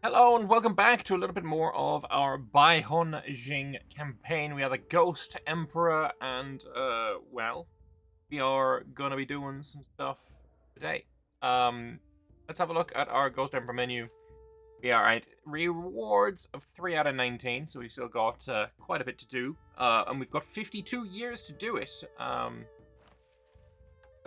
Hello and welcome back to a little bit more of our Baihon Xinh campaign. We are the Ghost Emperor and, well, we are gonna be doing some stuff today. Let's have a look at our Ghost Emperor menu. We are at rewards of 3 out of 19, so we've still got quite a bit to do. And we've got 52 years to do it. The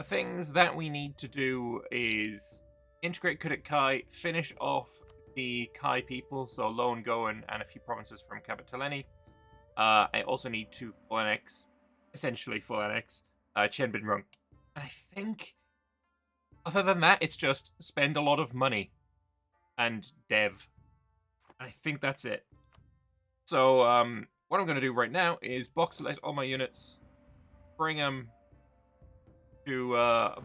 things that we need to do is integrate Kudik Kai, finish off the Kai people, so Lone Goen and a few provinces from Kabat Tillenni. I also need to full annex, essentially full annex, Chen Bin Rung. And I think, other than that, it's just spend a lot of money and dev. And I think that's it. So, what I'm going to do right now is box select all my units, bring them to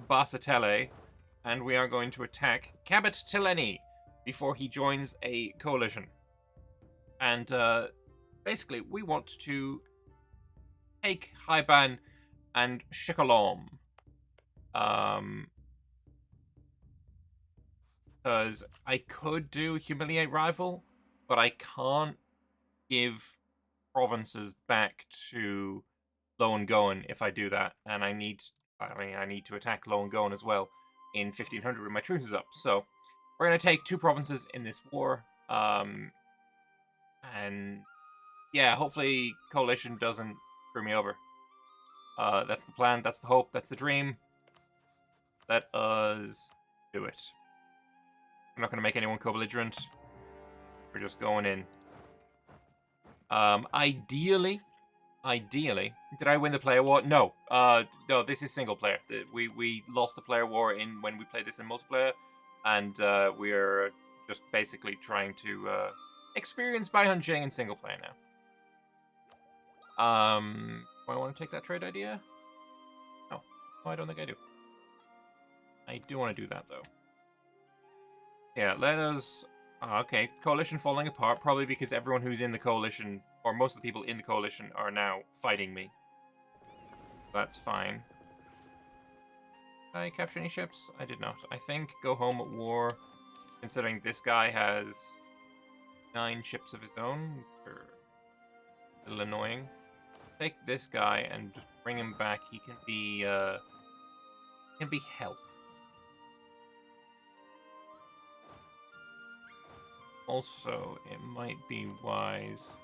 Vassal, and we are going to attack Kabat Tillenni before he joins a coalition. And basically, we want to take Haiban and Shikalom. Because I could do Humiliate Rival, but I can't give provinces back to Lone Goen if I do that. And I need to attack Lone Goen as well in 1500 when my truce is up. So we're going to take 2 provinces in this war. And yeah, hopefully coalition doesn't screw me over. That's the plan, that's the hope, that's the dream. Let us do it. I'm not going to make anyone co-belligerent. We're just going in. Ideally, did I win the player war? No. No, this is single player. We lost the player war when we played this in multiplayer. And we're just basically trying to experience Baihon Xinh in single player now. Do I want to take that trade idea? No. Oh, I don't think I do. I do want to do that, though. Yeah, let us... okay, coalition falling apart, probably because everyone who's in the coalition, or most of the people in the coalition, are now fighting me. That's fine. Did I capture any ships? I did not. I think go home at war, considering this guy has 9 ships of his own. A little annoying. Take this guy and just bring him back. He can be help. Also, it might be wise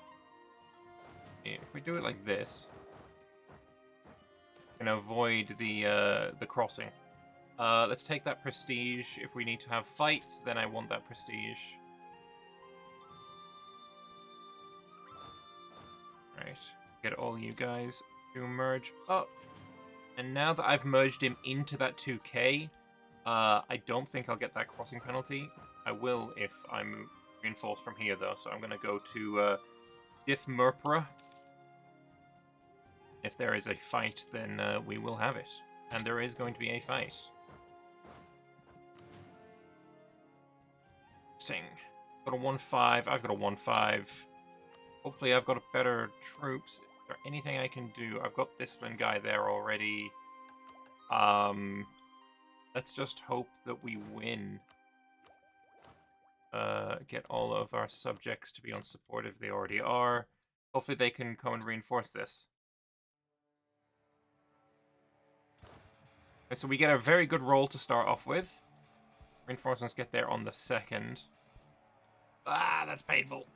if we do it like this. And avoid the crossing. Let's take that prestige. If we need to have fights, then I want that prestige. Right, get all you guys to merge up. And now that I've merged him into that 2k, I don't think I'll get that crossing penalty. I will if I'm reinforced from here, though. So I'm going to go to Dith Murpra. If there is a fight, then we will have it. And there is going to be a fight. Sting. Got a 1-5. I've got a 1-5. Hopefully I've got a better troops. Is there anything I can do? I've got discipline guy there already. Let's just hope that we win. Get all of our subjects to be unsupportive. They already are. Hopefully they can come and reinforce this. So we get a very good roll to start off with. Reinforcements get there on the 2nd. Ah, that's painful.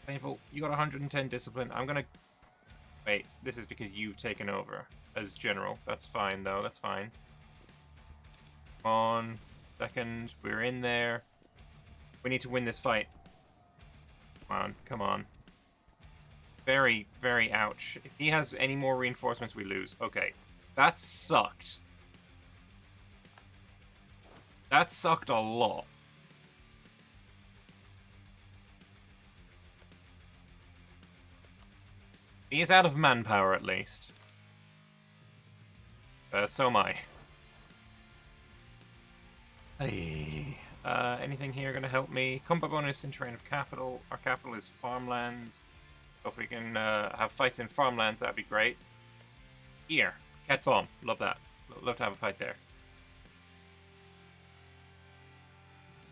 Painful. You got 110 discipline. I'm gonna... Wait, this is because you've taken over as general. That's fine, though. That's fine. Come on. 2nd. We're in there. We need to win this fight. Come on. Come on. Very, very ouch. If he has any more reinforcements, we lose. Okay. That sucked. That sucked a lot. He is out of manpower, at least. So am I. Hey. Anything here going to help me? Combat bonus in terrain of capital. Our capital is farmlands. So if we can have fights in farmlands, that'd be great. Here. Cat bomb. Love that. Love to have a fight there.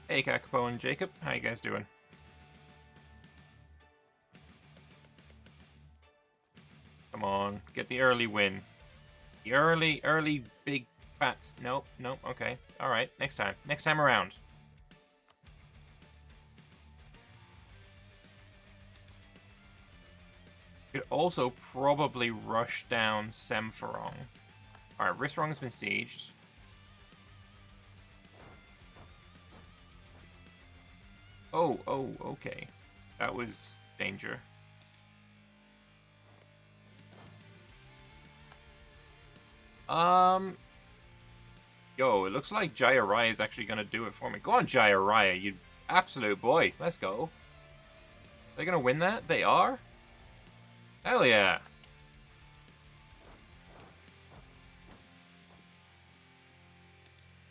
Hey, Kakapo and Jacob. How you guys doing? Come on, get the early win. The early big fats. Nope, nope, okay. Alright, next time. Next time around. Could also probably rush down Semferong. Alright, Risrong has been sieged. Oh, okay. That was danger. Yo, it looks like Jiraiya is actually gonna do it for me. Go on, Jiraiya, you absolute boy. Let's go. They're gonna win that? They are? Hell yeah.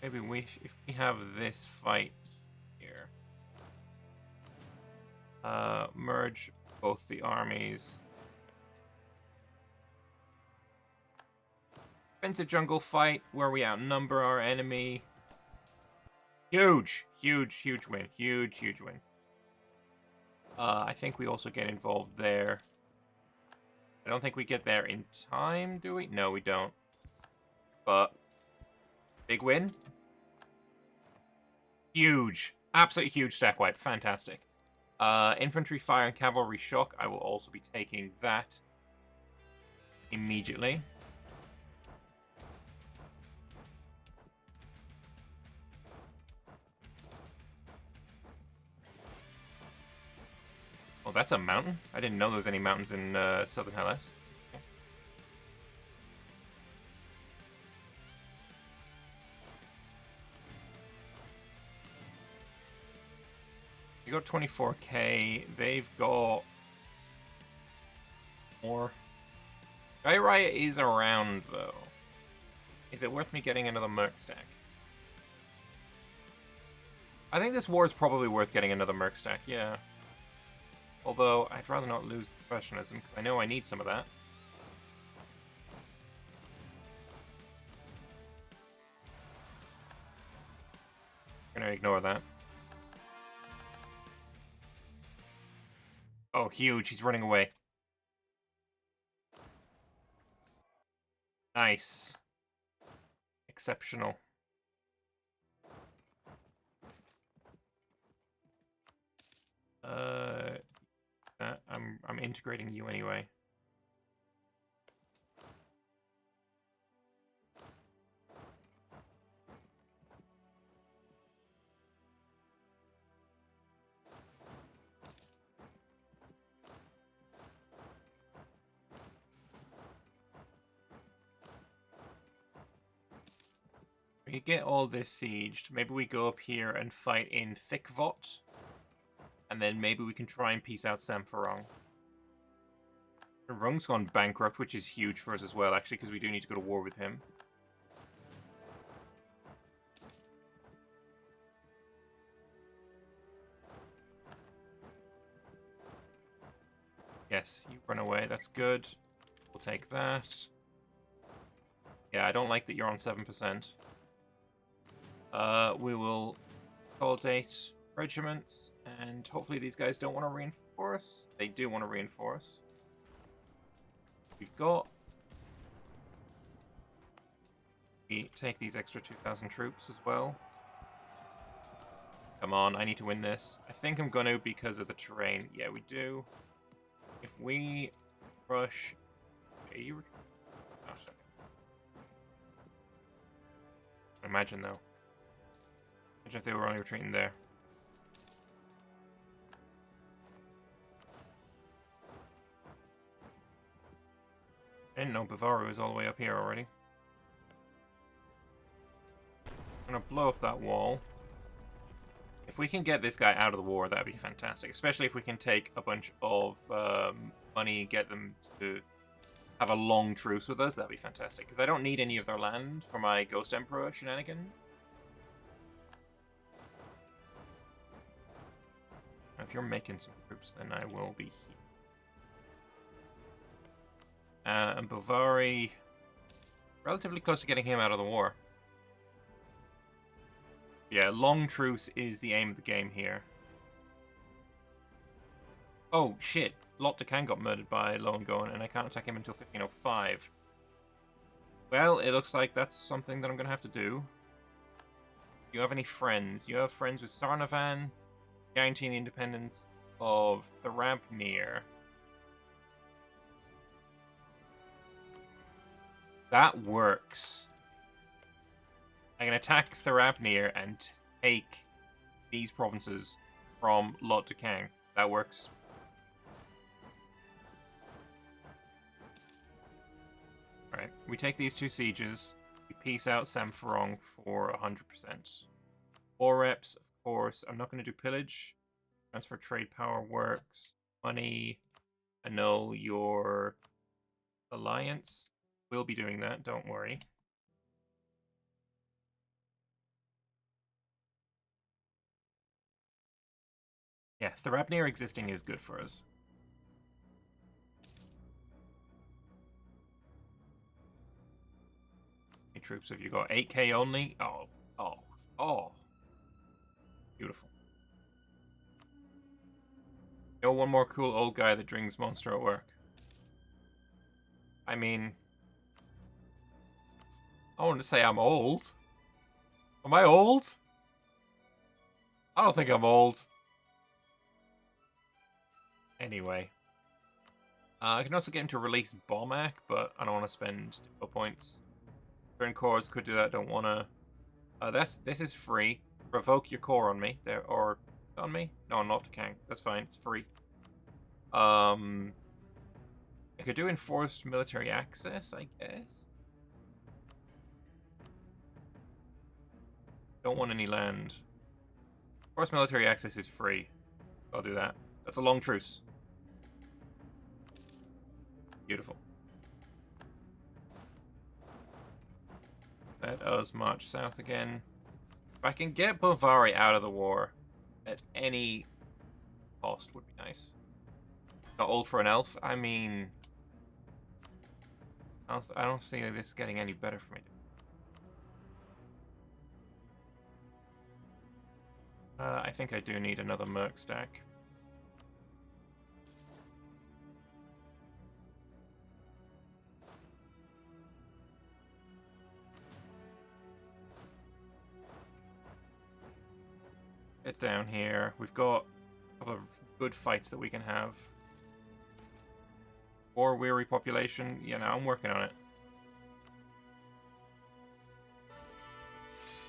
Maybe if we have this fight here. Merge both the armies. Defensive jungle fight where we outnumber our enemy. Huge win. Huge win. I think we also get involved there. I don't think we get there in time, do we? No, we don't. But big win. Huge. Absolutely huge stack wipe. Fantastic. Infantry fire and cavalry shock. I will also be taking that immediately. Oh, that's a mountain? I didn't know there was any mountains in Southern Hellas. Okay. You got 24k. They've got more. Jiraiya is around, though. Is it worth me getting another merc stack? I think this war is probably worth getting another merc stack, yeah. Although, I'd rather not lose professionalism, because I know I need some of that. I'm gonna ignore that. Oh, huge. He's running away. Nice. Exceptional. I'm integrating you anyway. We get all this sieged. Maybe we go up here and fight in Thickvot. And then maybe we can try and piece out Semferong. Rung's gone bankrupt, which is huge for us as well, actually, because we do need to go to war with him. Yes, you run away. That's good. We'll take that. Yeah, I don't like that you're on 7%. We will consolidate regiments, and hopefully these guys don't want to reinforce. They do want to reinforce. We've got... We take these extra 2,000 troops as well. Come on, I need to win this. I think I'm going to because of the terrain. Yeah, we do. If we rush... Are you retreating? Oh, sorry. Imagine, though. Imagine if they were only retreating there. I didn't know Bavaria was all the way up here already. I'm gonna blow up that wall. If we can get this guy out of the war, that'd be fantastic. Especially if we can take a bunch of money and get them to have a long truce with us, that'd be fantastic. Because I don't need any of their land for my Ghost Emperor shenanigans. If you're making some troops, then I will be here. And Bovari, relatively close to getting him out of the war. Yeah, long truce is the aim of the game here. Oh, shit. Lot de Kang got murdered by Lone Goen, and I can't attack him until 1505. Well, it looks like that's something that I'm going to have to do. Do you have any friends? You have friends with Sarnavan, guaranteeing the independence of Thrabnir. That works. I can attack Thrabnir and take these provinces from Lot de Kang. That works. Alright, we take these 2 sieges. We peace out Samfarong for 100%. 4 reps, of course. I'm not going to do pillage. Transfer trade power works. Money. Annul your alliance. We'll be doing that, don't worry. Yeah, Thrabnir existing is good for us. How many troops have you got? 8k only? Oh. Beautiful. Yo, one more cool old guy that drinks Monster at work. I mean, I want to say I'm old. Am I old? I don't think I'm old. Anyway. I can also get him to release Bombac, but I don't want to spend points. Turn cores could do that, don't want to. This is free. Revoke your core on me. There, or on me? No, not to Kang. That's fine, it's free. I could do enforced military access, I guess. Don't want any land. Enforced military access is free. I'll do that. That's a long truce. Beautiful. Let us march south again. If I can get Bavaria out of the war at any cost would be nice. Not old for an elf. I mean, I don't see this getting any better for me. I think I do need another Merc stack. Get down here. We've got a couple of good fights that we can have. War weary population. Yeah, no, I'm working on it.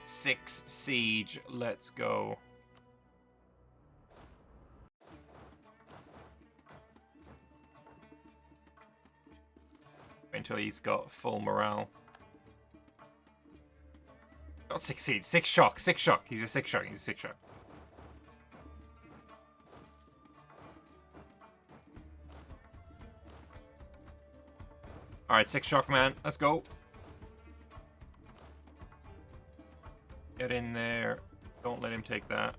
6 siege. Let's go. Until he's got full morale. Not 6 siege. 6 shock. 6 shock. He's a 6 shock. He's a 6 shock. Alright, 6 shock, man. Let's go. Get in there. Don't let him take that.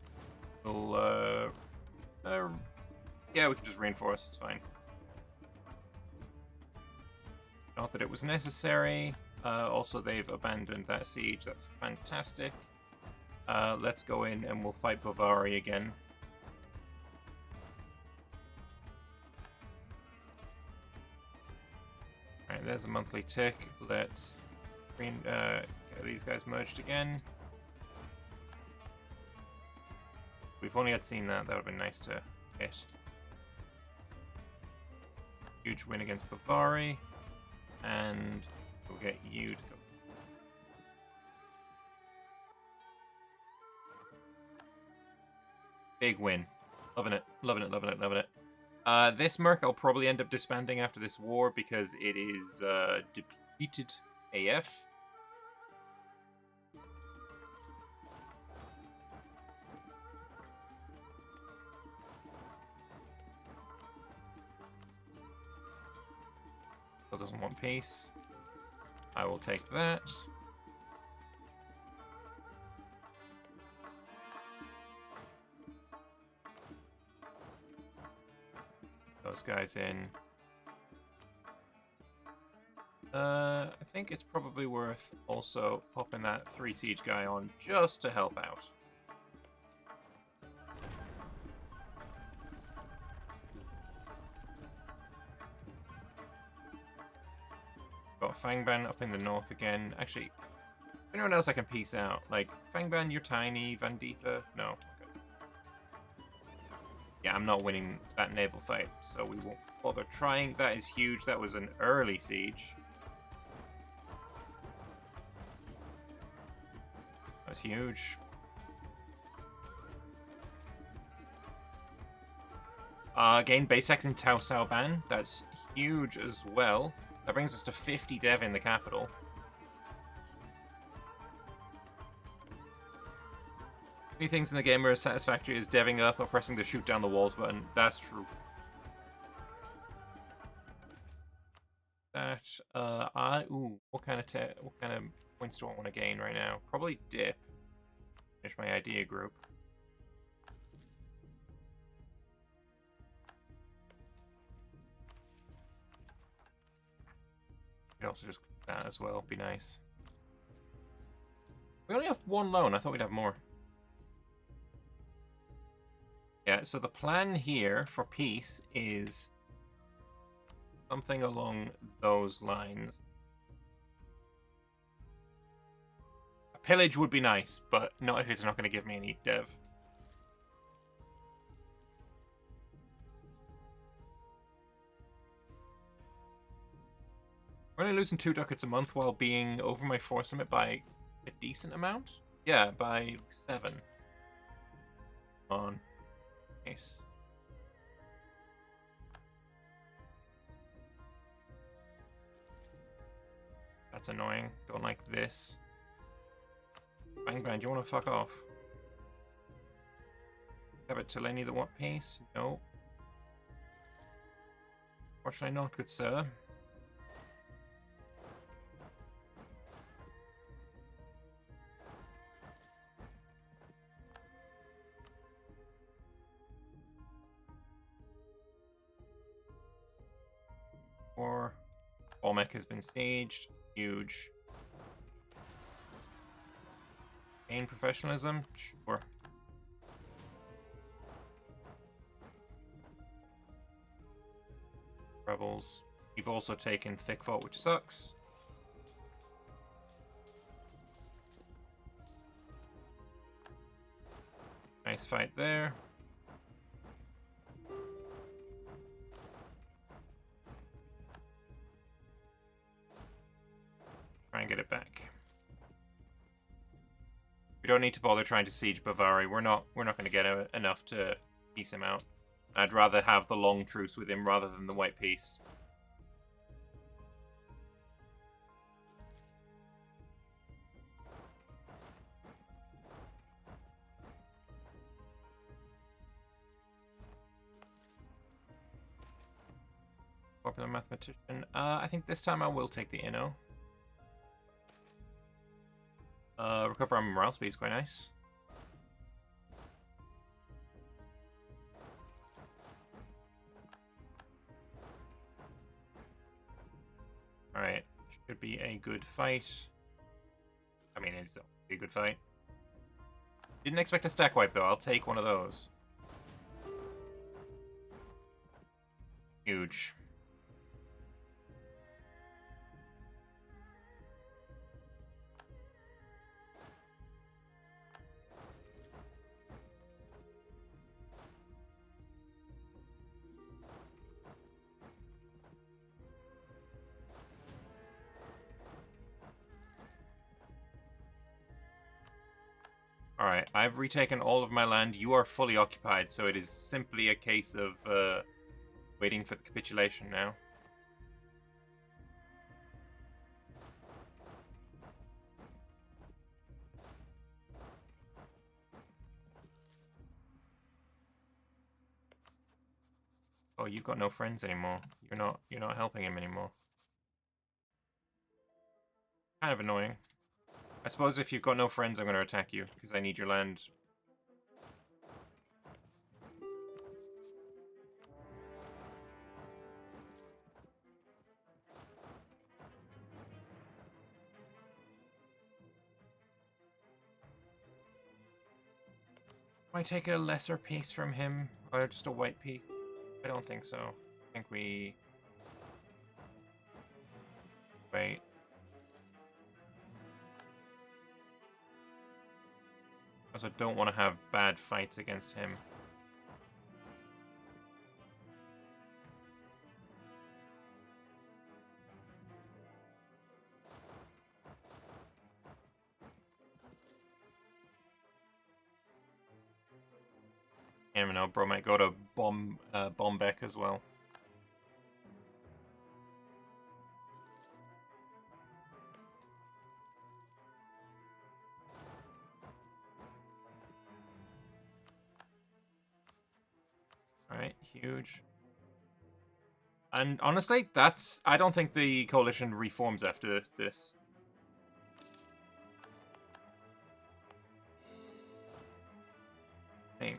We'll, yeah, we can just reinforce. It's fine. Not that it was necessary. Also, they've abandoned that siege. That's fantastic. Let's go in and we'll fight Bavaria again. Alright, there's a monthly tick. Let's get these guys merged again. We've only had seen that. That would have been nice to hit. Huge win against Bavaria. And we'll get you to go. Big win. Loving it. Loving it, loving it, loving it. This Merc I'll probably end up disbanding after this war because it is depleted AF. Still doesn't want peace. I will take that. Those guys in. I think it's probably worth also popping that 3 siege guy on just to help out. got Fangban up in the north again. Actually, anyone else I can piece out? Like, Fangban, you're tiny. Vandita, no. Okay. Yeah, I'm not winning that naval fight, so we won't bother trying. That is huge. That was an early siege. That's huge. Again, base X in Tau Sao Ban. That's huge as well. That brings us to 50 dev in the capital. Many things in the game are as satisfactory as deving up or pressing the shoot down the walls button. That's true. That what kind of points do I want to gain right now? Probably dip. Finish my idea group. Could also just that as well. Be nice. We only have one loan. I thought we'd have more. Yeah. So the plan here for peace is something along those lines. A pillage would be nice, but not if it's not going to give me any dev. We're only losing 2 ducats a month while being over my force limit by a decent amount. Yeah, by 7. On. Nice. That's annoying. Don't like this. Bang Bang, do you want to fuck off? Kabat Tillenni that want peace? No. Or should I not, good sir? Or Olmec has been staged. Huge. Gain professionalism? Sure. Rebels. You've also taken Thick Fault, which sucks. Nice fight there. Try and get it back. We don't need to bother trying to siege Bavari. We're not going to get enough to piece him out. I'd rather have the long truce with him rather than the white peace. Popular mathematician. I think this time I will take the Inno. Recover on morale speed is quite nice. Alright, should be a good fight. I mean, it's a good fight. Didn't expect a stack wipe though, I'll take one of those. Huge. Alright, I've retaken all of my land. You are fully occupied, so it is simply a case of waiting for the capitulation now. Oh, you've got no friends anymore. You're not helping him anymore. Kind of annoying. I suppose if you've got no friends, I'm going to attack you, because I need your land. Can I take a lesser piece from him, or just a white piece? I don't think so. I think we Wait. Because I don't want to have bad fights against him. I don't know, bro might go to Bombeck as well. Alright, huge. And honestly, I don't think the coalition reforms after this. Hey.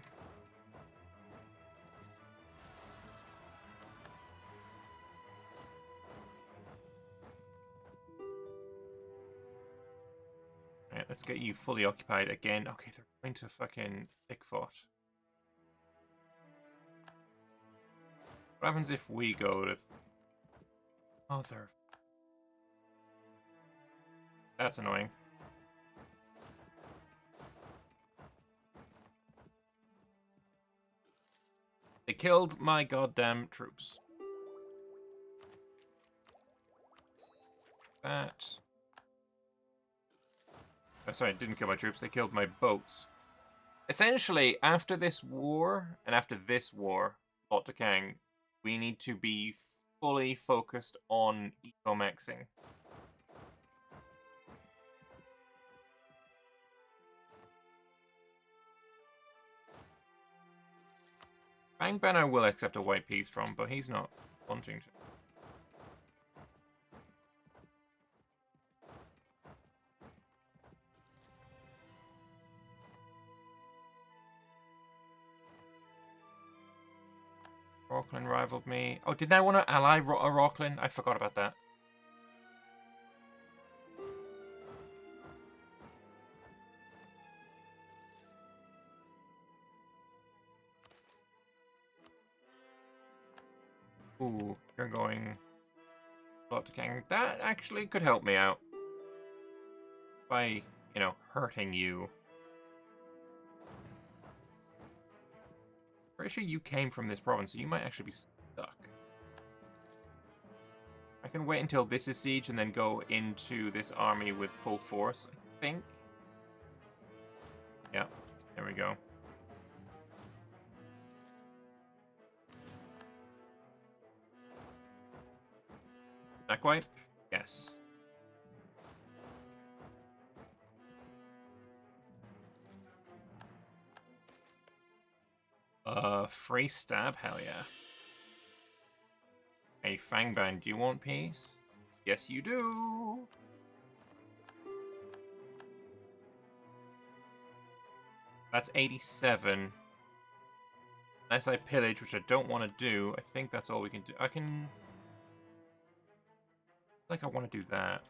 Alright, let's get you fully occupied again. Okay, they're going to fucking Thickfoot. What happens if we go to... Oh, they're... That's annoying. They killed my goddamn troops. That... Oh, sorry, didn't kill my troops. They killed my boats. Essentially, after this war, and after this war, Lot to Kang, we need to be fully focused on eco-maxing. Anbennar will accept a white piece from, but he's not wanting to. Rockland rivaled me. Oh, didn't I want to ally Rockland? I forgot about that. Ooh, you're going Lot to King. That actually could help me out. By, you know, hurting you. Pretty sure you came from this province, so you might actually be stuck. I can wait until this is siege and then go into this army with full force, I think. Yeah, there we go. Stack wipe? Yes. Free stab? Hell yeah. Hey, Fangband, do you want peace? Yes, you do! That's 87. Unless I pillage, which I don't want to do, I think that's all we can do. I can... like I want to do that.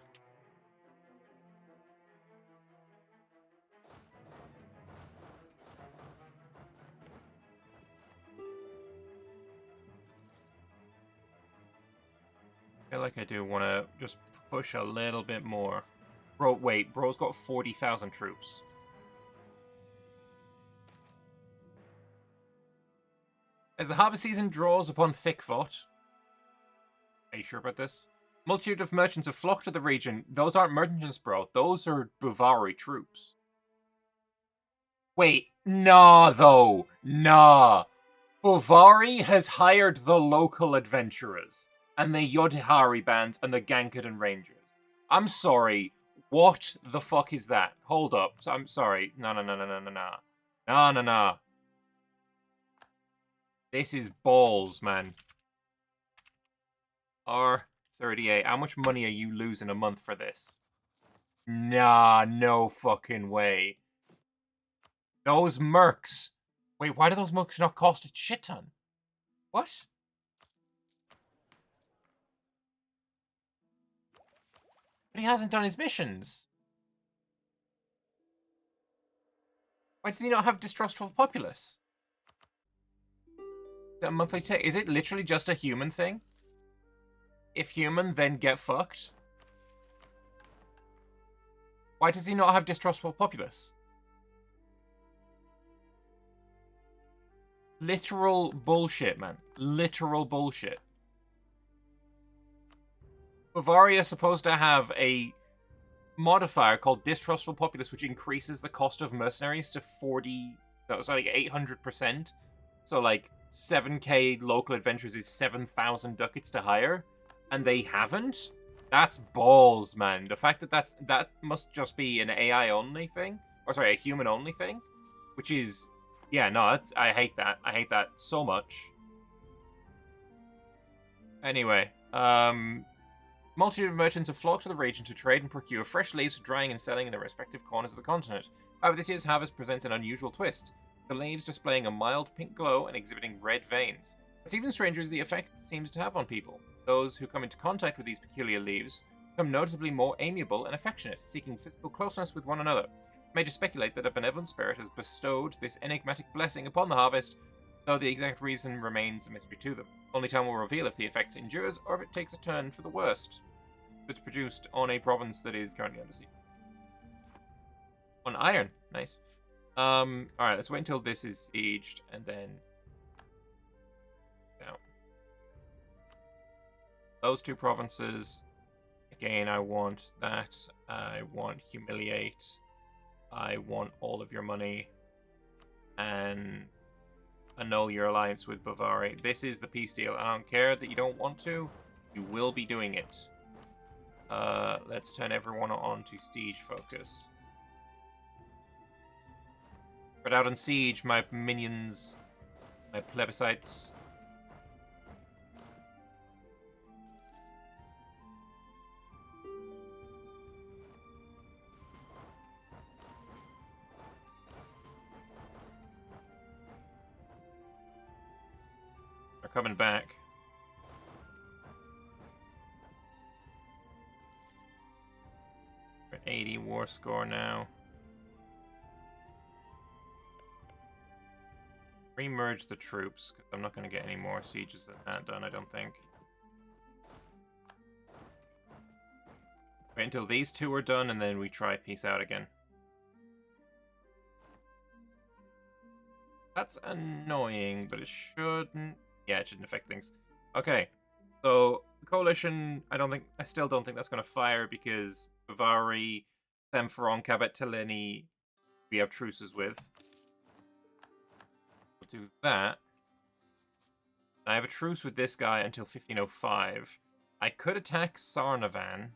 I feel like I do want to just push a little bit more. Bro, wait, bro's got 40,000 troops. As the harvest season draws upon Thickfoot... Are you sure about this? Multitude of merchants have flocked to the region. Those aren't merchants, bro. Those are Bavari troops. Wait, nah, though. Nah. Bavari has hired the local adventurers, and the Yodhihari bands, and the Gankadan Rangers. I'm sorry. What the fuck is that? Hold up. I'm sorry. No. No. This is balls, man. R38. How much money are you losing a month for this? Nah, no fucking way. Those mercs. Wait, why do those mercs not cost a shit ton? What? But he hasn't done his missions. Why does he not have distrustful populace? Is that a monthly tick? Is it literally just a human thing? If human, then get fucked? Why does he not have distrustful populace? Literal bullshit, man. Literal bullshit. Bavaria is supposed to have a modifier called distrustful populace, which increases the cost of mercenaries to 40... No, it's like 800%. So, like, 7k local adventurers is 7,000 ducats to hire. And they haven't? That's balls, man. The fact that that must just be an AI-only thing. Or, sorry, a human-only thing. Which is... Yeah, no, I hate that. I hate that so much. Anyway, multitude of merchants have flocked to the region to trade and procure fresh leaves for drying and selling in their respective corners of the continent. However, this year's harvest presents an unusual twist, the leaves displaying a mild pink glow and exhibiting red veins. What's even stranger is the effect it seems to have on people. Those who come into contact with these peculiar leaves become noticeably more amiable and affectionate, seeking physical closeness with one another. Majors speculate that a benevolent spirit has bestowed this enigmatic blessing upon the harvest, though the exact reason remains a mystery to them. Only time will reveal if the effect endures or if it takes a turn for the worst. It's produced on a province that is currently under siege. On iron. Nice. Alright, let's wait until this is sieged, and then... Down. Those two provinces. Again, I want that. I want humiliate. I want all of your money. And annul your alliance with Bavaria. This is the peace deal. I don't care that you don't want to. You will be doing it. Let's turn everyone on to siege focus. Spread out on siege, my minions, my plebiscites. They're coming back. We're at 80 war score now. Remerge the troops, because I'm not going to get any more sieges than that done, I don't think. Wait until these two are done, and then we try peace out again. That's annoying, but it shouldn't... Yeah, it shouldn't affect things. Okay, so the coalition, I still don't think that's going to fire, because Bavaria, Semferon, Kabat Tillenni, we have truces with. Do that. I have a truce with this guy until 1505. I could attack Sarnavan.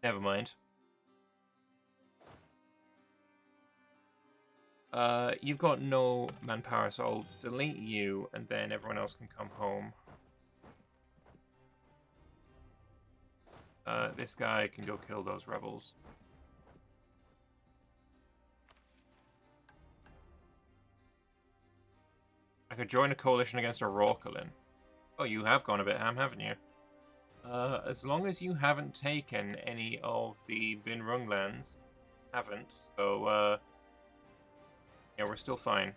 Never mind. You've got no manpower, so I'll delete you, and then everyone else can come home. This guy can go kill those rebels. I could join a coalition against a Raukalin. Oh, you have gone a bit ham, haven't you? As long as you haven't taken any of the Bin Rung lands. Haven't, so, yeah, we're still fine.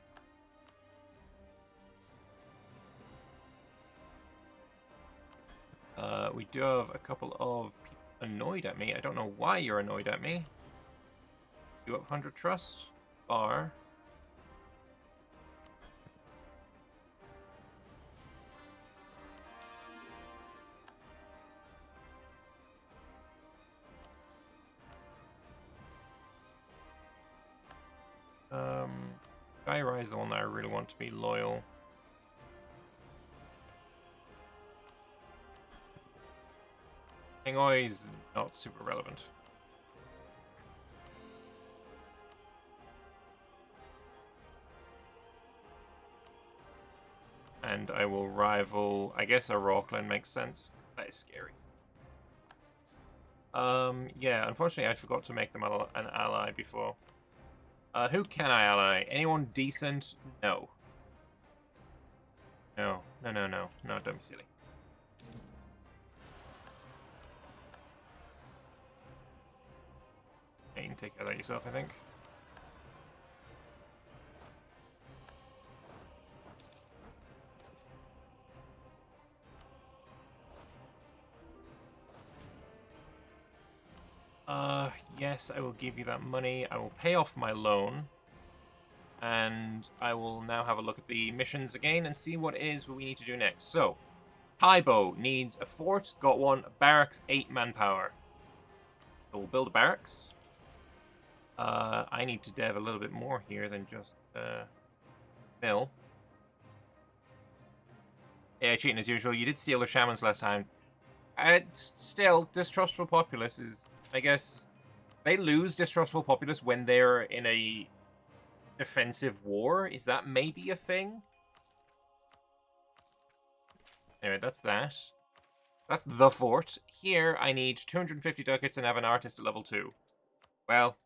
We do have a couple of people annoyed at me. I don't know why you're annoyed at me. You up 100 trust? Bar. Skyra is the one that I really want to be loyal. Hangoi is not super relevant. And I will rival, I guess a Raukalin makes sense. That is scary. Yeah, unfortunately I forgot to make them an ally before. Who can I ally? Anyone decent? No. No, don't be silly. Yeah, you can take care of that yourself, I think. Yes, I will give you that money. I will pay off my loan. And I will now have a look at the missions again and see what it is we need to do next. So, Taibo needs a fort, got one, a barracks, 8 manpower. So we'll build a barracks. I need to dev a little bit more here than just mill. Yeah, cheating as usual. You did steal the shamans last time. Still, distrustful populace is, I guess, they lose distrustful populace when they're in a defensive war. Is that maybe a thing? Anyway, that's that. That's the fort. Here, I need 250 ducats and have an artist at level 2. Well,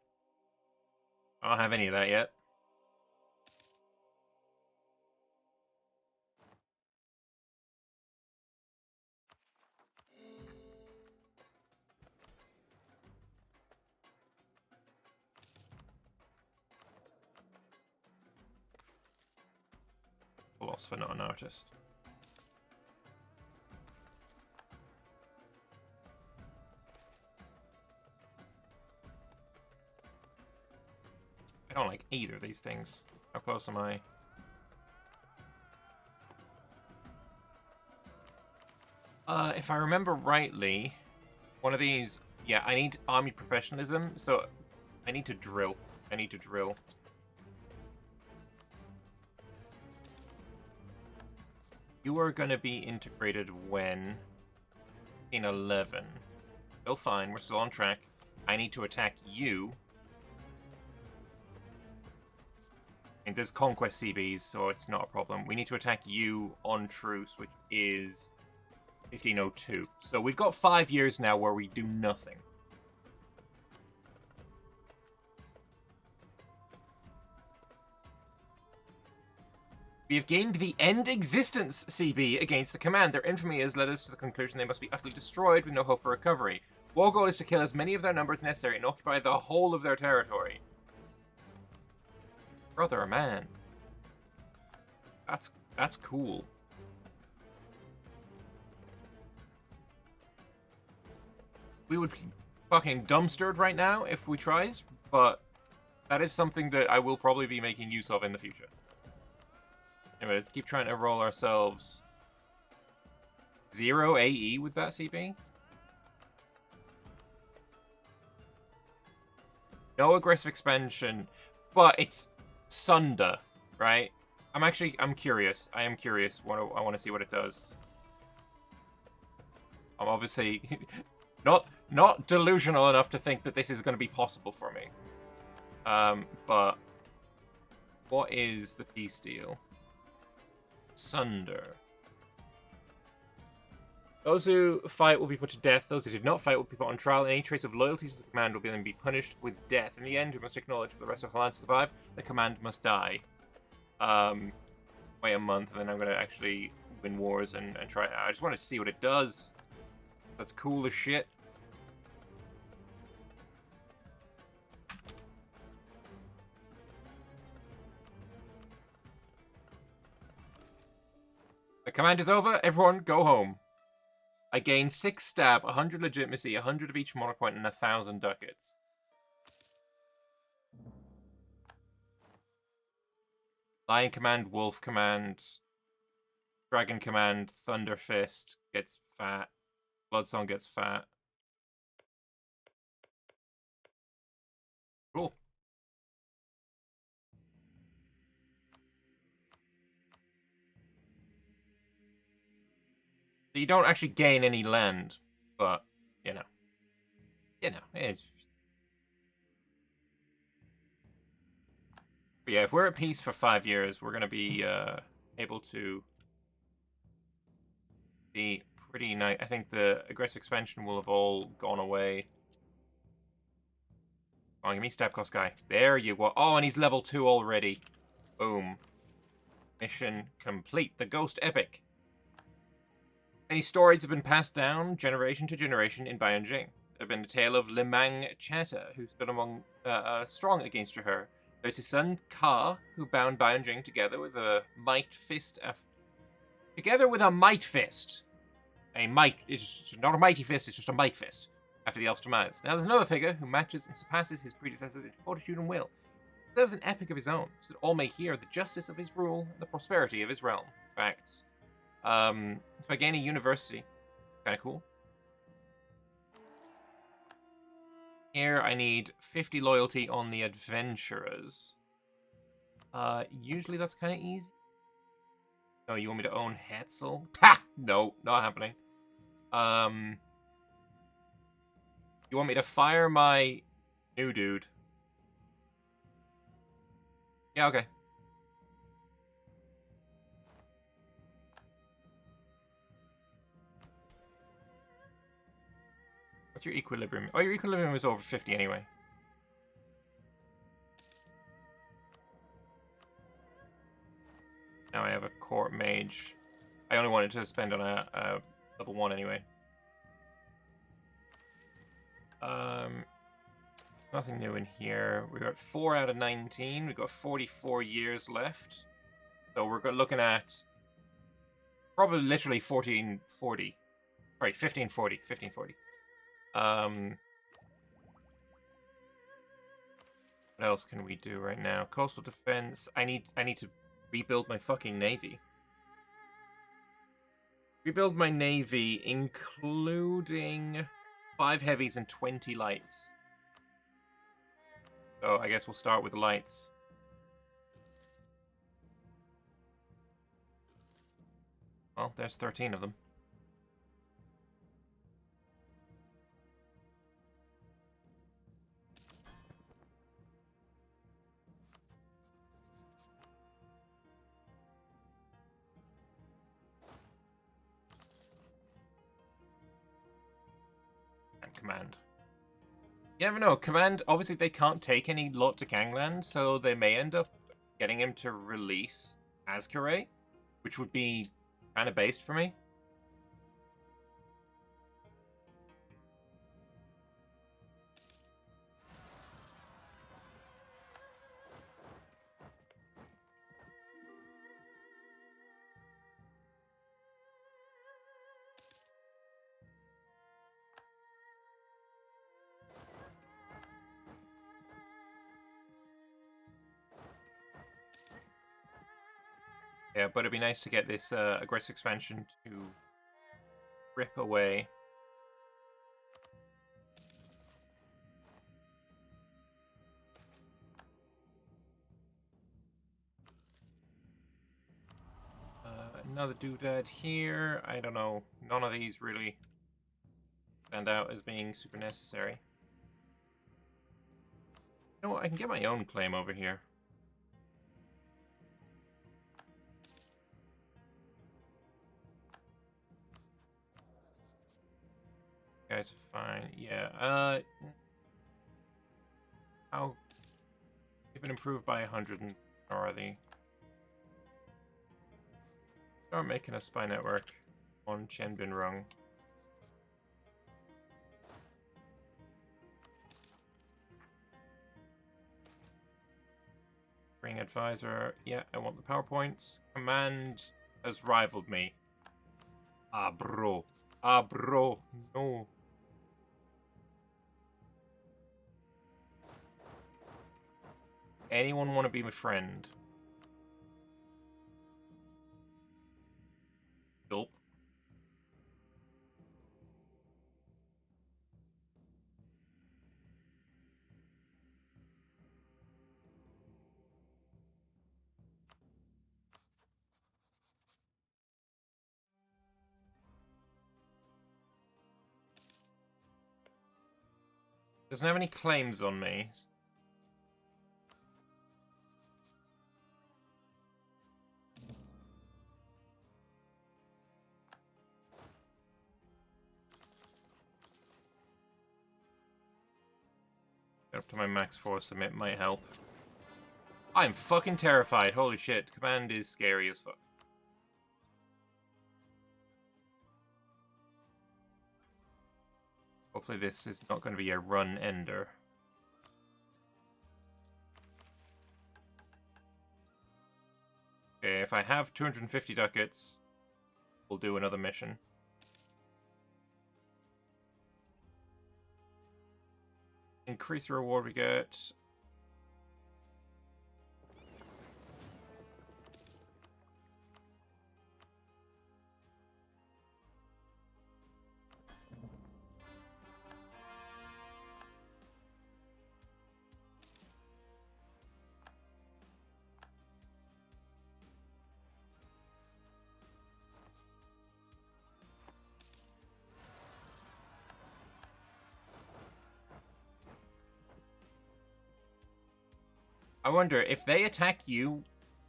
I don't have any of that yet. Philosopher, not an artist. I don't like either of these things. How close am I? If I remember rightly, one of these... Yeah, I need army professionalism, so I need to drill. I need to drill. You are going to be integrated when? In 11. Still fine, we're still on track. I need to attack you. And there's conquest CBs, so it's not a problem. We need to attack you on truce, which is 1502. So we've got 5 years now where we do nothing. We have gained the End Existence CB against the command. Their infamy has led us to the conclusion they must be utterly destroyed with no hope for recovery. War goal is to kill as many of their numbers necessary and occupy the whole of their territory. Brother, man. That's cool. We would be fucking dumpstered right now if we tried, but that is something that I will probably be making use of in the future. Anyway, let's keep trying to roll ourselves 0 AE with that CB. No aggressive expansion, but it's Sunder, right? I'm curious. I am curious. I want to see what it does. I'm obviously not delusional enough to think that this is going to be possible for me. But what is the peace deal? Sunder. Those who fight will be put to death. Those who did not fight will be put on trial. Any trace of loyalty to the command will then be punished with death. In the end, we must acknowledge for the rest of the land to survive, the command must die. Wait a month, and then I'm going to actually win wars and try it out. I just wanted to see what it does. That's cool as shit. The command is over. Everyone, go home. I gain 6 stab, 100 legitimacy, 100 of each monarch point, and 1,000 ducats. Lion command, wolf command, dragon command, thunder fist gets fat, bloodsong gets fat. Cool. You don't actually gain any land, but, you know, it's... But yeah, if we're at peace for 5 years, we're going to be able to be pretty nice. I think the aggressive expansion will have all gone away. Come on, give me stab cost guy. There you go. Oh, and he's level 2 already. Boom. Mission complete. The Ghost Epic. Many stories have been passed down generation to generation in Baihon Xinh. There have been a tale of Limang Chatta, who stood among strong against Johor. There's his son Ka, who bound Baihon Xinh together with a might fist. Together with a might fist. A might. It's not a mighty fist. It's just a might fist. after the elf's demise. Now there's another figure who matches and surpasses his predecessors in fortitude and will. He serves an epic of his own, so that all may hear the justice of his rule and the prosperity of his realm. Facts. So I gain a university. Kinda cool. Here I need 50 loyalty on the adventurers. Usually that's kind of easy. No, you want me to own Hetzel? Ha! No, not happening. You want me to fire my new dude? Yeah, okay. What's your equilibrium? Oh, your equilibrium is over 50 anyway. Now I have a court mage. I only wanted to spend on a level 1 anyway. Nothing new in here. We got 4 out of 19. We got 44 years left. So we're looking at probably literally 1440. Sorry, 1540. 1540. What else can we do right now? Coastal defense. I need to rebuild my fucking navy. Rebuild my navy, including 5 heavies and 20 lights. So I guess we'll start with the lights. Well, there's 13 of them. And command. You never know. Command, obviously they can't take any lot to gangland, so they may end up getting him to release Ascaray, which would be kind of based for me. Yeah, but it'd be nice to get this aggressive expansion to rip away. Another doodad here. I don't know. None of these really stand out as being super necessary. You know what? I can get my own claim over here. Guys, fine. Yeah. How? They've been improved by 100 already. Start making a spy network on Chen Rung. Bring advisor. Yeah, I want the PowerPoints. Command has rivaled me. Ah, bro. Ah, bro. No. Anyone want to be my friend? Nope. Doesn't have any claims on me. Get up to my max force, it might help. I'm fucking terrified. Holy shit. Command is scary as fuck. Hopefully this is not going to be a run ender. Okay, if I have 250 ducats, we'll do another mission. Increase the reward we get. I wonder, if they attack you,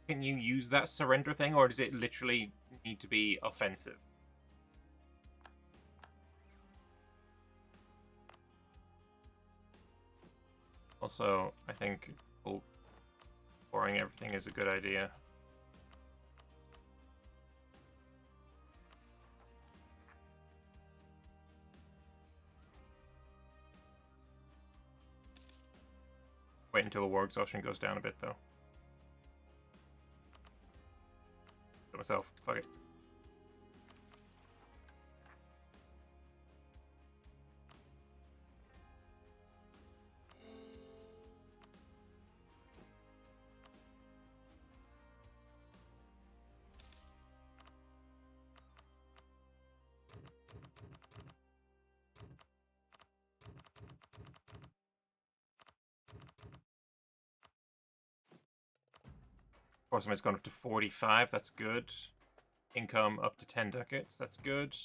can you use that surrender thing, or does it literally need to be offensive? Also, I think pouring everything is a good idea. Wait until the war exhaustion goes down a bit, though. Do it myself. Fuck it. Force has gone up to 45. That's good. Income up to 10 ducats. That's good.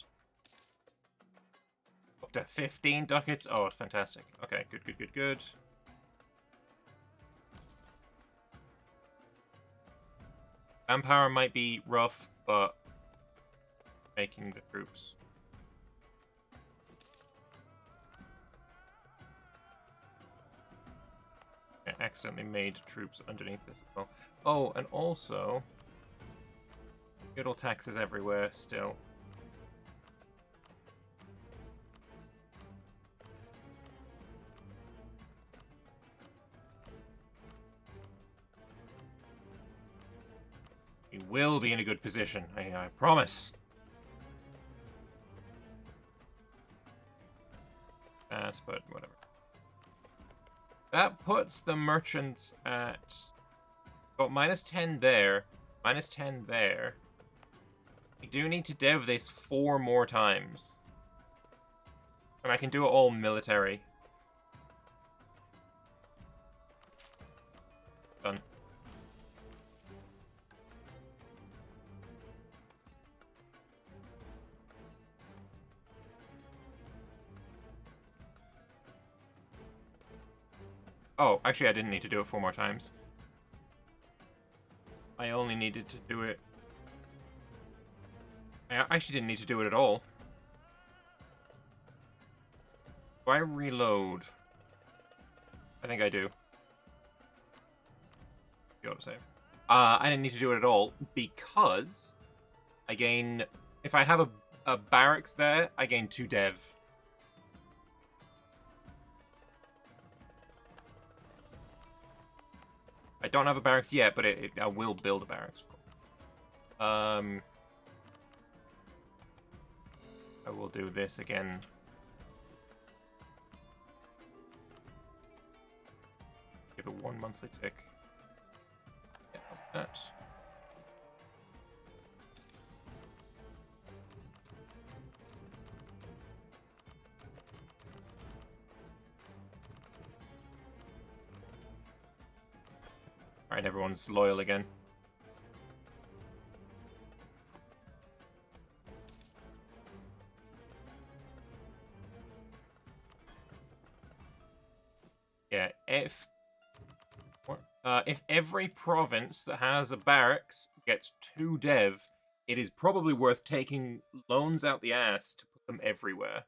Up to 15 ducats. Oh, it's fantastic. Okay, good, good, good, good. Manpower might be rough, but making the troops. I accidentally made troops underneath this as well. Oh, and also, feudal taxes everywhere still. We will be in a good position, I promise. But whatever. That puts the merchants at... got minus 10 there, minus 10 there. We do need to dev this 4 more times. And I can do it all military. Done. Oh, actually I didn't need to do it 4 more times. I only needed to do it... I actually didn't need to do it at all. Do I reload? I think I do. Be able to save. I didn't need to do it at all because I gain... if I have a barracks there, I gain 2 dev. I don't have a barracks yet, but I will build a barracks. I will do this again. Give it 1 monthly tick. Yeah, that. Alright, everyone's loyal again. Yeah, if every province that has a barracks gets 2 dev, it is probably worth taking loans out the ass to put them everywhere.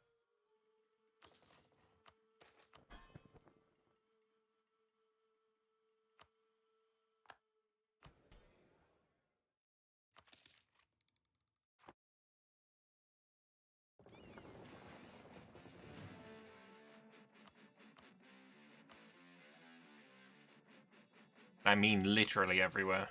I mean literally everywhere.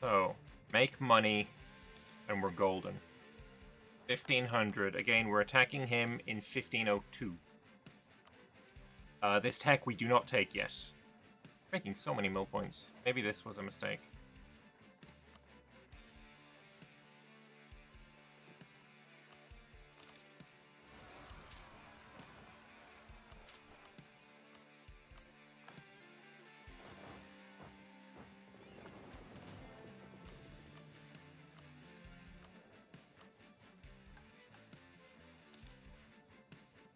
So, make money, and we're golden. 1500. Again, we're attacking him in 1502. This tech we do not take yet. Making so many mill points. Maybe this was a mistake.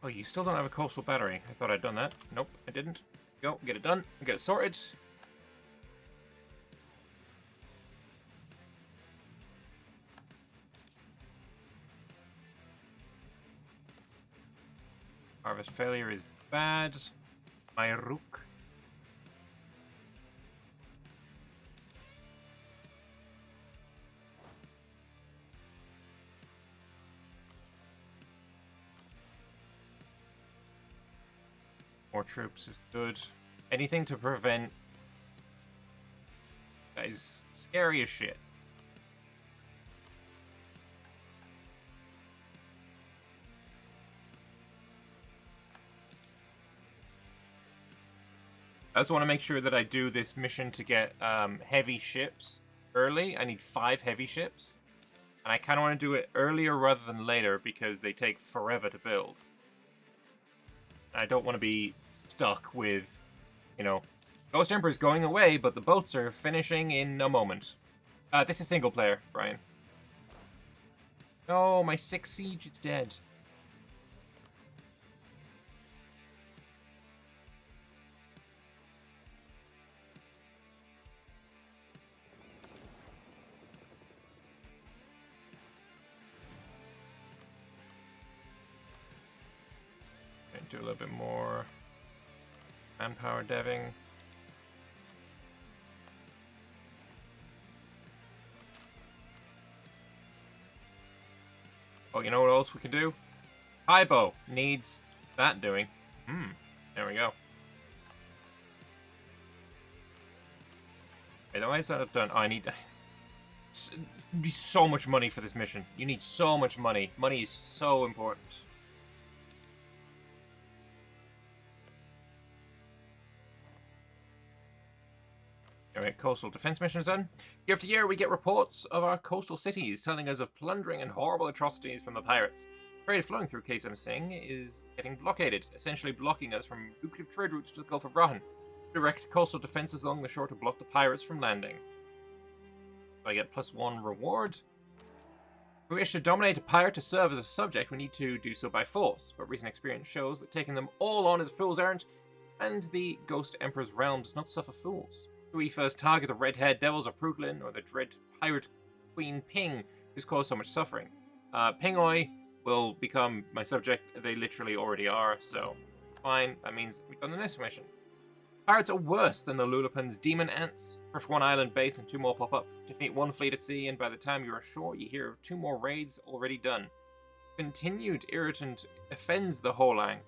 Oh, you still don't have a coastal battery. I thought I'd done that. Nope, I didn't. Go, get it done. Get it sorted. Harvest failure is bad. My rook. More troops is good. Anything to prevent... That is scary as shit. I also want to make sure that I do this mission to get heavy ships early. I need 5 heavy ships. And I kind of want to do it earlier rather than later because they take forever to build. I don't want to be stuck with, you know, Ghost Emperor's going away, but the boats are finishing in a moment. This is single player, Brian. No, my 6 siege is dead. Do a little bit more manpower deving. Oh, you know what else we can do? Hybo needs that doing. There we go. Okay, why is that done? Oh, I need so much money for this mission. You need so much money. Money is so important. Alright, coastal defense missions done. Year after year, we get reports of our coastal cities telling us of plundering and horrible atrocities from the pirates. Trade flowing through Kabat Tillenni is getting blockaded, essentially blocking us from lucrative trade routes to the Gulf of Rahan. Direct coastal defenses along the shore to block the pirates from landing. I get +1 reward. If we wish to dominate a pirate to serve as a subject, we need to do so by force, but recent experience shows that taking them all on is a fool's errand, and the Ghost Emperor's realm does not suffer fools. We first target the red-haired devils of Brooklyn or the dread pirate queen Ping, who's caused so much suffering. Pingoi will become my subject. They literally already are, so fine. That means we've done the next mission. Pirates are worse than the Lulapan's demon ants. Crush 1 island base and 2 more pop up. Defeat 1 fleet at sea, and by the time you're ashore, you hear of 2 more raids already done. Continued irritant offends the Holang,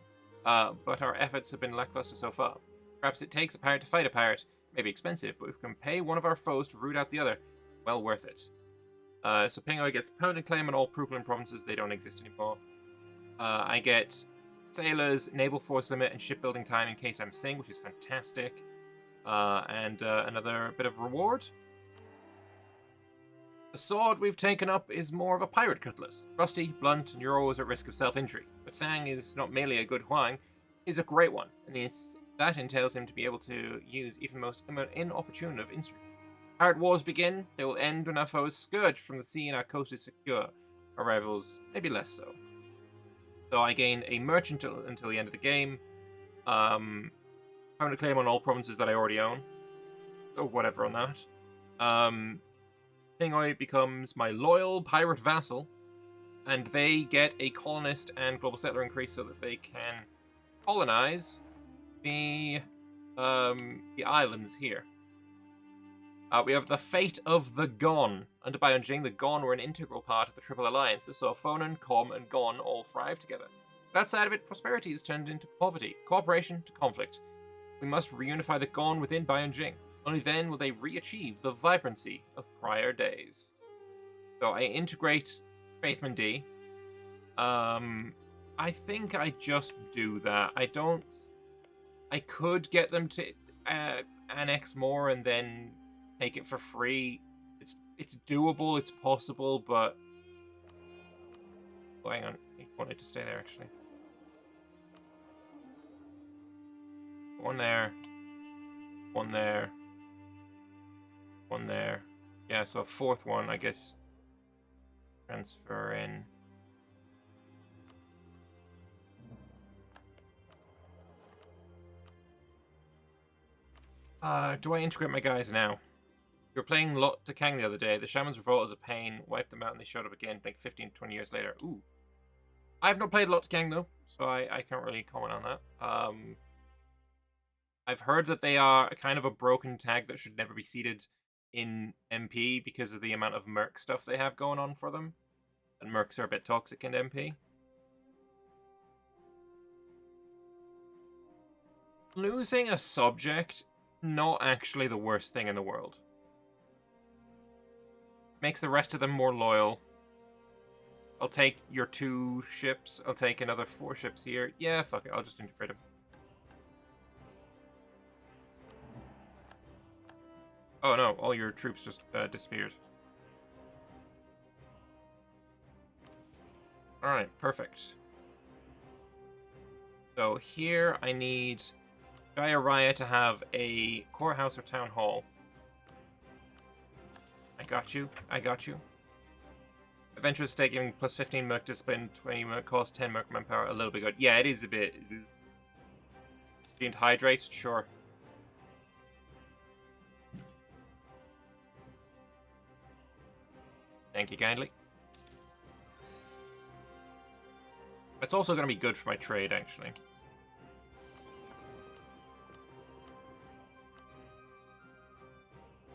but our efforts have been lackluster so far. Perhaps it takes a pirate to fight a pirate. Maybe expensive, but if we can pay one of our foes to root out the other, well worth it. So Pingoi gets permanent claim on all Brooklyn provinces. They don't exist anymore. I get sailors, naval force limit, and shipbuilding time in case I'm Sing, which is fantastic. And another bit of reward. The sword we've taken up is more of a pirate cutlass. Rusty, blunt, and you're always at risk of self-injury. But Sang is not merely a good Huang, he's a great one, and that entails him to be able to use even the most inopportune of instruments. Pirate wars begin. They will end when our foe is scourged from the sea and our coast is secure. Our rivals, maybe less so. So I gain a merchant until the end of the game. Having a claim on all provinces that I already own. Or whatever on that. Pingoi becomes my loyal pirate vassal. And they get a colonist and global settler increase so that they can colonize the islands here. We have the fate of the Gon. Under Baihon Xinh, the Gon were an integral part of the Triple Alliance that saw Fonan, Com, and Gon all thrive together. But outside of it, prosperity is turned into poverty, cooperation to conflict. We must reunify the Gon within Baihon Xinh. Only then will they re-achieve the vibrancy of prior days. So I integrate Faithman D. I think I just do that. I could get them to annex more and then take it for free. It's doable, it's possible, but... Oh, hang on. He wanted to stay there, actually. One there. One there. One there. Yeah, so a fourth one, I guess. Transfer in. Do I integrate my guys now? We were playing Lot to Kang the other day. The Shaman's Revolt is a pain. Wiped them out and they showed up again like 15 to 20 years later. Ooh. I have not played Lot to Kang though, so I can't really comment on that. I've heard that they are kind of a broken tag that should never be seeded in MP because of the amount of Merc stuff they have going on for them. And Mercs are a bit toxic in MP. Losing a subject, not actually the worst thing in the world. Makes the rest of them more loyal. I'll take your 2 ships. I'll take another 4 ships here. Yeah, fuck it. I'll just integrate them. Oh no, all your troops just disappeared. Alright, perfect. So here I need Jaya to have a courthouse or town hall. I got you. I got you. Adventurous State giving plus 15 Merc Discipline, 20 Merc cost, 10 Merc Manpower, a little bit good. Yeah, it is a bit... Deemed Hydrate? Sure. Thank you kindly. It's also going to be good for my trade, actually.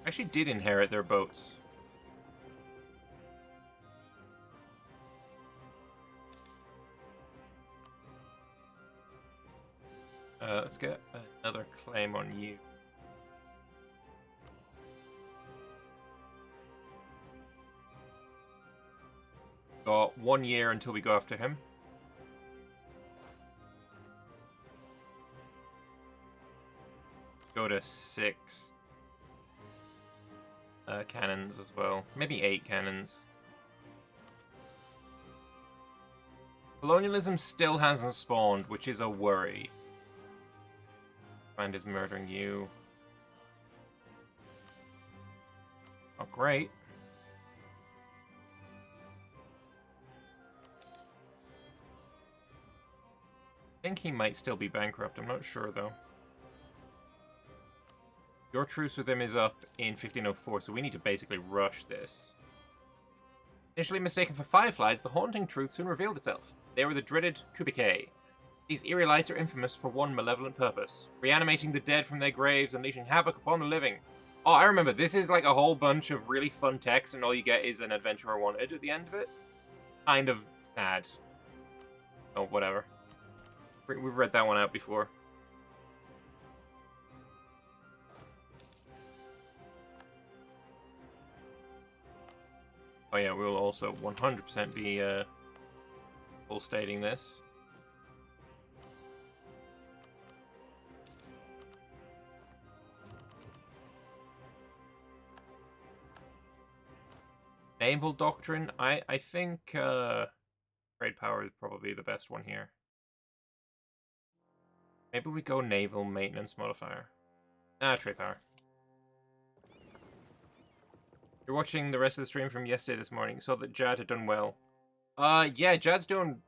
I actually did inherit their boats. Let's get another claim on you. Got 1 year until we go after him. Go to 6 cannons as well. Maybe 8 cannons. Colonialism still hasn't spawned, which is a worry. Find is murdering you. Oh, great. I think he might still be bankrupt. I'm not sure, though. Your truce with him is up in 1504, so we need to basically rush this. Initially mistaken for fireflies, the haunting truth soon revealed itself. They were the dreaded Kubike. These eerie lights are infamous for one malevolent purpose: reanimating the dead from their graves, unleashing havoc upon the living. Oh, I remember. This is like a whole bunch of really fun text, and all you get is an adventurer wanted at the end of it. Kind of sad. Oh, whatever. We've read that one out before. Oh yeah, we will also 100% be full stating this. Naval Doctrine, I think trade power is probably the best one here. Maybe we go Naval Maintenance Modifier. Trade power. You're watching the rest of the stream from yesterday this morning. Saw that Jad had done well. Yeah, Jad's doing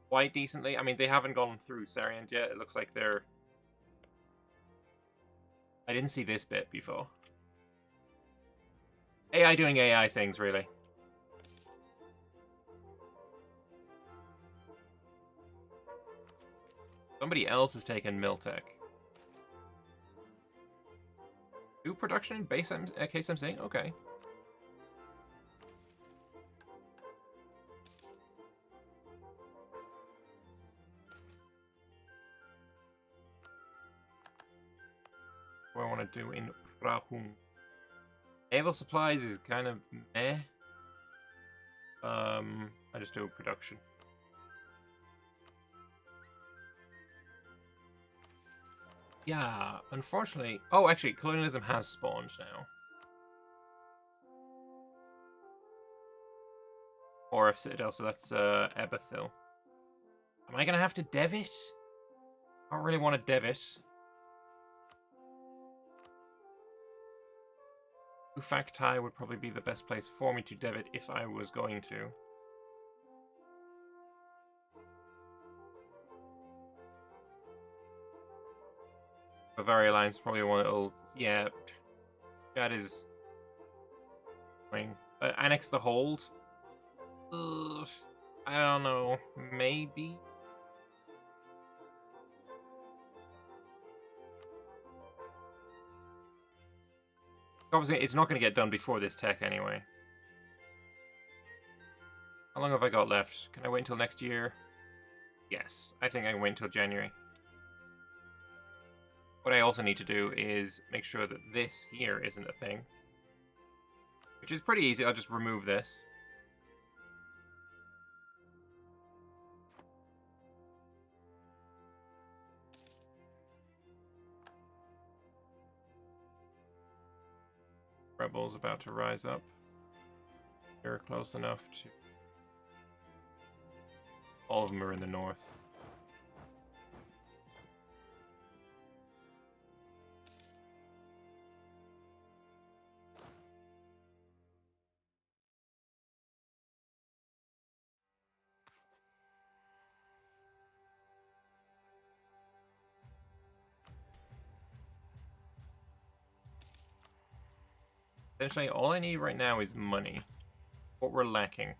quite decently. I mean, they haven't gone through Sariant yet. It looks like they're... I didn't see this bit before. AI doing AI things, really. Somebody else has taken Miltech. Do production in base case I'm saying? Okay. What do I want to do in Prahung. Naval supplies is kind of meh. I just do production. Yeah, unfortunately... Oh, actually, colonialism has spawned now. Or if Citadel, so that's Eberthil. Am I going to have to dev it? I don't really want to dev it. Ufactai would probably be the best place for me to dev it if I was going to. Bavaria Alliance probably one that'll... Yeah, that is... Annex the Hold? Ugh, I don't know. Maybe? Obviously, it's not going to get done before this tech anyway. How long have I got left? Can I wait until next year? Yes, I think I can wait until January. What I also need to do is make sure that this here isn't a thing. Which is pretty easy. I'll just remove this. Rebels about to rise up. They're close enough to... All of them are in the north. Essentially, all I need right now is money. What we're lacking.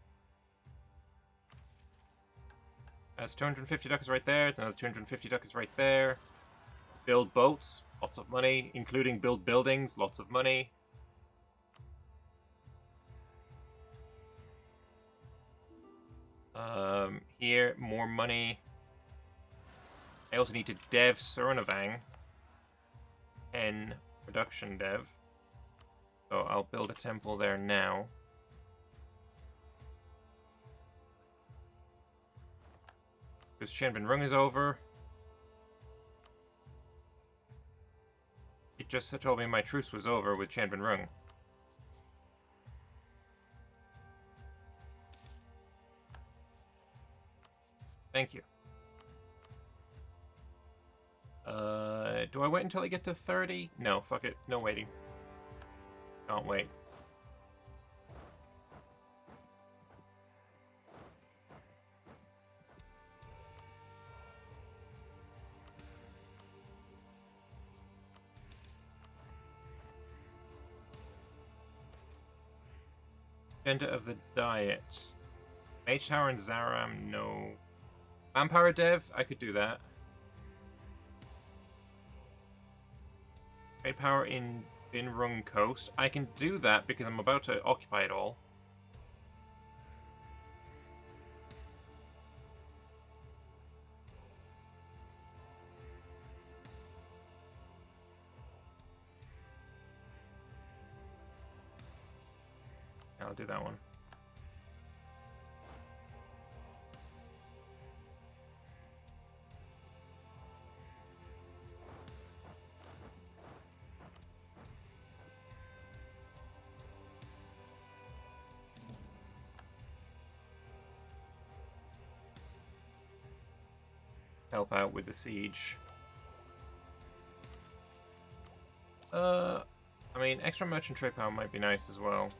That's 250 ducats right there. Another 250 ducats right there. Build boats. Lots of money. Including build buildings. Lots of money. Here, more money. I also need to dev Surinavang. 10 production dev. So I'll build a temple there now. Because Shanbin Rung is over. It just told me my truce was over with Shanbin Rung. Thank you. Do I wait until I get to 30? No, fuck it. No waiting. Can't wait. Agenda of the diet. Mage Tower and Zaram, no. Vampire Dev, I could do that. Trade power in Binrung Coast. I can do that because I'm about to occupy it all. I'll do that one. Help out with the siege. I mean, extra merchant trade power might be nice as well.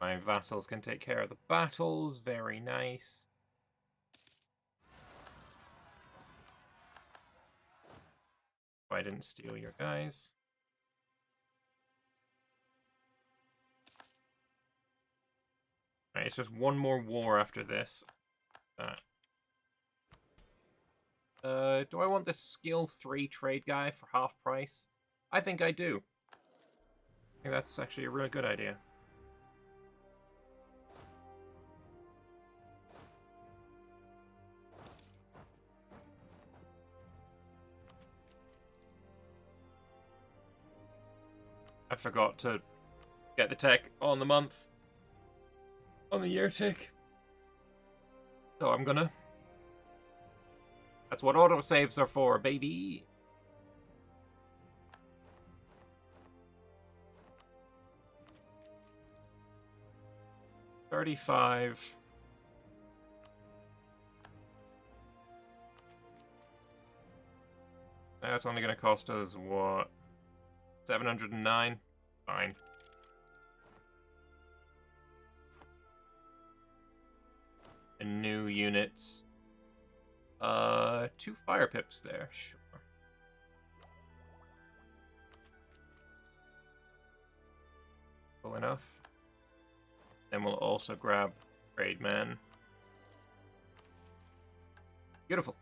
My vassals can take care of the battles. Very nice. I didn't steal your guys. Right, it's just one more war after this. Do I want this skill 3 trade guy for half price? I think I do. I think that's actually a really good idea. I forgot to get the tech on the month. On the year tick. So I'm gonna... That's what autosaves are for, baby. $35. That's only going to cost us, what? $709? Fine. And new units. 2 fire pips there, sure. Cool enough. Then we'll also grab Trade Man. Beautiful.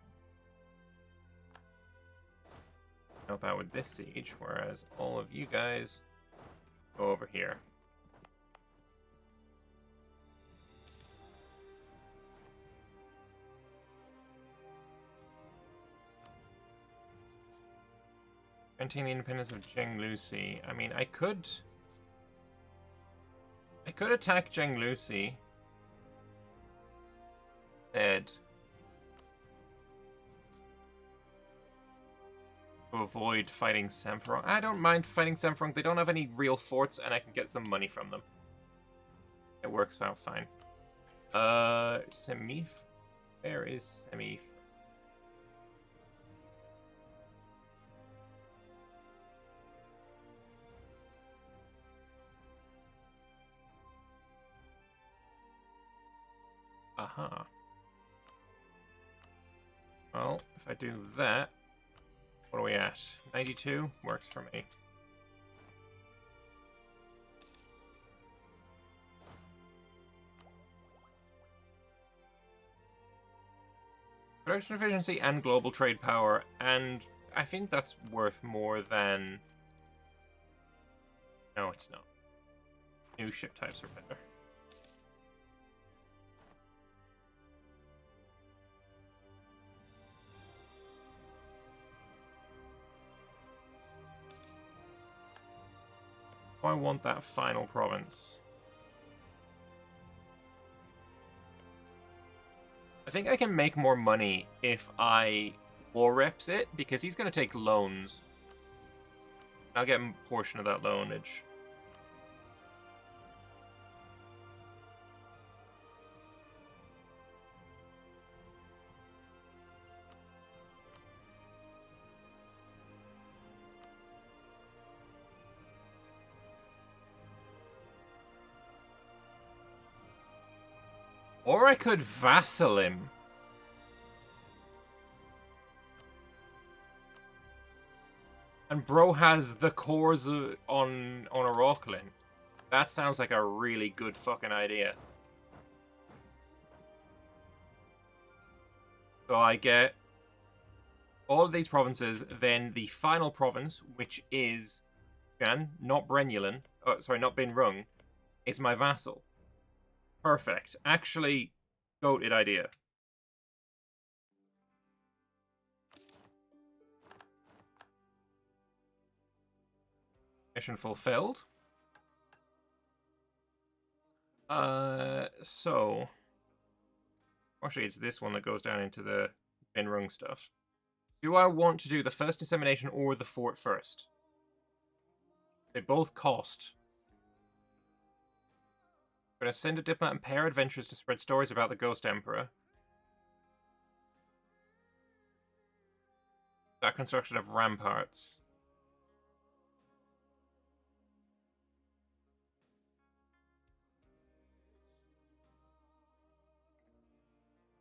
Help out with this siege, whereas all of you guys go over here. Granting the independence of Zhenglusi. I mean, I could attack Zhenglusi. Dead. To avoid fighting Samfarong. I don't mind fighting Samfarong. They don't have any real forts, and I can get some money from them. It works out fine. Semif? Where is Semif? Aha. Well, if I do that, what are we at? 92? Works for me. Production efficiency and global trade power, and I think that's worth more than... No, it's not. New ship types are better. I want that final province. I think I can make more money if I war reps it, because he's going to take loans. I'll get a portion of that loanage. Or I could vassal him. And bro has the cores on Oroklin. That sounds like a really good fucking idea. So I get all of these provinces, then the final province, which is Jan, not Brenulin, oh, sorry, not Bin Rung, is my vassal. Perfect. Actually, goated idea. Mission fulfilled. So... Actually, it's this one that goes down into the Bin Rung stuff. Do I want to do the first dissemination or the fort first? They both cost. I'm going to send a diplomat and pair adventurers to spread stories about the Ghost Emperor. That construction of ramparts.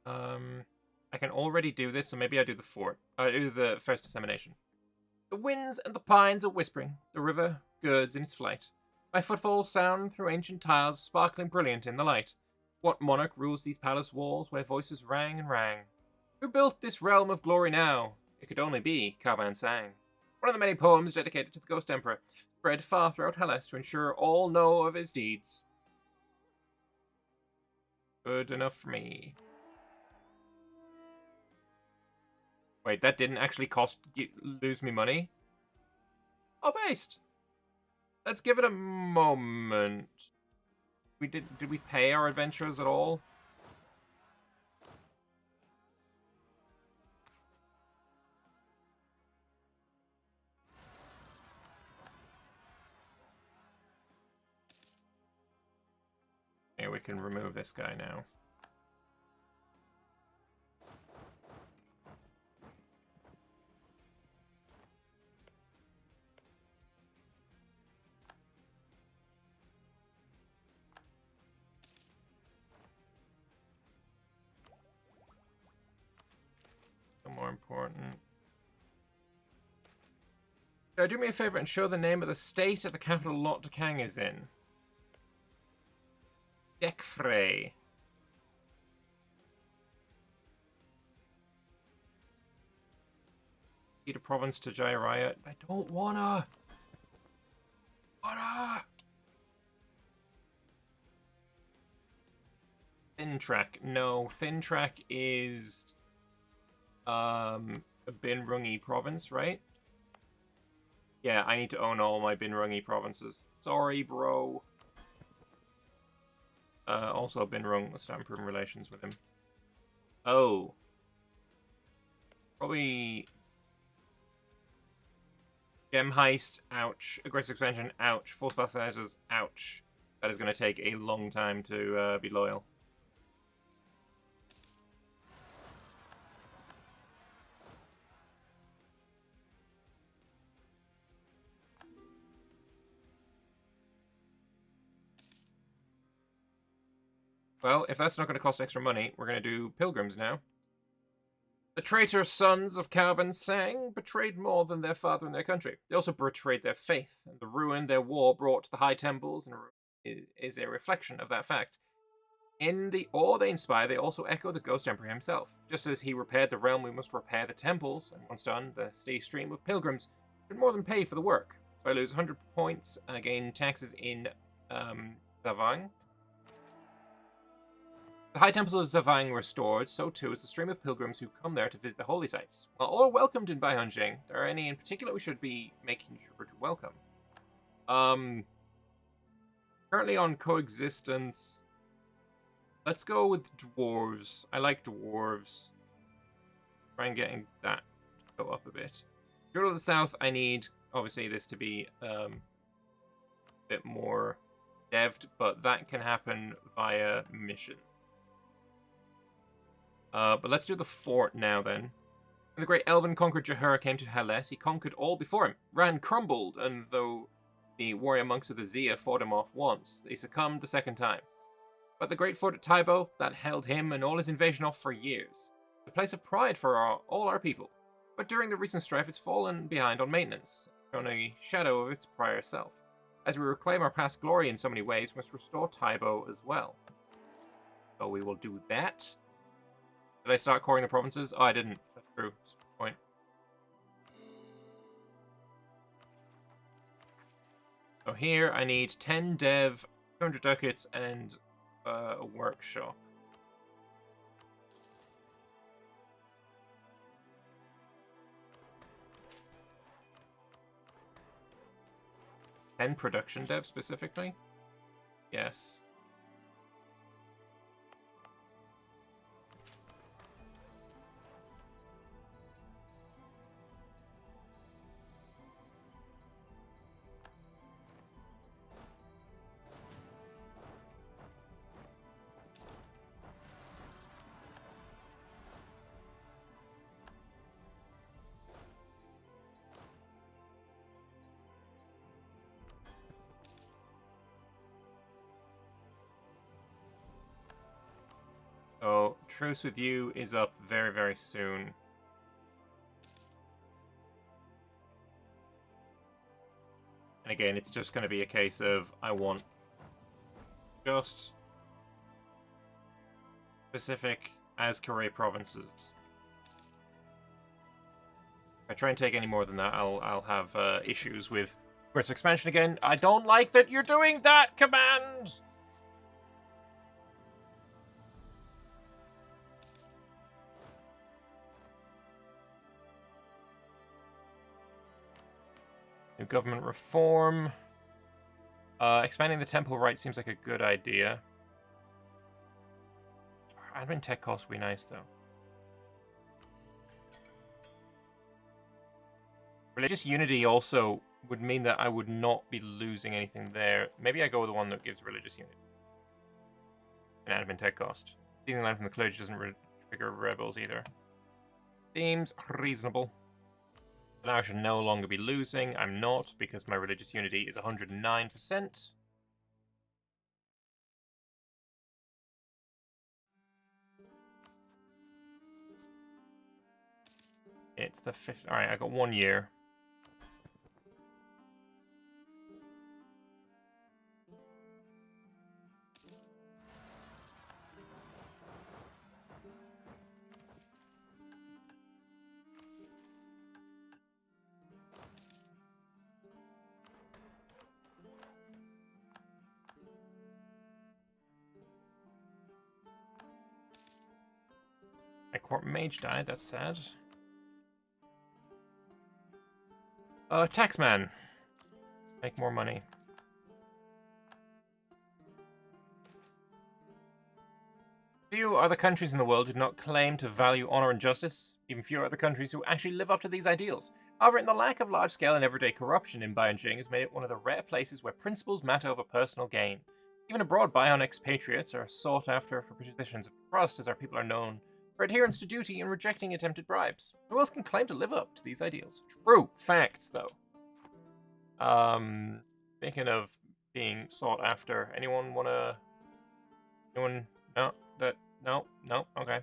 I can already do this, so maybe I do the fort. I do the first dissemination. The winds and the pines are whispering. The river girds in its flight. My footfalls sound through ancient tiles, sparkling brilliant in the light. What monarch rules these palace walls where voices rang and rang? Who built this realm of glory now? It could only be Kabat Tillenni. One of the many poems dedicated to the Ghost Emperor, spread far throughout Hellas to ensure all know of his deeds. Good enough for me. Wait, that didn't actually lose me money? Oh, based. Let's give it a moment. Did we pay our adventurers at all? Yeah, we can remove this guy now. More important. Do me a favor and show the name of the state that the capital Lot de Kang is in. Dekfrey. Need a province to Jai Riot. I don't wanna. Thin Track. No, Thin Track is a Binrungi province, right? Yeah, I need to own all my Binrungi provinces. Sorry, bro. Also Binrung. Let's start improving relations with him. Oh. Probably Gem Heist, ouch. Aggressive expansion, ouch. Force Vassalizers, ouch. That is going to take a long time to be loyal. Well, if that's not going to cost extra money, we're going to do pilgrims now. The traitor sons of Kabat Xinh betrayed more than their father and their country. They also betrayed their faith, and the ruin their war brought to the high temples is a reflection of that fact. In the awe they inspire, they also echo the Ghost Emperor himself. Just as he repaired the realm, we must repair the temples, and once done, the steady stream of pilgrims should more than pay for the work. So I lose 100 points and I gain taxes in Zavang. The high temples of Zavang restored, so too is the stream of pilgrims who come there to visit the holy sites. While all are welcomed in Baihon Xinh, there are any in particular we should be making sure to welcome. Currently on coexistence. Let's go with dwarves. I like dwarves. Try and getting that to go up a bit. Jewel of the South, I need, obviously, this to be a bit more devved, but that can happen via mission. But let's do the fort now, then. When the great Elven conquered Jahura came to Hellas, he conquered all before him. Ran crumbled, and though the warrior monks of the Zia fought him off once, they succumbed the second time. But the great fort at Taibo, that held him and all his invasion off for years. A place of pride for all our people. But during the recent strife, it's fallen behind on maintenance, shown a shadow of its prior self. As we reclaim our past glory in so many ways, we must restore Taibo as well. So we will do that. Did I start coring the provinces? Oh, I didn't. That's true. That's the point. So here I need 10 dev, 200 ducats, and a workshop. And production dev specifically? Yes. So, truce with you is up very, very soon. And again, it's just going to be a case of I want just specific Azkare provinces. If I try and take any more than that, I'll have issues with Earth's expansion again. I don't like that you're doing that, command! New government reform. Expanding the temple right seems like a good idea. Admin tech cost would be nice, though. Religious unity also would mean that I would not be losing anything there. Maybe I go with the one that gives religious unity. An admin tech cost. Stealing land from the clergy doesn't trigger rebels either. Seems reasonable. So now I should no longer be losing. I'm not, because my religious unity is 109%. It's the 5th. Alright, I got 1 year. My court mage died, that's sad. Taxman. Make more money. Few are the countries in the world who do not claim to value honor and justice. Even fewer are the countries who actually live up to these ideals. However, the lack of large-scale and everyday corruption in Baihon Xinh has made it one of the rare places where principles matter over personal gain. Even abroad, Baihon expatriates are sought after for positions of trust, as our people are known for adherence to duty and rejecting attempted bribes. Who else can claim to live up to these ideals? True facts, though. Thinking of being sought after. Anyone wanna? Anyone? No. No. Okay.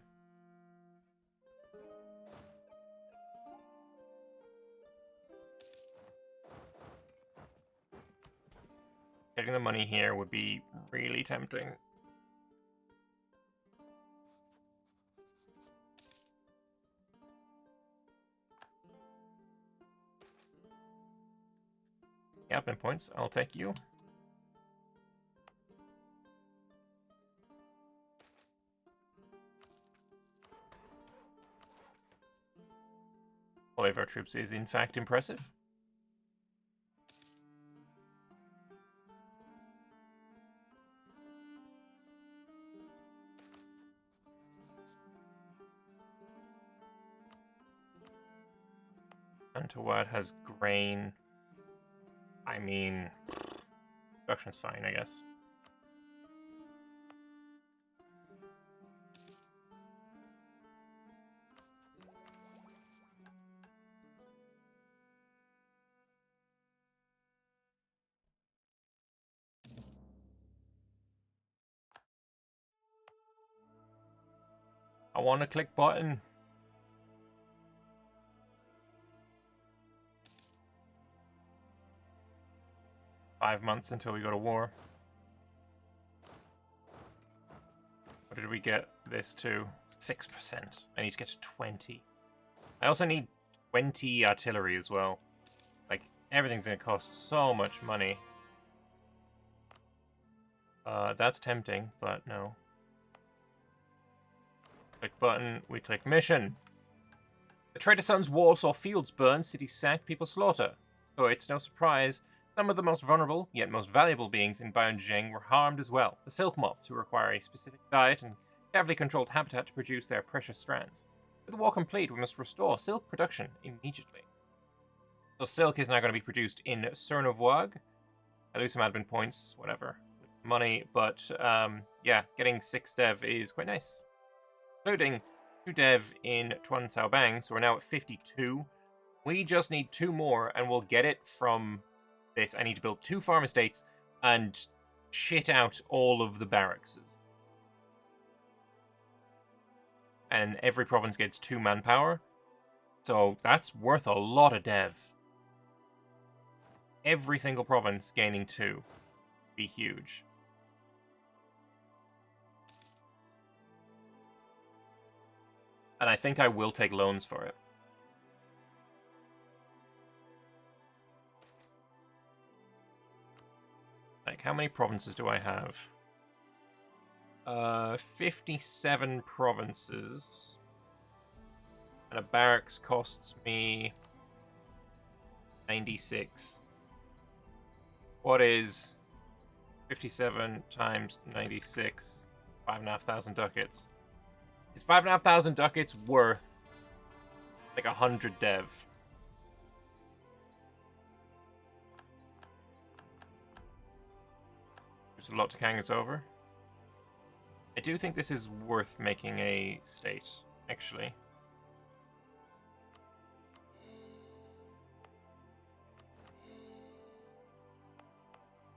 Getting the money here would be really tempting. Admin points. I'll take you. Quality of our troops is in fact impressive. Antawad has grain. I mean, production's fine, I guess. I want to click button. "5 months until we go to war." What did we get this to? 6%. I need to get to 20. I also need 20 artillery as well. Like, everything's going to cost so much money. That's tempting, but no. Click button, we click mission. The Traitor Sons War saw fields burn, cities sacked, people slaughter. So it's no surprise some of the most vulnerable, yet most valuable beings in Baihon Xinh were harmed as well. The silk moths, who require a specific diet and carefully controlled habitat to produce their precious strands. With the war complete, we must restore silk production immediately. So silk is now going to be produced in Cernovoig. I lose some admin points, whatever. Money, but yeah, getting 6 dev is quite nice. Including 2 dev in Tuan Sao Bang, so we're now at 52. We just need 2 more, and we'll get it from this. I need to build 2 farm estates and shit out all of the barracks. And every province gets 2 manpower. So that's worth a lot of dev. Every single province gaining 2. Be huge. And I think I will take loans for it. Like, how many provinces do I have? 57 provinces. And a barracks costs me 96. What is 57 times 96, 5,500 ducats. Is 5,500 ducats worth like 100 dev? There's a lot to hang us over. I do think this is worth making a state, actually.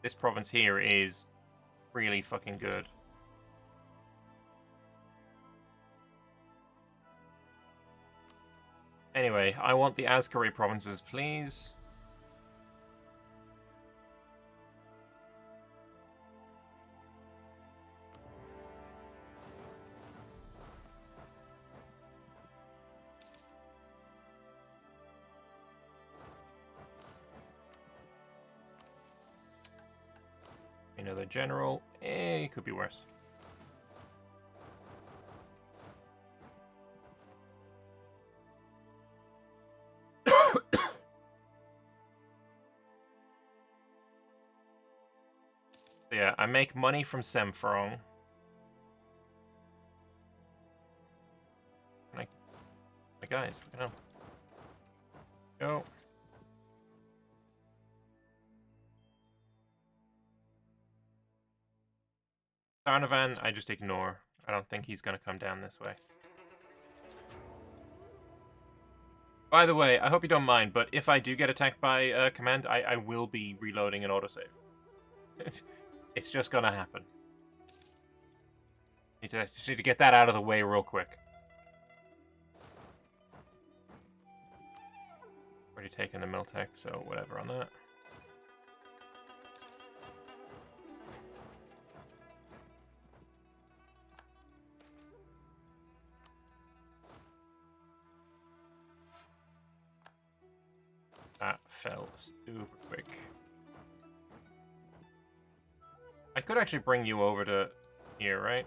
This province here is really fucking good. Anyway, I want the Ascari provinces, please. Another general. It could be worse. Yeah, I make money from Semfrong. My guys, go. Sarnavan, I just ignore. I don't think he's going to come down this way. By the way, I hope you don't mind, but if I do get attacked by command, I will be reloading an autosave. It's just going to happen. Just need to get that out of the way real quick. Already taken the Miltech, so whatever on that. That fell super quick. I could actually bring you over to here, right?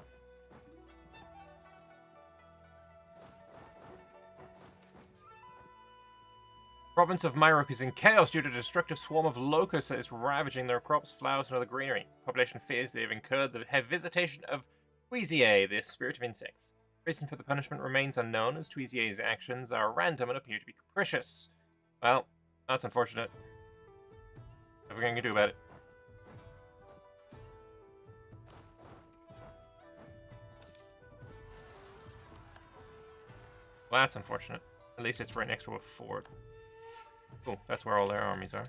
Province of Myrok is in chaos due to a destructive swarm of locusts that is ravaging their crops, flowers, and other greenery. Population fears they have incurred the visitation of Tuisier, the spirit of insects. Reason for the punishment remains unknown, as Tuisier's actions are random and appear to be capricious. Well, that's unfortunate. What are we going to do about it? Well, that's unfortunate. At least it's right next to a fort. Cool, that's where all their armies are.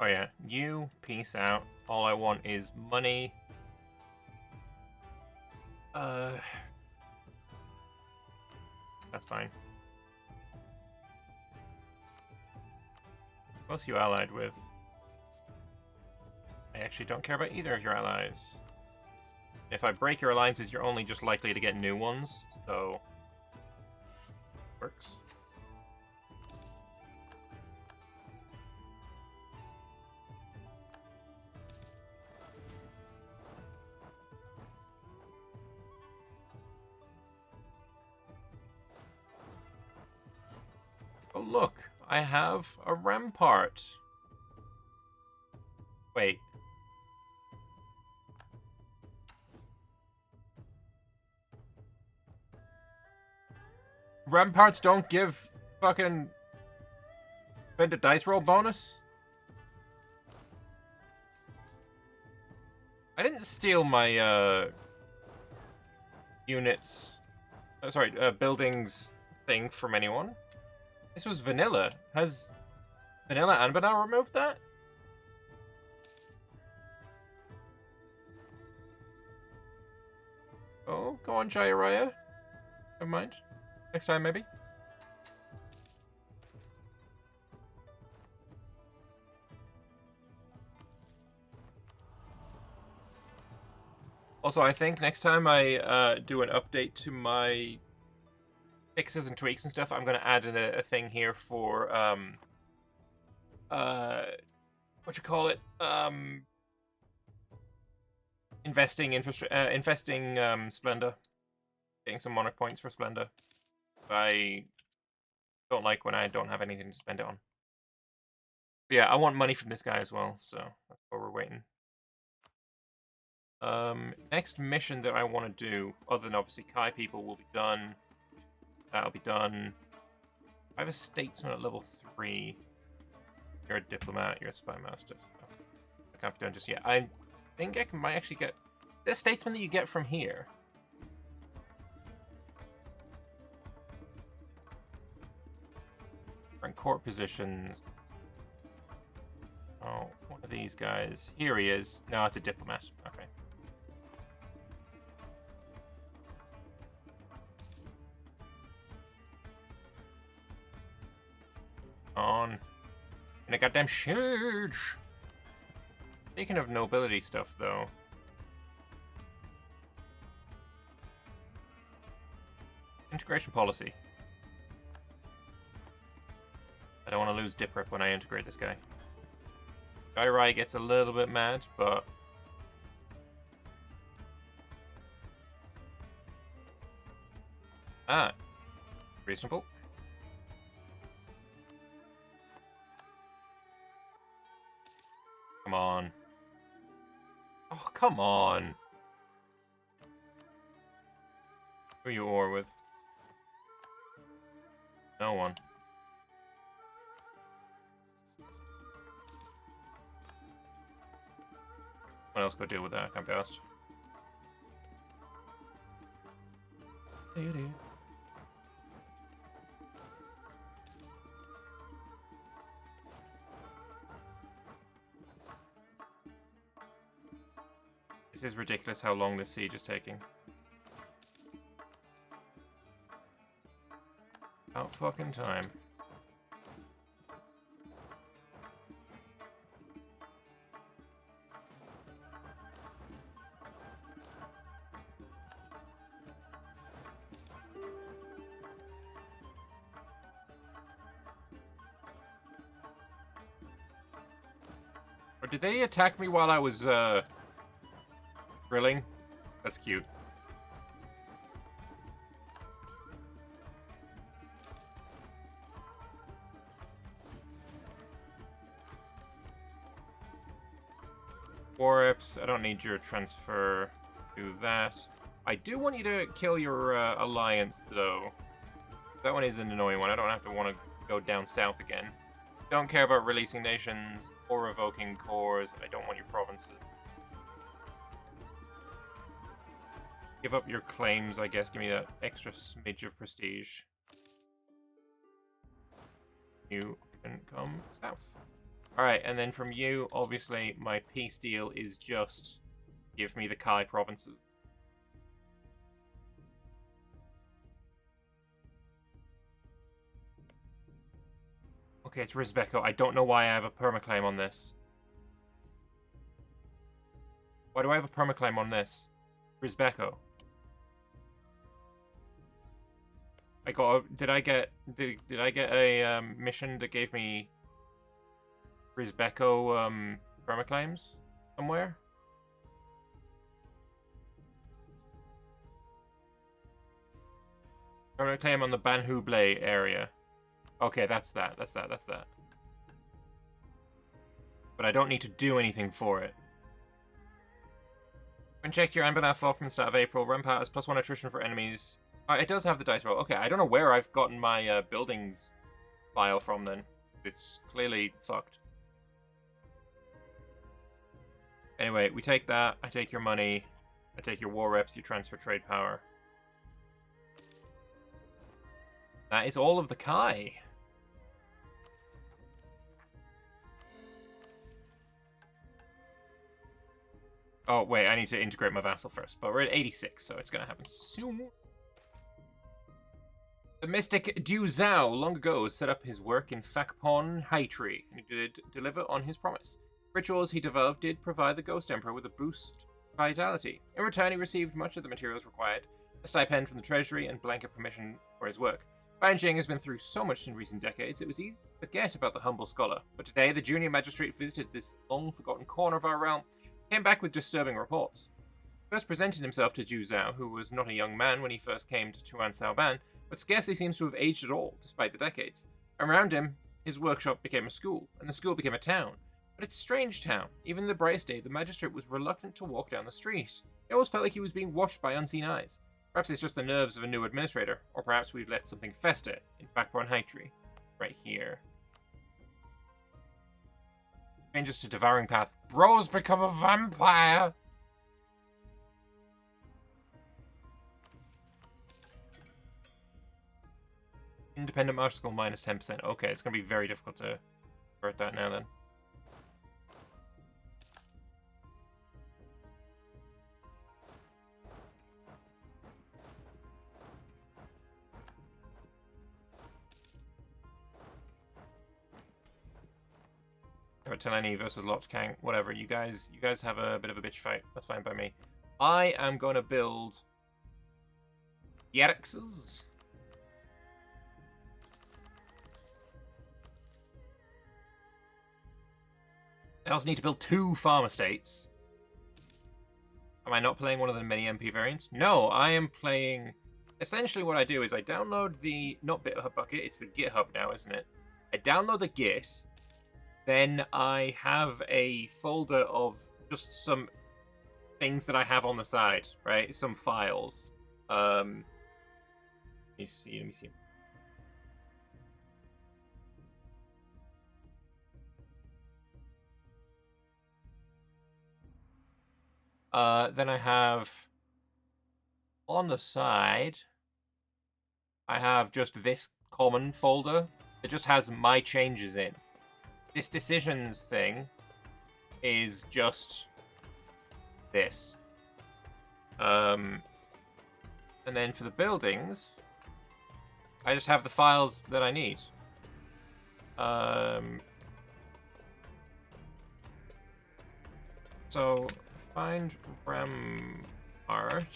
Oh yeah, you, peace out. All I want is money. That's fine. What's you allied with? I actually don't care about either of your allies. If I break your alliances, you're only just likely to get new ones, so... Works. Oh, look! I have a rampart! Wait. Ramparts don't give fucking... spend a dice roll bonus? I didn't steal my, units sorry, buildings thing from anyone. This was vanilla. Has vanilla Anbennar removed that? Oh, go on, Jiraiya. Never mind. Next time, maybe. Also, I think next time I do an update to my fixes and tweaks and stuff, I'm going to add in a thing here for, what you call it? Investing Splendor. Getting some Monarch points for Splendor. I don't like when I don't have anything to spend it on. But yeah, I want money from this guy as well, so that's why we're waiting. Next mission that I want to do, other than obviously Kai people, will be done. That'll be done. I have a statesman at level 3. You're a diplomat, you're a spy master. So I can't be done just yet. I think I might actually get this statesman that you get from here. Different court positions. Oh, one of these guys. Here he is. No, it's a diplomat. Okay. On. And a goddamn siege. Speaking of nobility stuff, though. Integration policy. I don't want to lose Diprip when I integrate this guy. Gairai gets a little bit mad, but... Ah. Reasonable. Come on. Oh, come on. Who you war with? No one. What else go deal with that? I can't be asked. This is ridiculous how long this siege is taking. About fucking time. Or did they attack me while I was, drilling? That's cute. War reps, I don't need your transfer. Do that. I do want you to kill your alliance, though. That one is an annoying one. I don't have to want to go down south again. Don't care about releasing nations or revoking cores. I don't want your provinces. Give up your claims, I guess. Give me that extra smidge of prestige. You can come south. Alright, and then from you, obviously, my peace deal is just give me the Kai provinces. Okay, it's Rizbeko. I don't know why I have a permaclaim on this. Why do I have a permaclaim on this? Rizbeko. I got. Did I get a mission that gave me Rizbeko permaclaims somewhere? Permaclaim on the Banhuble area. Okay, that's that. That's that. That's that. But I don't need to do anything for it. When check your Anbennar fog from the start of April, Rampart has +1 attrition for enemies. It does have the dice roll. Okay, I don't know where I've gotten my buildings file from then. It's clearly fucked. Anyway, we take that. I take your money. I take your war reps. You transfer trade power. That is all of the Kai. Oh, wait, I need to integrate my vassal first. But we're at 86, so it's going to happen soon. The mystic Du Zhao long ago set up his work in Fakpon Haitri, and he did deliver on his promise. Rituals he developed did provide the Ghost Emperor with a boost vitality. In return, he received much of the materials required, a stipend from the treasury, and blanket permission for his work. Baihon Xinh has been through so much in recent decades, it was easy to forget about the humble scholar. But today, the junior magistrate visited this long-forgotten corner of our realm, came back with disturbing reports. First presented himself to Ju Zhao, who was not a young man when he first came to Tuan Saoban, but scarcely seems to have aged at all, despite the decades. Around him, his workshop became a school, and the school became a town. But it's a strange town. Even the brightest day, the magistrate was reluctant to walk down the street. It always felt like he was being watched by unseen eyes. Perhaps it's just the nerves of a new administrator, or perhaps we've let something fester in Fakpon Haitri. Right here. Changes to Devouring Path. Bro's become a vampire! Independent martial school minus 10%. Okay, it's going to be very difficult to convert that now then. Kabat Tillenni versus Lot Kang, whatever. You guys have a bit of a bitch fight. That's fine by me. I am going to build Yerxes. I also need to build 2 farm estates. Am I not playing one of the mini MP variants? No, I am playing... Essentially what I do is I download the... Not BitHub bucket, it's the GitHub now, isn't it? I download the Git, then I have a folder of just some things that I have on the side, right? Some files. Let me see. Then I have on the side, I have just this common folder. It just has my changes in. This decisions thing is just this. And then for the buildings, I just have the files that I need. So find Rampart.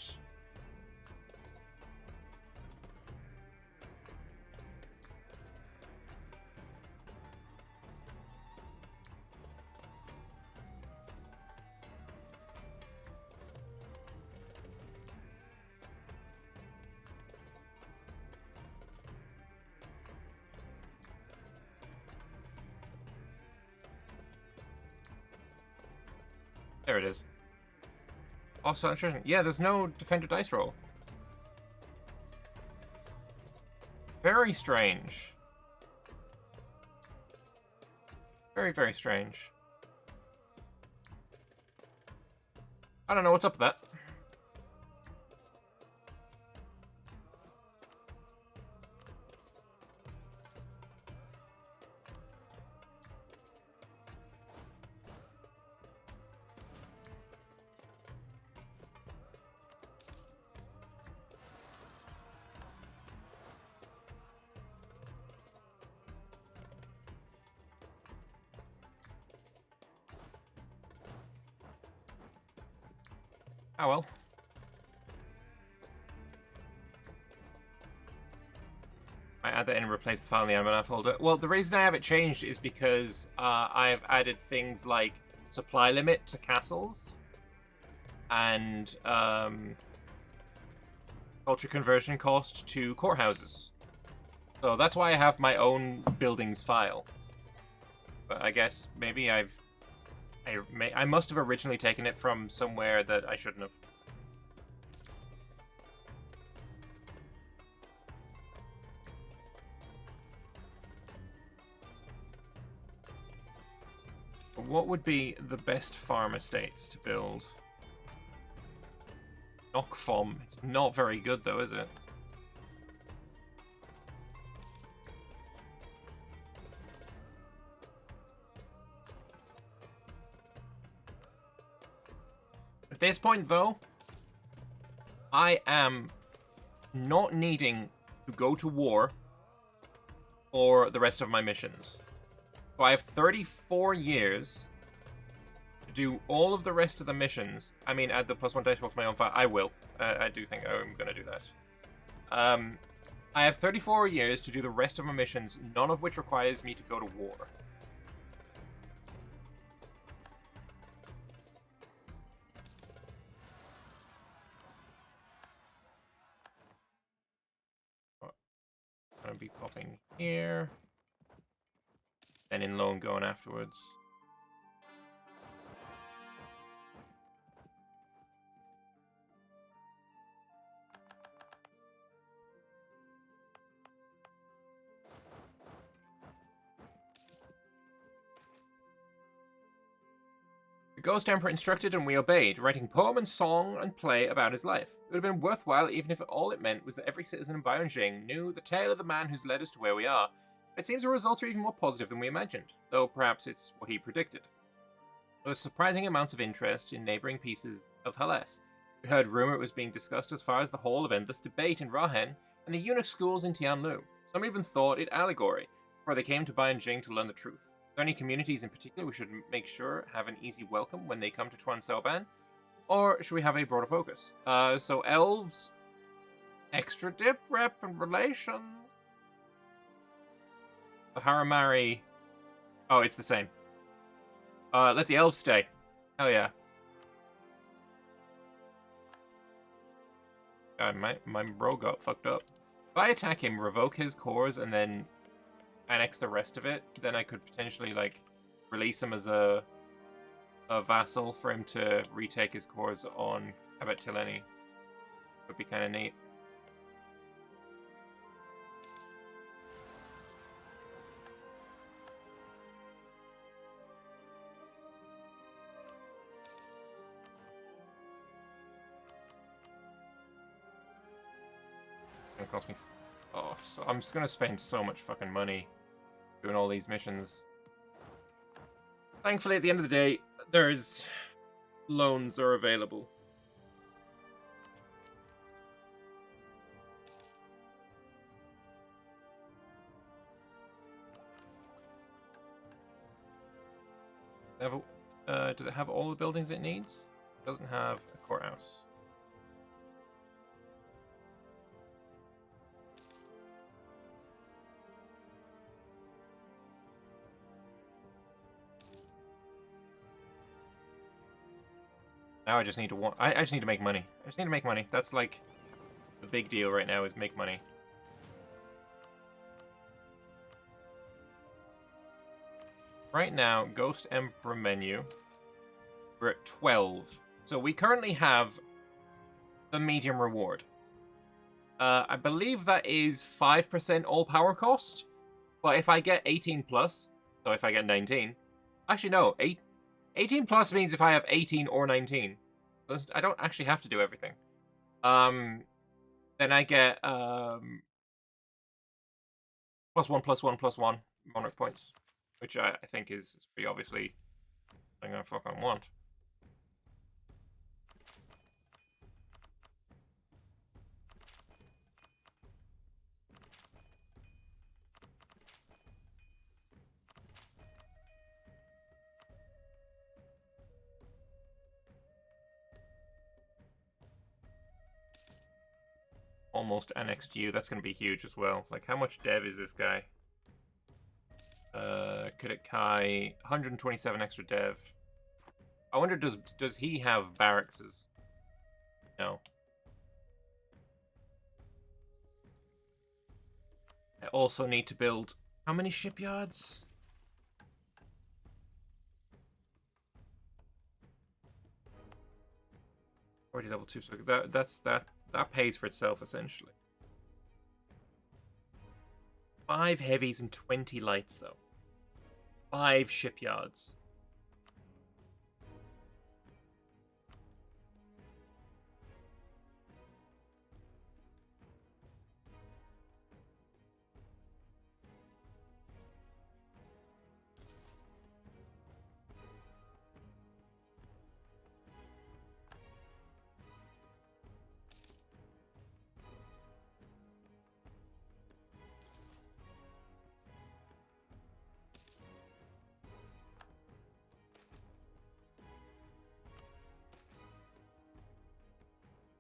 There it is. Also, attrition. Yeah, there's no defender dice roll. Very strange. Very, very strange. I don't know what's up with that. Oh well. I add that in and replace the file in the Anbennar folder. Well, the reason I have it changed is because I've added things like supply limit to castles and culture conversion cost to courthouses. So that's why I have my own buildings file. But I guess maybe I must have originally taken it from somewhere that I shouldn't have. What would be the best farm estates to build? Knockfom. It's not very good though, is it? this point, though, I am not needing to go to war for the rest of my missions. So I have 34 years to do all of the rest of the missions. I mean, add the +1 dice roll to my own fire. I will. I do think I'm going to do that. I have 34 years to do the rest of my missions, none of which requires me to go to war. I'm going to be popping here. And in loan going afterwards. The Ghost Emperor instructed and we obeyed, writing poem and song and play about his life. It would have been worthwhile even if all it meant was that every citizen in Baihon Xinh knew the tale of the man who's led us to where we are. It seems the results are even more positive than we imagined, though perhaps it's what he predicted. There was surprising amounts of interest in neighbouring pieces of Hellas. We heard rumour it was being discussed as far as the Hall of Endless Debate in Rahen and the eunuch schools in Tianlu. Some even thought it allegory, before they came to Baihon Xinh to learn the truth. Are there any communities in particular we should make sure have an easy welcome when they come to Chuan Soban? Or should we have a broader focus? So elves, extra dip, rep, and relation. The Haramari. Oh, it's the same. Let the elves stay. Hell yeah. God, my bro got fucked up. If I attack him, revoke his cores, and then annex the rest of it, then I could potentially, like, release him as a vassal for him to retake his cores on Kabat Tillenni. Would be kind of neat. It's gonna cost me. Oh, so I'm just gonna spend so much fucking money doing all these missions. Thankfully, at the end of the day, there's loans are available. Does it have all the buildings it needs? It doesn't have a courthouse. Now I just need to I just need to make money. I just need to make money. That's like the big deal right now is make money. Right now, Ghost Emperor menu, we're at 12. So we currently have the medium reward. I believe that is 5% all power cost. But if I get 18 plus, so if I get 19, actually no, 18 plus means if I have 18 or 19. I don't actually have to do everything. Then I get +1/+1/+1 monarch points, which I think is pretty obviously something I fucking want. Almost annexed you. That's going to be huge as well. Like, how much dev is this guy? Cadet Kai, 127 extra dev. I wonder, does he have barracks? No. I also need to build how many shipyards? Already level 2, so that pays for itself essentially. 5 heavies and 20 lights though. 5 shipyards.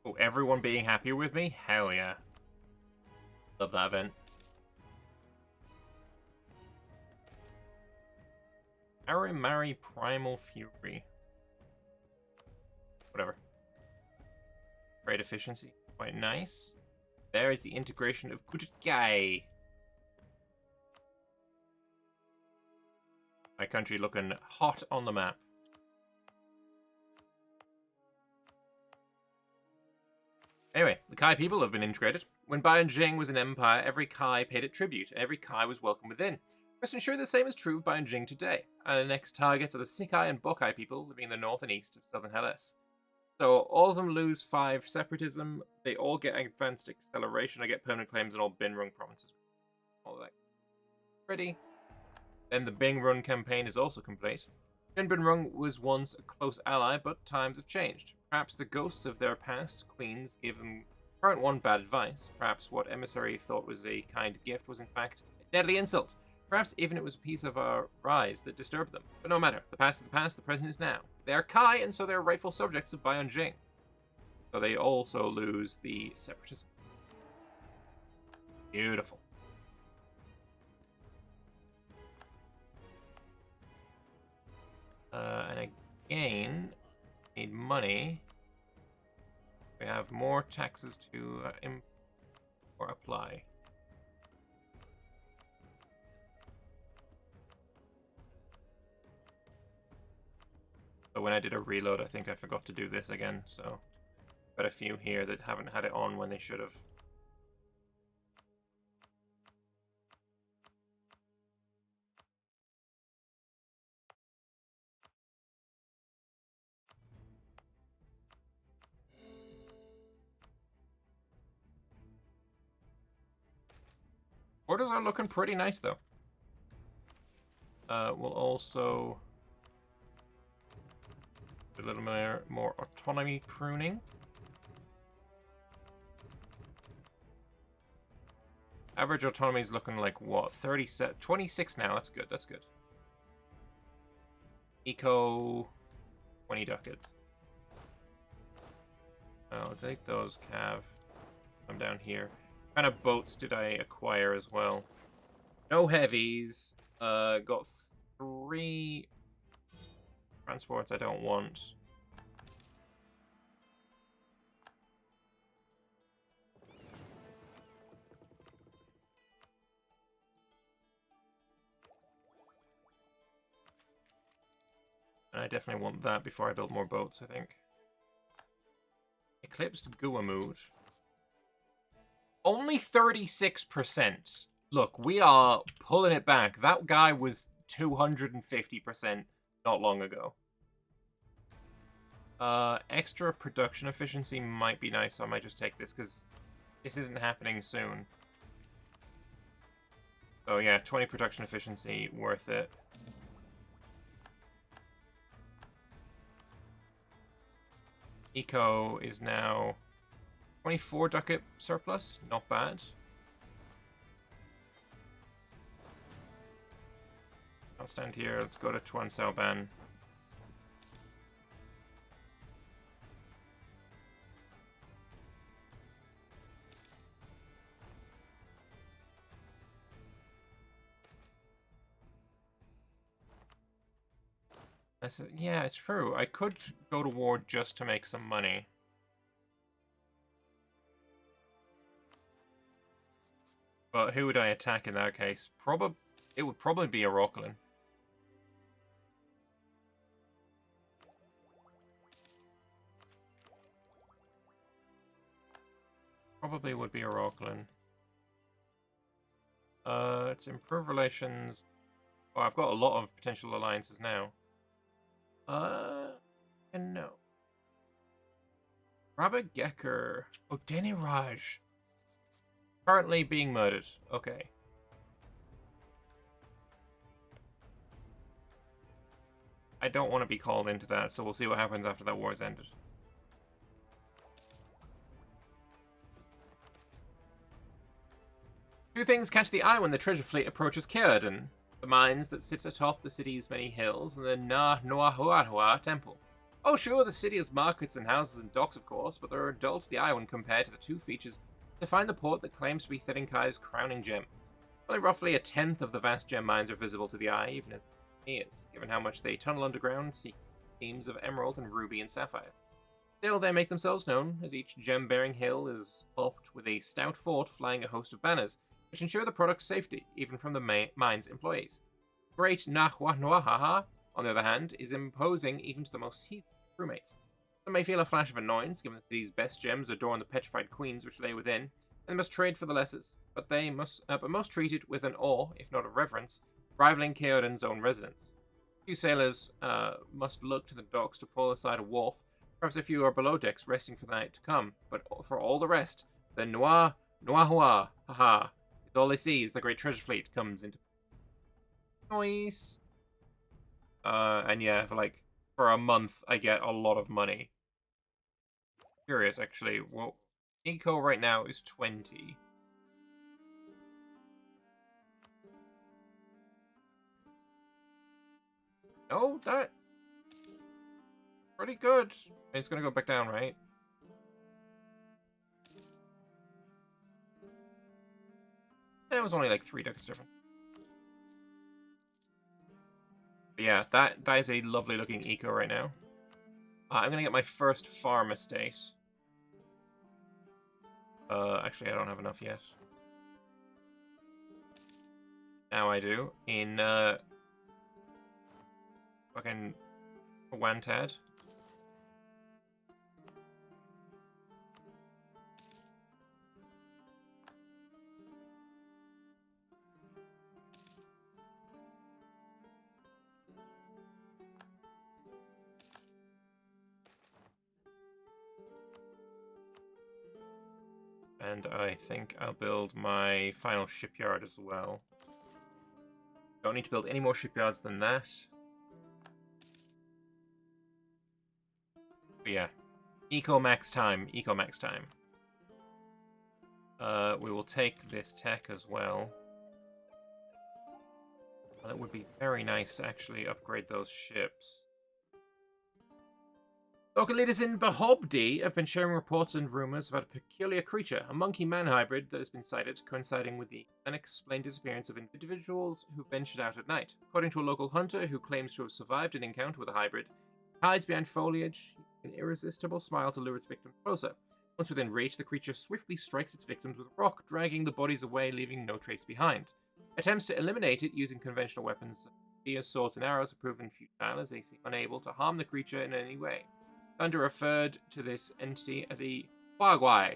Oh, everyone being happier with me? Hell yeah. Love that event. Arimari Primal Fury. Whatever. Trade efficiency. Quite nice. There is the integration of good guy. My country looking hot on the map. Anyway, the Kai people have been integrated. When Baihon Xinh was an empire, every Kai paid it tribute, and every Kai was welcome within. Let's ensure the same is true of Baihon Xinh today. And the next targets are the Sikai and Bokai people living in the north and east of southern Hellas. So all of them lose 5 separatism, they all get advanced acceleration, I get permanent claims in all Bin Rung provinces. All of that. Ready. Then the Bing Run campaign is also complete. Bin Rung was once a close ally, but times have changed. Perhaps the ghosts of their past queens gave them current one bad advice. Perhaps what emissary thought was a kind gift was in fact a deadly insult. Perhaps even it was a piece of our rise that disturbed them. But no matter. The past is the past, the present is now. They are Kai, and so they are rightful subjects of Baihon Xinh. So they also lose the separatism. Beautiful. And again, need money. We have more taxes to or apply. So when I did a reload, I think I forgot to do this again. So got a few here that haven't had it on when they should have. Orders are looking pretty nice, though. We'll also do a little more autonomy pruning. Average autonomy is looking like what? 26 now. That's good. That's good. Eco, 20 ducats. I'll take those, Cav. I'm down here. What kind of boats did I acquire as well? No heavies. Got 3 transports I don't want. And I definitely want that before I build more boats, I think. Eclipsed Guamud. Only 36%. Look, we are pulling it back. That guy was 250% not long ago. Extra production efficiency might be nice, so I might just take this, because this isn't happening soon. So yeah, 20 production efficiency, worth it. Eco is now 24 ducat surplus, not bad. I'll stand here, let's go to Tuan Saoban. Yeah, it's true. I could go to war just to make some money. But who would I attack in that case? It would probably be a Rockland. Probably would be a Rockland. Let's improve relations. Oh, I've got a lot of potential alliances now. And no. Rabba Gekker. Oh, Deniraj. Currently being murdered. Okay. I don't want to be called into that, so we'll see what happens after that war is ended. Two things catch the eye when the treasure fleet approaches Kierden. The mines that sits atop the city's many hills, and the Na Noahuahua temple. Oh sure, the city has markets and houses and docks, of course, but they're dull to the eye when compared to the two features to find the port that claims to be Therinkai's crowning gem. Only roughly a tenth of the vast gem mines are visible to the eye, even as the is, given how much they tunnel underground, seeking seams of emerald and ruby and sapphire. Still, they make themselves known, as each gem-bearing hill is topped with a stout fort flying a host of banners, which ensure the product's safety, even from the mine's employees. Great Nahwa Nwahaha, on the other hand, is imposing even to the most seasoned crewmates. Some may feel a flash of annoyance, given that these best gems adorn the petrified queens which lay within, and must trade for the lessers, but most treat it with an awe, if not a reverence, rivaling Keoden's own residence. Few sailors must look to the docks to pull aside a wharf. Perhaps a few are below decks resting for the night to come, but for all the rest, the Nuahua, haha, is all they see as the great treasure fleet comes into noise. And yeah, for a month, I get a lot of money. Curious, actually. Well, eco right now is 20. Oh, that pretty good. It's gonna go back down, right? It was only like 3 ducats different. But yeah, that is a lovely looking eco right now. I'm gonna get my first farm estate. Actually, I don't have enough yet. Now I do. In, fucking Wantad. And I think I'll build my final shipyard as well. Don't need to build any more shipyards than that. But yeah. Eco max time. Eco max time. We will take this tech as well. Well, it would be very nice to actually upgrade those ships. Local leaders in Bahobdi have been sharing reports and rumors about a peculiar creature, a monkey-man hybrid that has been sighted, coinciding with the unexplained disappearance of individuals who ventured out at night. According to a local hunter who claims to have survived an encounter with a hybrid, it hides behind foliage, an irresistible smile to lure its victim closer. Once within reach, the creature swiftly strikes its victims with a rock, dragging the bodies away, leaving no trace behind. Attempts to eliminate it using conventional weapons, spears, swords, and arrows, have proven futile, as they seem unable to harm the creature in any way. Thunder referred to this entity as a Huagwai,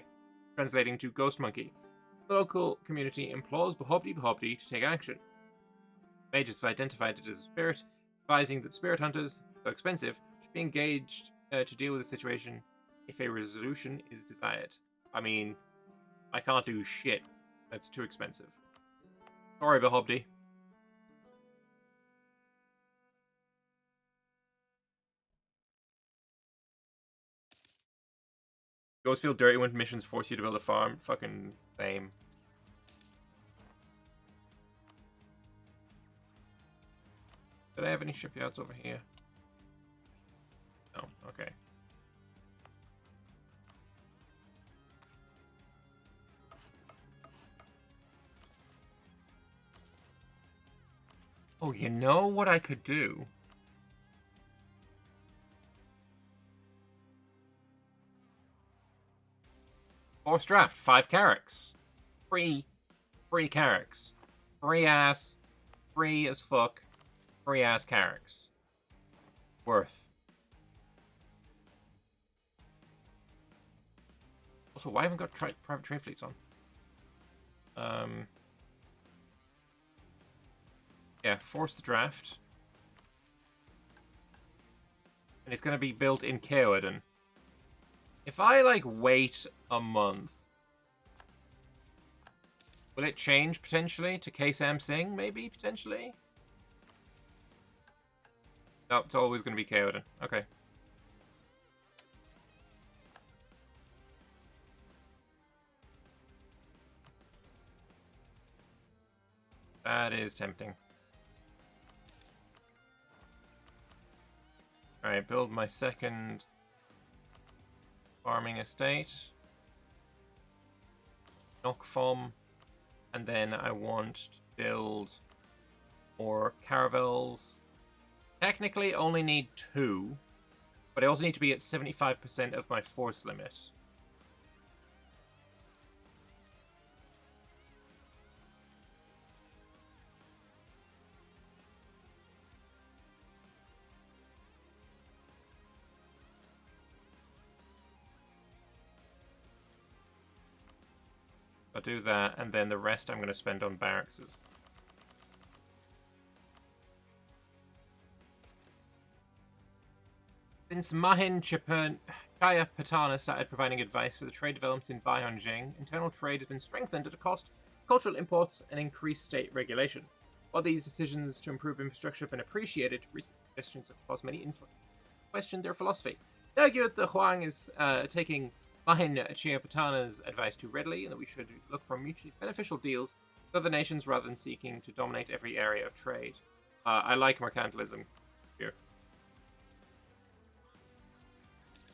translating to ghost monkey. The local community implores Bahobdi to take action. Mages have identified it as a spirit, advising that spirit hunters, though expensive, should be engaged to deal with the situation if a resolution is desired. I mean, I can't do shit. That's too expensive. Sorry, Bahobdi. Ghosts feel dirty when missions force you to build a farm. Fucking same. Did I have any shipyards over here? No, okay. Oh, you know what I could do? Force draft, 5 carracks. Free carracks. Free as fuck. Free ass carracks. Worth. Also, why haven't I got private trade fleets on? Yeah, force the draft. And it's going to be built in Keoden. If I, wait a month, will it change, potentially, to K-Sam Singh, maybe, potentially? No, it's always going to be Keoden. Okay. That is tempting. Alright, build my second farming estate. Knock farm. And then I want to build more caravels. Technically only need 2. But I also need to be at 75% of my force limit. I'll do that, and then the rest I'm going to spend on barracks. Since Mahin Chaya Patana started providing advice for the trade developments in Baihon Xinh, internal trade has been strengthened at a cost of cultural imports and increased state regulation. While these decisions to improve infrastructure have been appreciated, recent suggestions have caused many influences to question their philosophy. They argue that the Huang is taking Mahin Chaya Patana's advice too readily, and that we should look for mutually beneficial deals with other nations rather than seeking to dominate every area of trade. I like mercantilism here.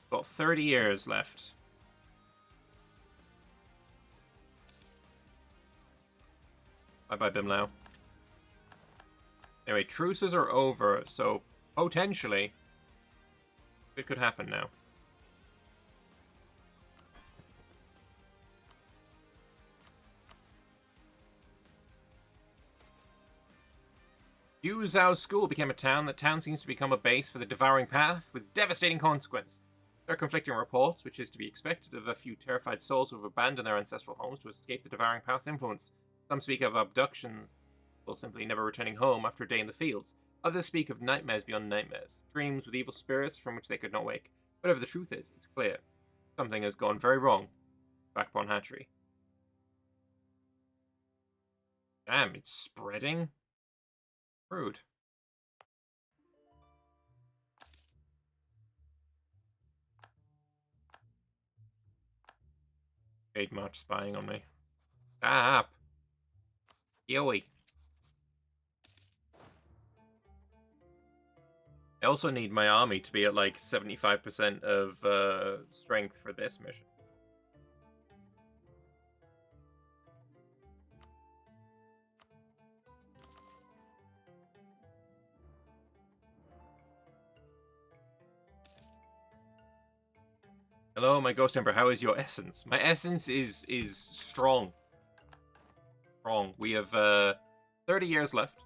Got 30 years left. Bye-bye, Bimlao. Anyway, truces are over, so potentially it could happen now. Yu Zhao's school became a town. That town seems to become a base for the Devouring Path, with devastating consequence. There are conflicting reports, which is to be expected, of a few terrified souls who have abandoned their ancestral homes to escape the Devouring Path's influence. Some speak of abductions, or simply never returning home after a day in the fields. Others speak of nightmares beyond nightmares, dreams with evil spirits from which they could not wake. Whatever the truth is, it's clear. Something has gone very wrong. Backbone Hatchery. Damn, it's spreading? Rude. Jade March spying on me. Stop! Yoey. I also need my army to be at like 75% of strength for this mission. Hello, my Ghost Emperor. How is your essence? My essence is strong. Strong. We have 30 years left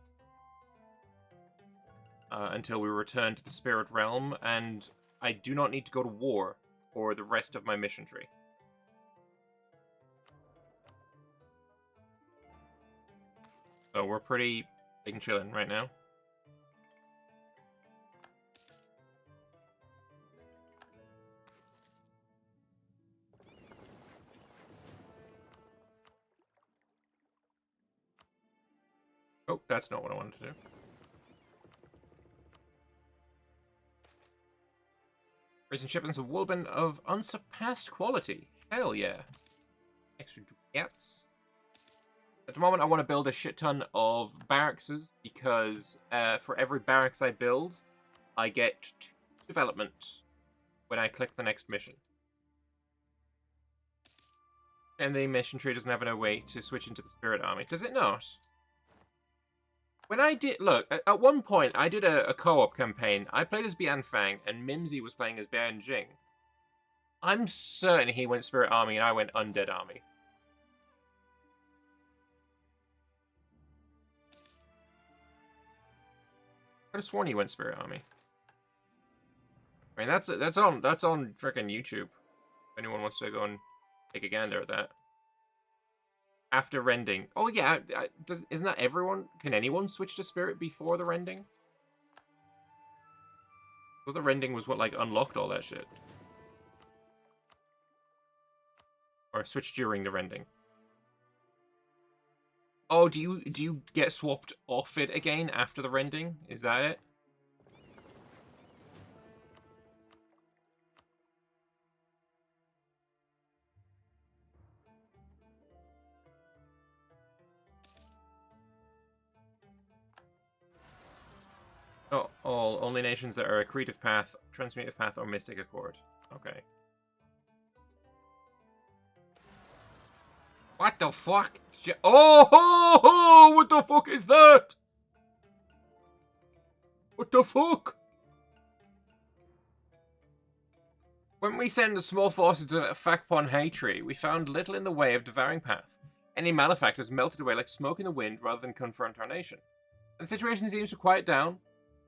until we return to the Spirit Realm, and I do not need to go to war for the rest of my mission tree. So we're pretty big and chilling right now. Oh, that's not what I wanted to do. Recent shipments of woolbin of unsurpassed quality. Hell yeah. Extra ducats. At the moment, I want to build a shit ton of barracks because for every barracks I build, I get 2 development when I click the next mission. And the mission tree doesn't have a way to switch into the Spirit Army. Does it not? When I did, look, at one point, I did a co-op campaign. I played as Bianfang, and Mimsy was playing as Baihon Xinh. I'm certain he went Spirit Army, and I went Undead Army. I could have sworn he went Spirit Army. I mean, that's on frickin' YouTube. If anyone wants to go and take a gander at that. After rending. Oh, yeah. Isn't that everyone? Can anyone switch to Spirit before the rending? Well, the rending was what, like, unlocked all that shit. Or switch during the rending. Oh, do you get swapped off it again after the rending? Is that it? Oh All. Only nations that are accretive path, transmutive path, or mystic accord. Okay. What the fuck? Oh, ho, ho, what the fuck is that? What the fuck? When we send a small force to Fakpon Haytree, we found little in the way of devouring path. Any malefactors melted away like smoke in the wind rather than confront our nation. And the situation seems to quiet down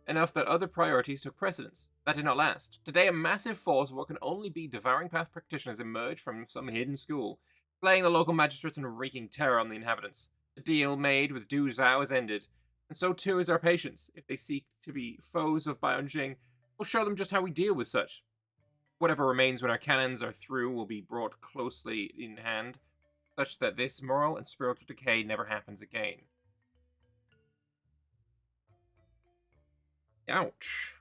enough that other priorities took precedence. That did not last. Today, a massive force of what can only be devouring path practitioners emerged from some hidden school, slaying the local magistrates and wreaking terror on the inhabitants. The deal made with Du Zhao is ended, and so too is our patience. If they seek to be foes of Baihon Xinh, we'll show them just how we deal with such. Whatever remains when our cannons are through will be brought closely in hand, such that this moral and spiritual decay never happens again. Ouch.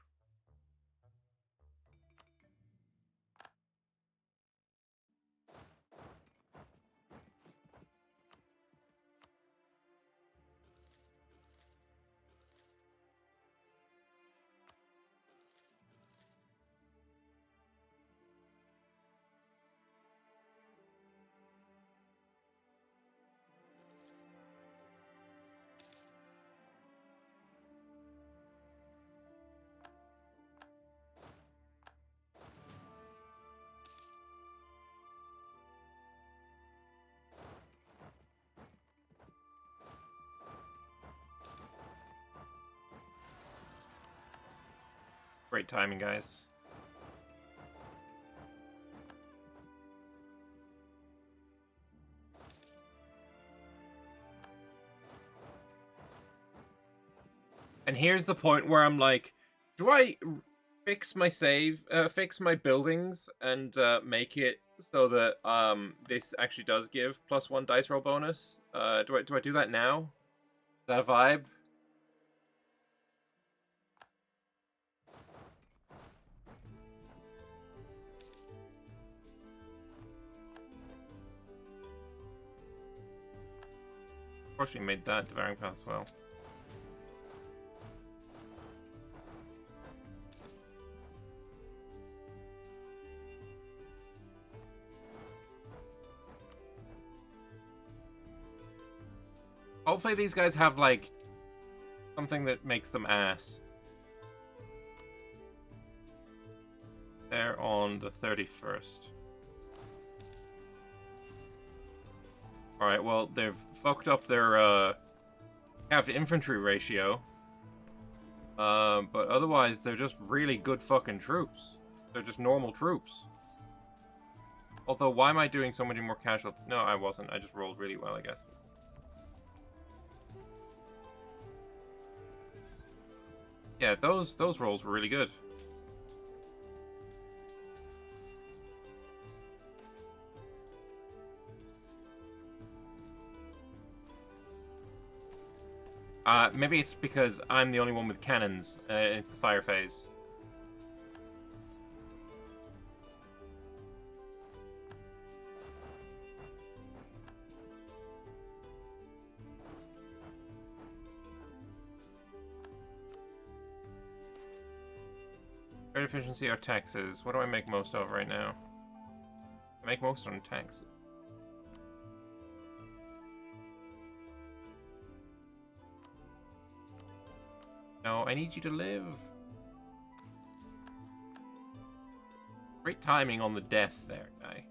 Great timing, guys. And here's the point where I'm like, do I fix my save, fix my buildings, and make it so that this actually does give +1 dice roll bonus? Do I do that now? Is that a vibe? Of course, we made that devouring path as well. Hopefully these guys have, like, something that makes them ass. They're on the 31st. Alright, well, they've fucked up their, cav-to-infantry ratio. But otherwise, they're just really good fucking troops. They're just normal troops. Although, why am I doing so many more casual... No, I wasn't. I just rolled really well, I guess. Yeah, those rolls were really good. Maybe it's because I'm the only one with cannons. It's the fire phase. Trade efficiency or taxes? What do I make most of right now? I make most on taxes. No, I need you to live. Great timing on the death there, guy.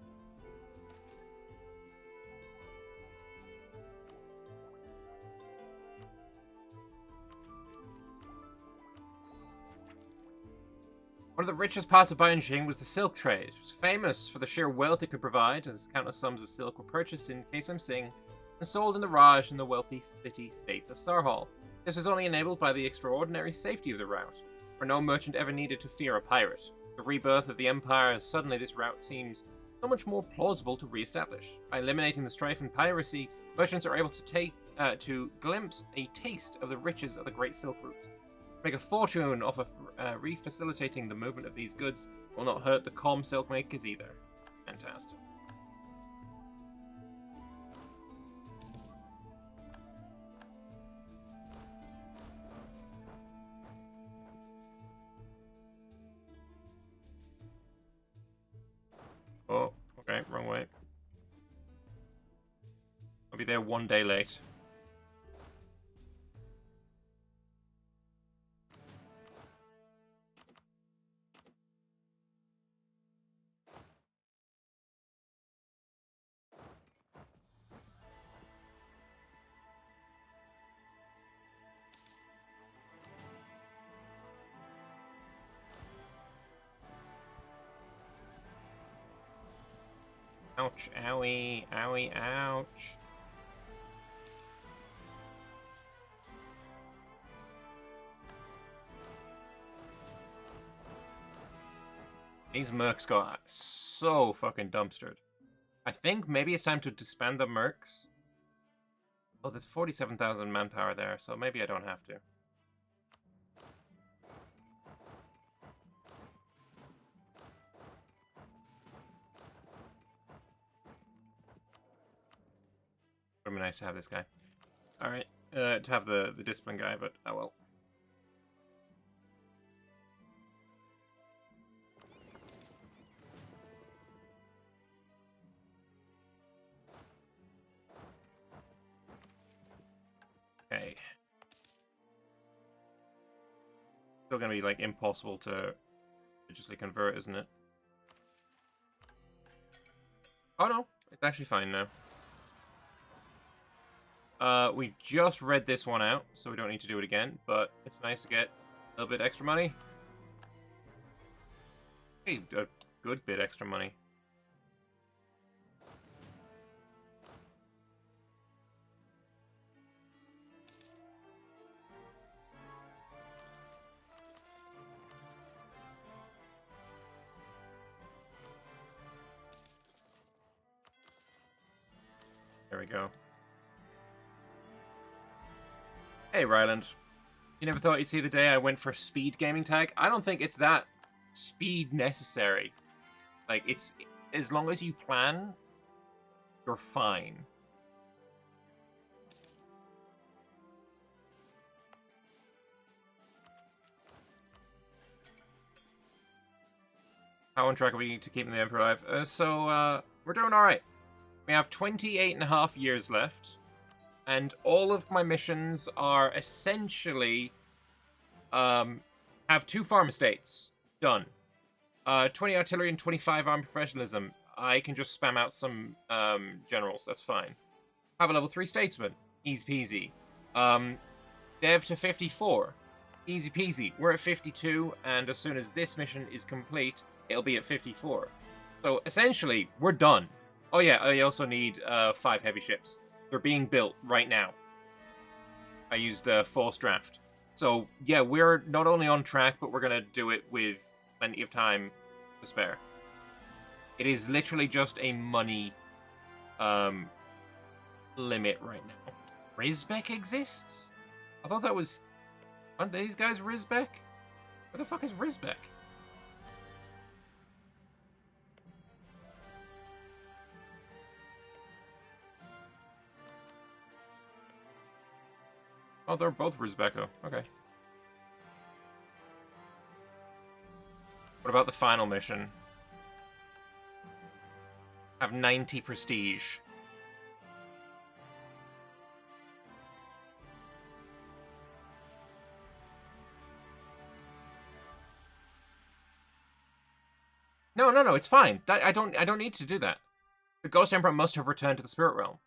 One of the richest parts of Baihon Xinh was the silk trade. It was famous for the sheer wealth it could provide, as countless sums of silk were purchased in Kabat Tillenni and sold in the Raj and the wealthy city-states of Sarhal. This was only enabled by the extraordinary safety of the route, for no merchant ever needed to fear a pirate. The rebirth of the Empire, suddenly this route seems so much more plausible to re-establish. By eliminating the strife and piracy, merchants are able to glimpse a taste of the riches of the Great Silk Route. Make a fortune off of re-facilitating the movement of these goods will not hurt the calm silk makers either. Fantastic. be there 1 day late. Ouch, owie, owie, ouch. These mercs got so fucking dumpstered. I think maybe it's time to disband the mercs. Oh, there's 47,000 manpower there, so maybe I don't have to. Would be nice to have this guy. Alright, to have the discipline guy, but oh well. Okay. Still gonna be, like, impossible to just convert, isn't it? Oh no, it's actually fine now. We just read this one out, so we don't need to do it again, but it's nice to get a little bit extra money. Hey, a good bit extra money. There we go. Hey, Ryland. You never thought you'd see the day I went for speed gaming tag? I don't think it's that speed necessary. Like, it's... as long as you plan, you're fine. How on track are we to keeping the Emperor alive? We're doing alright. We have 28.5 years left. And all of my missions are essentially... have 2 farm estates. Done. 20 artillery and 25 armed professionalism. I can just spam out some generals. That's fine. Have a level 3 statesman. Easy peasy. Dev to 54. Easy peasy. We're at 52, and as soon as this mission is complete, it'll be at 54. So, essentially, we're done. Oh yeah, I also need 5 heavy ships. They're being built right now. I used the forced draft. So, yeah, we're not only on track, but we're going to do it with plenty of time to spare. It is literally just a money limit right now. Rizbek exists? I thought that was... aren't these guys Rizbek? Where the fuck is Rizbek? Oh, they're both Rizbeko. Okay. What about the final mission? Have 90 prestige. No, it's fine. I don't need to do that. The Ghost Emperor must have returned to the Spirit Realm.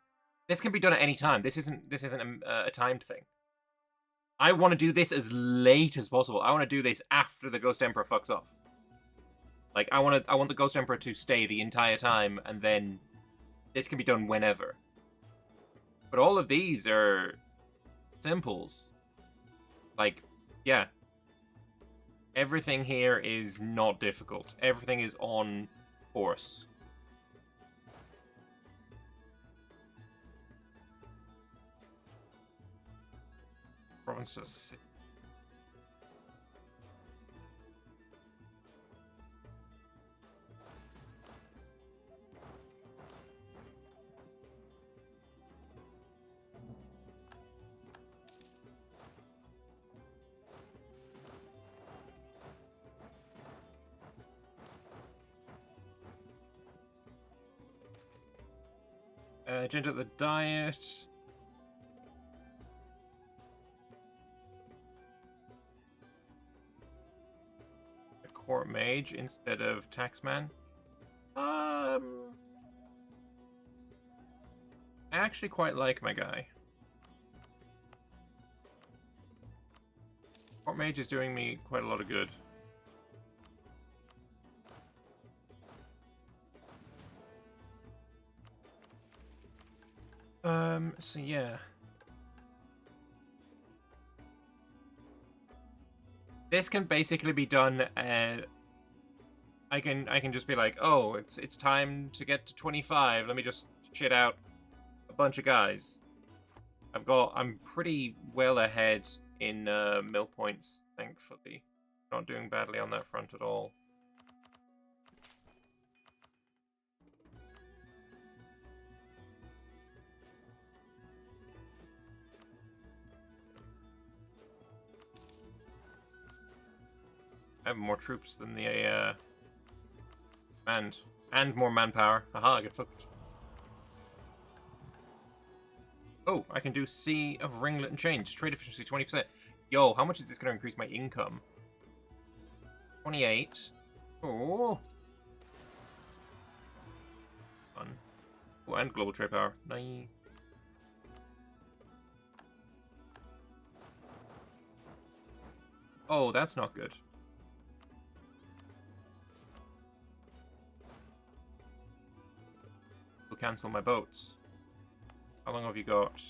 This can be done at any time. This isn't a timed thing. I want to do this as late as possible. I want to do this after the Ghost Emperor fucks off. Like, I want the Ghost Emperor to stay the entire time, and then this can be done whenever. But all of these are simples. Like, yeah. Everything here is not difficult. Everything is on course. Province to 6. Agenda at the Diet. A Court Mage instead of Taxman. I actually quite like my guy. Court Mage is doing me quite a lot of good. So yeah. This can basically be done, I can just be like, oh, it's time to get to 25. Let me just shit out a bunch of guys. I'm pretty well ahead in mill points, thankfully. Not doing badly on that front at all. I have more troops than the and more manpower. Aha, I get fucked. Oh, I can do Sea of Ringlet and Chains. Trade efficiency 20%. Yo, how much is this going to increase my income? 28. Oh. Fun. Oh, and global trade power. Nice. Oh, that's not good. We'll cancel my boats. How long have you got?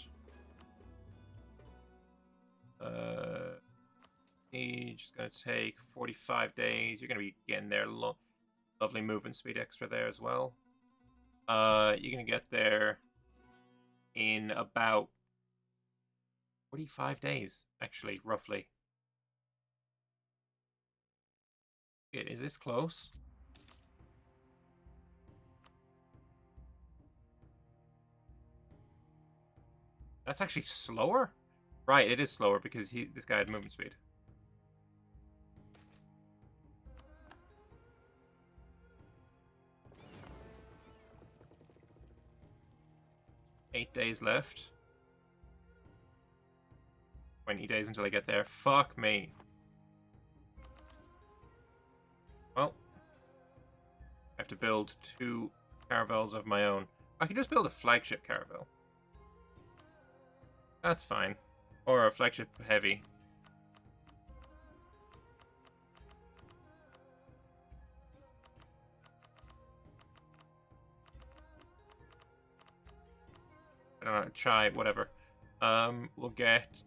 Siege is going to take 45 days. You're going to be getting there. Lovely movement speed extra there as well. You're going to get there in about 45 days, actually, roughly. Shit, is this close? That's actually slower? Right, it is slower because this guy had movement speed. Eight days left. 20 days until I get there. Fuck me. Well, I have to build 2 caravels of my own. I can just build a flagship caravel. That's fine. Or a flagship heavy. I don't know, chai, whatever. We'll get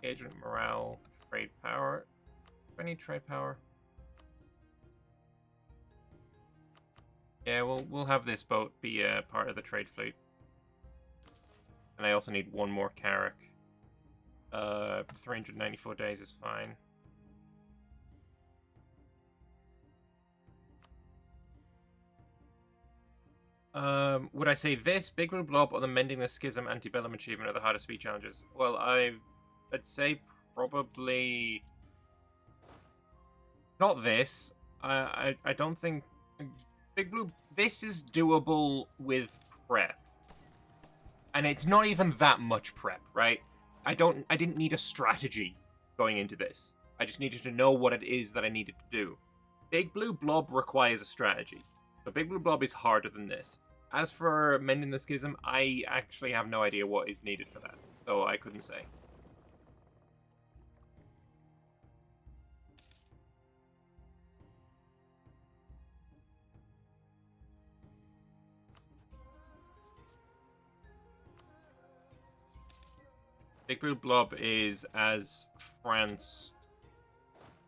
engagement morale, trade power. Do I need trade power? Yeah, we'll have this boat be part of the trade fleet. And I also need 1 more carrack. 394 days is fine. Would I say this, Big Blue Blob, or the Mending the Schism Antebellum achievement are the hardest speed challenges? Well, I'd say probably not this. I don't think Big Blue. This is doable with prep, and it's not even that much prep, right? I didn't need a strategy going into this. I just needed to know what it is that I needed to do. Big Blue Blob requires a strategy. So Big Blue Blob is harder than this. As for Mending the Schism, I actually have no idea what is needed for that. So I couldn't say. Big Blue Blob is as France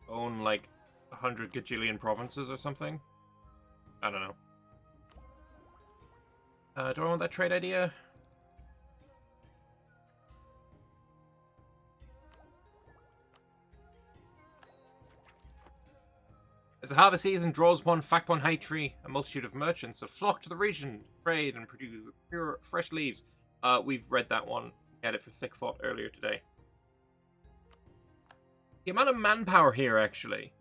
own like 100 gajillion provinces or something. I don't know. Do I want that trade idea? As the harvest season draws upon Fakbon High Tree, a multitude of merchants have flocked to the region, trade and produce pure fresh leaves. We've read that one. We had it for Thick Fought earlier today. The amount of manpower here, actually.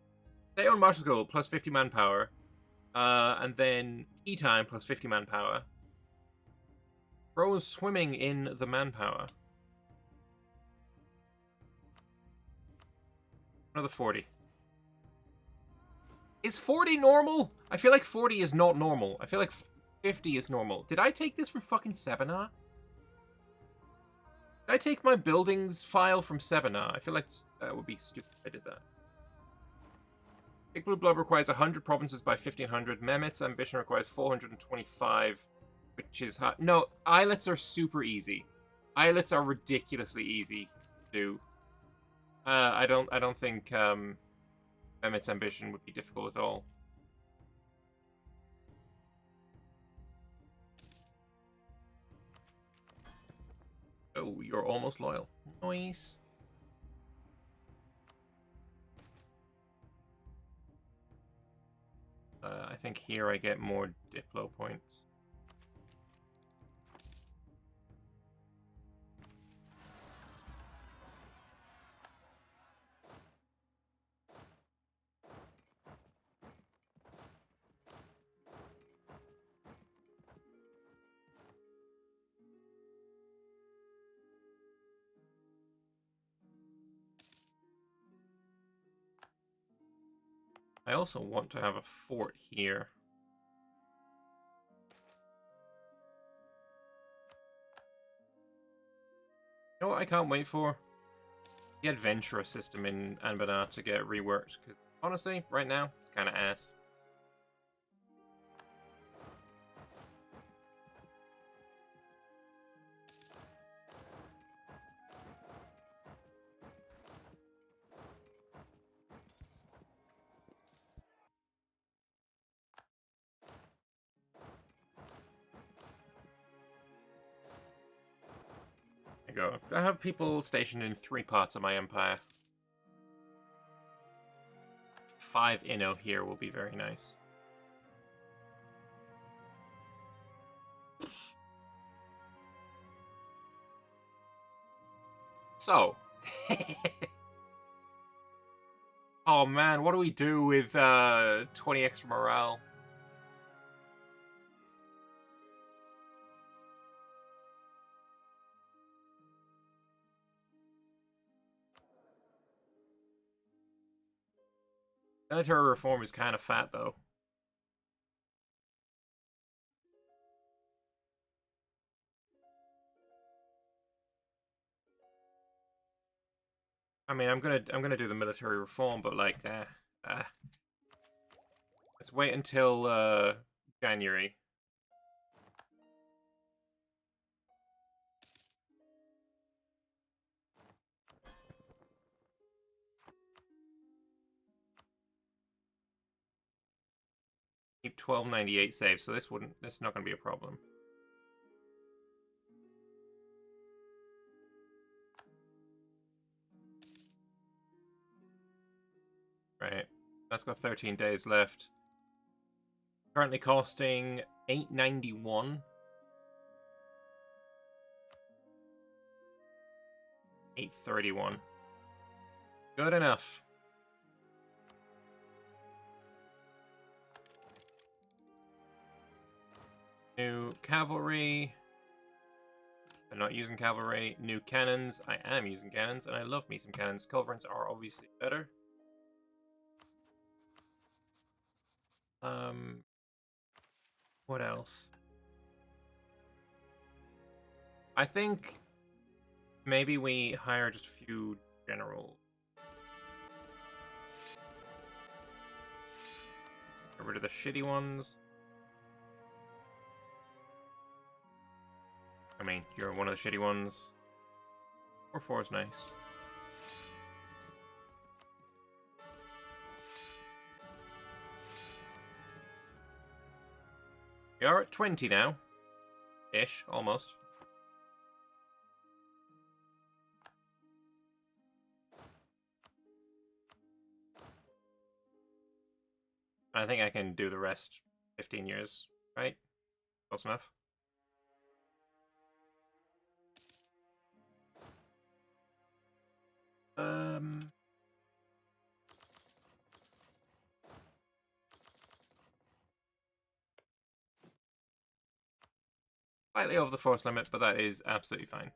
They own Marshall's Gold, plus 50 manpower. And then tea time, plus 50 manpower. Bro swimming in the manpower. Another 40. Is 40 normal? I feel like 40 is not normal. I feel like 50 is normal. Did I take this from fucking Sebinar? Did I take my buildings file from Sebinar? I feel like that would be stupid if I did that. Big Blue Blob requires 100 provinces by 1500. Mehmet's ambition requires 425, which is hard. No, islets are super easy. Islets are ridiculously easy to do. I don't think Mehmet's ambition would be difficult at all. Oh, you're almost loyal. Nice. I think here I get more Diplo points. I also want to have a fort here. You know what I can't wait for? The adventurer system in Anbennar to get reworked. Because honestly, right now, it's kind of ass. There you go. I have people stationed in 3 parts of my empire. 5 Inno here will be very nice. So. Oh man, what do we do with 20 extra morale? Military reform is kind of fat, though. I mean, I'm gonna do the military reform, but like, let's wait until January. Keep 1298 saved, so this is not gonna be a problem. Right, that's got 13 days left. Currently costing 891. 831. Good enough. New cavalry. I'm not using cavalry. New cannons. I am using cannons, and I love me some cannons. Culverins are obviously better. What else? I think maybe we hire just a few generals. Get rid of the shitty ones. I mean, you're one of the shitty ones. 4-4 is nice. We are at 20 now. Ish, almost. I think I can do the rest 15 years, right? Close enough. Slightly over the force limit, but that is absolutely fine.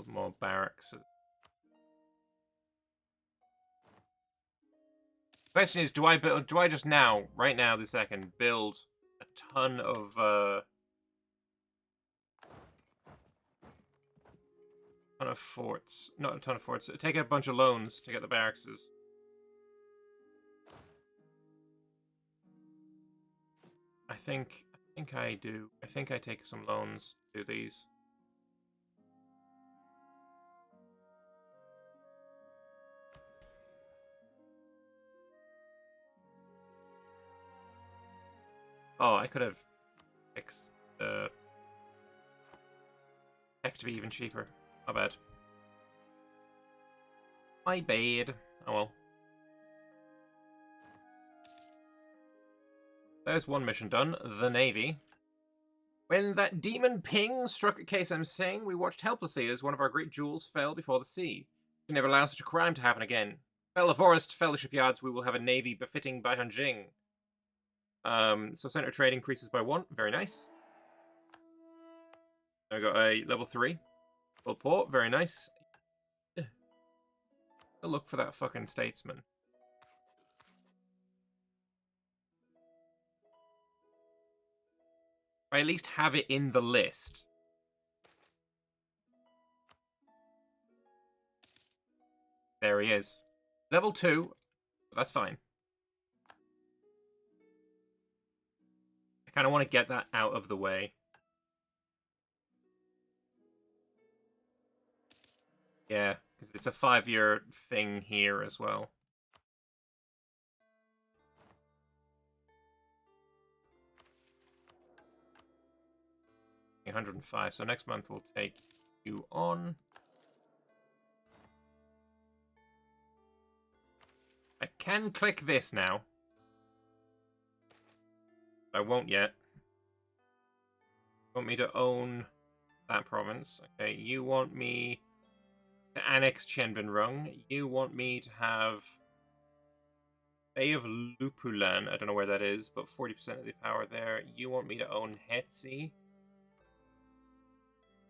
More barracks. Question is, do I just now, right now, this second, build a ton of forts? Not a ton of forts. Take a bunch of loans to get the barracks. I think I do. I think I take some loans to do these. Oh, I could have fixed the tech to be even cheaper. My bad. My bad. Oh well. There's one mission done. The Navy. When that demon ping struck at KSM Sing, we watched helplessly as one of our great jewels fell before the sea. We never allow such a crime to happen again. Fellow Forest, fellow shipyards, we will have a navy befitting Baihon Xinh. So center trade increases by 1. Very nice. I got a level 3. Full port. Very nice. I'll look for that fucking statesman. I at least have it in the list. There he is. Level 2. That's fine. I kind of want to get that out of the way. Yeah, because it's a 5-year thing here as well. $105. So next month we'll take you on. I can click this now. I won't yet. Want me to own that province? Okay, you want me to annex Qianbinrung. You want me to have Bay of Lupulan. I don't know where that is, but 40% of the power there. You want me to own Hetzi.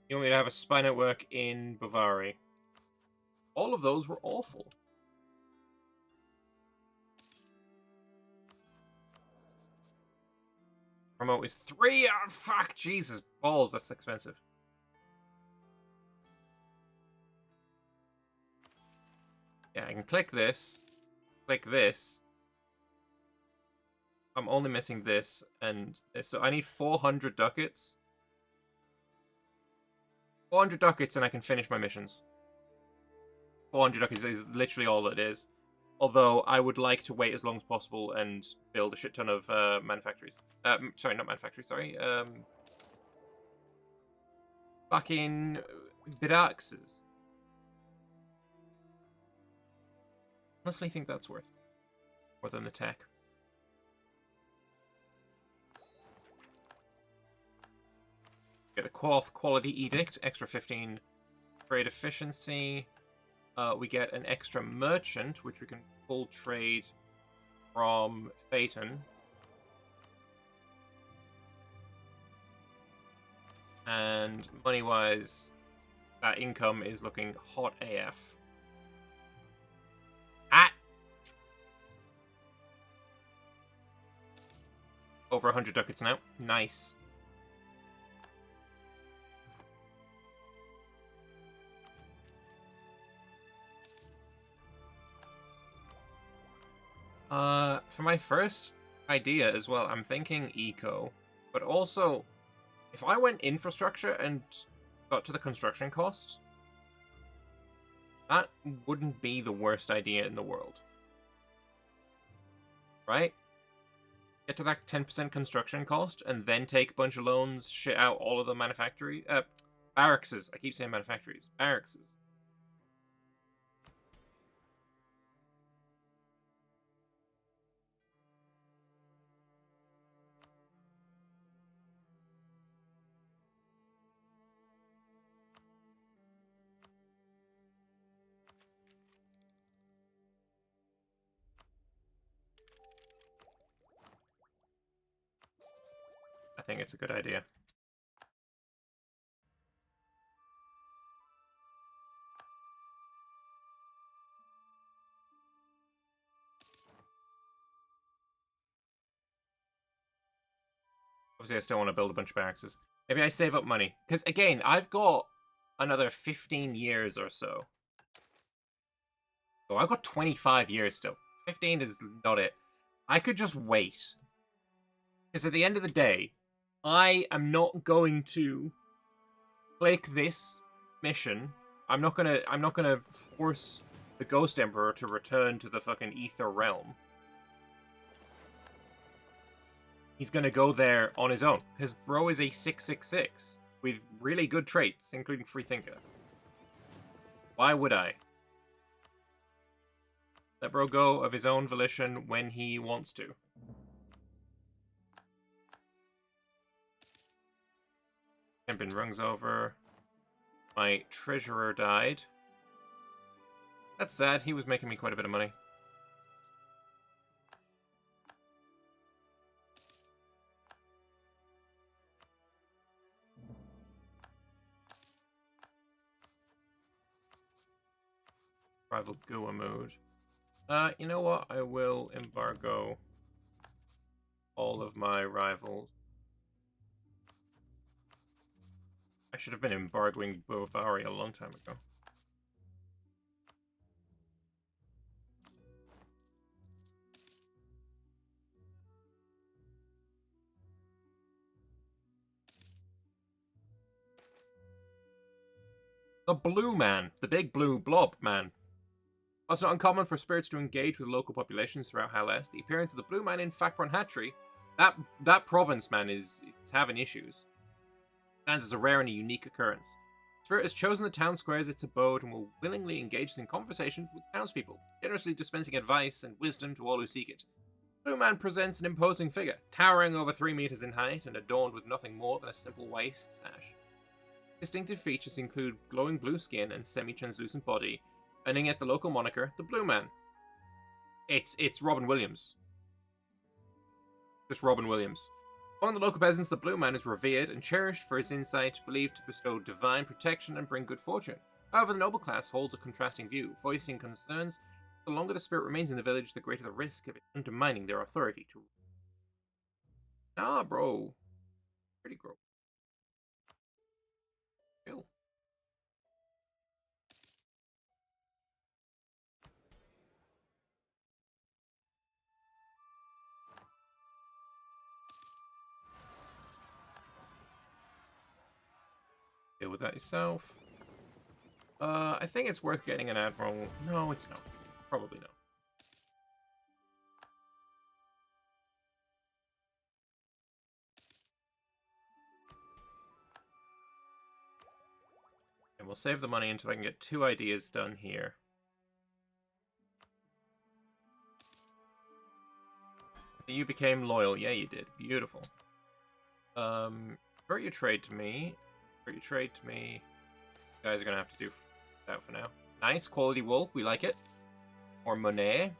You want me to have a spy network in Bavaria. All of those were awful. Promote is 3. Oh, fuck, Jesus balls. That's expensive. Yeah, I can click this. Click this. I'm only missing this and this. So I need 400 ducats. 400 ducats and I can finish my missions. 400 ducats is literally all it is. Although I would like to wait as long as possible and build a shit ton of manufactories. Sorry, not manufactories, sorry. Fucking Biraxes. Honestly think that's worth more than the tech. Get a quality edict, extra 15 trade efficiency. We get an extra merchant, which we can pull trade from Phaeton. And money-wise, that income is looking hot AF. Over 100 ducats now. Nice. For my first idea as well, I'm thinking eco, but also if I went infrastructure and got to the construction cost, that wouldn't be the worst idea in the world. Right? Get to that 10% construction cost and then take a bunch of loans, shit out all of the barrackses. I keep saying manufactories. Barrackses. think it's a good idea. Obviously, I still want to build a bunch of barracks. Maybe I save up money. Because, again, I've got another 15 years or so. So I've got 25 years still. 15 is not it. I could just wait. Because at the end of the day, I am not going to click this mission. I'm not gonna force the Ghost Emperor to return to the fucking Ether Realm. He's gonna go there on his own. Because bro is a 666 with really good traits, including Freethinker. Why would I? Let bro go of his own volition when he wants to. Kempin rungs over. My treasurer died. That's sad. He was making me quite a bit of money. Rival Gua mood. You know what? I will embargo all of my rivals. I should have been embargoing Bavaria a long time ago. The Blue Man. The big blue blob man. While it's not uncommon for spirits to engage with local populations throughout Hell-S, the appearance of the Blue Man in Fakron Hatchery, that province, man, is having issues. Stands as a rare and a unique occurrence. Spirit has chosen the town square as its abode and will willingly engage in conversations with townspeople, generously dispensing advice and wisdom to all who seek it. Blue Man presents an imposing figure, towering over 3 meters in height and adorned with nothing more than a simple waist sash. Distinctive features include glowing blue skin and semi-translucent body, earning it the local moniker, the Blue Man. It's Robin Williams. Just Robin Williams. Among the local peasants, the Blue Man is revered and cherished for his insight, believed to bestow divine protection and bring good fortune. However, the noble class holds a contrasting view, voicing concerns the longer the spirit remains in the village, the greater the risk of it undermining their authority to rule. Nah, bro. Pretty gross. Chill. Deal with that yourself. I think it's worth getting an admiral. No, it's not. Probably not. And we'll save the money until I can get 2 ideas done here. You became loyal. Yeah, you did. Beautiful. Convert your trade to me. Convert your trade to me. You guys are gonna have to do that for now. Nice quality wool. We like it. More money.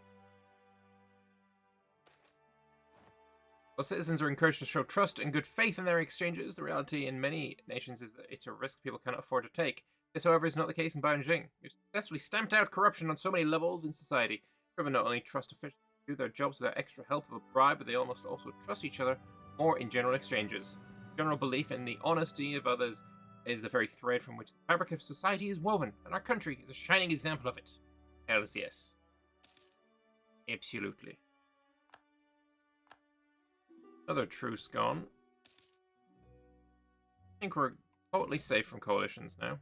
While citizens are encouraged to show trust and good faith in their exchanges, the reality in many nations is that it's a risk people cannot afford to take. This, however, is not the case in Baihon Xinh. We've successfully stamped out corruption on so many levels in society. Government not only trust officials to do their jobs without extra help of a bribe, but they almost also trust each other more in general exchanges. General belief in the honesty of others is the very thread from which the fabric of society is woven, and our country is a shining example of it. Hells yes. Absolutely. Another truce gone. I think we're totally safe from coalitions now.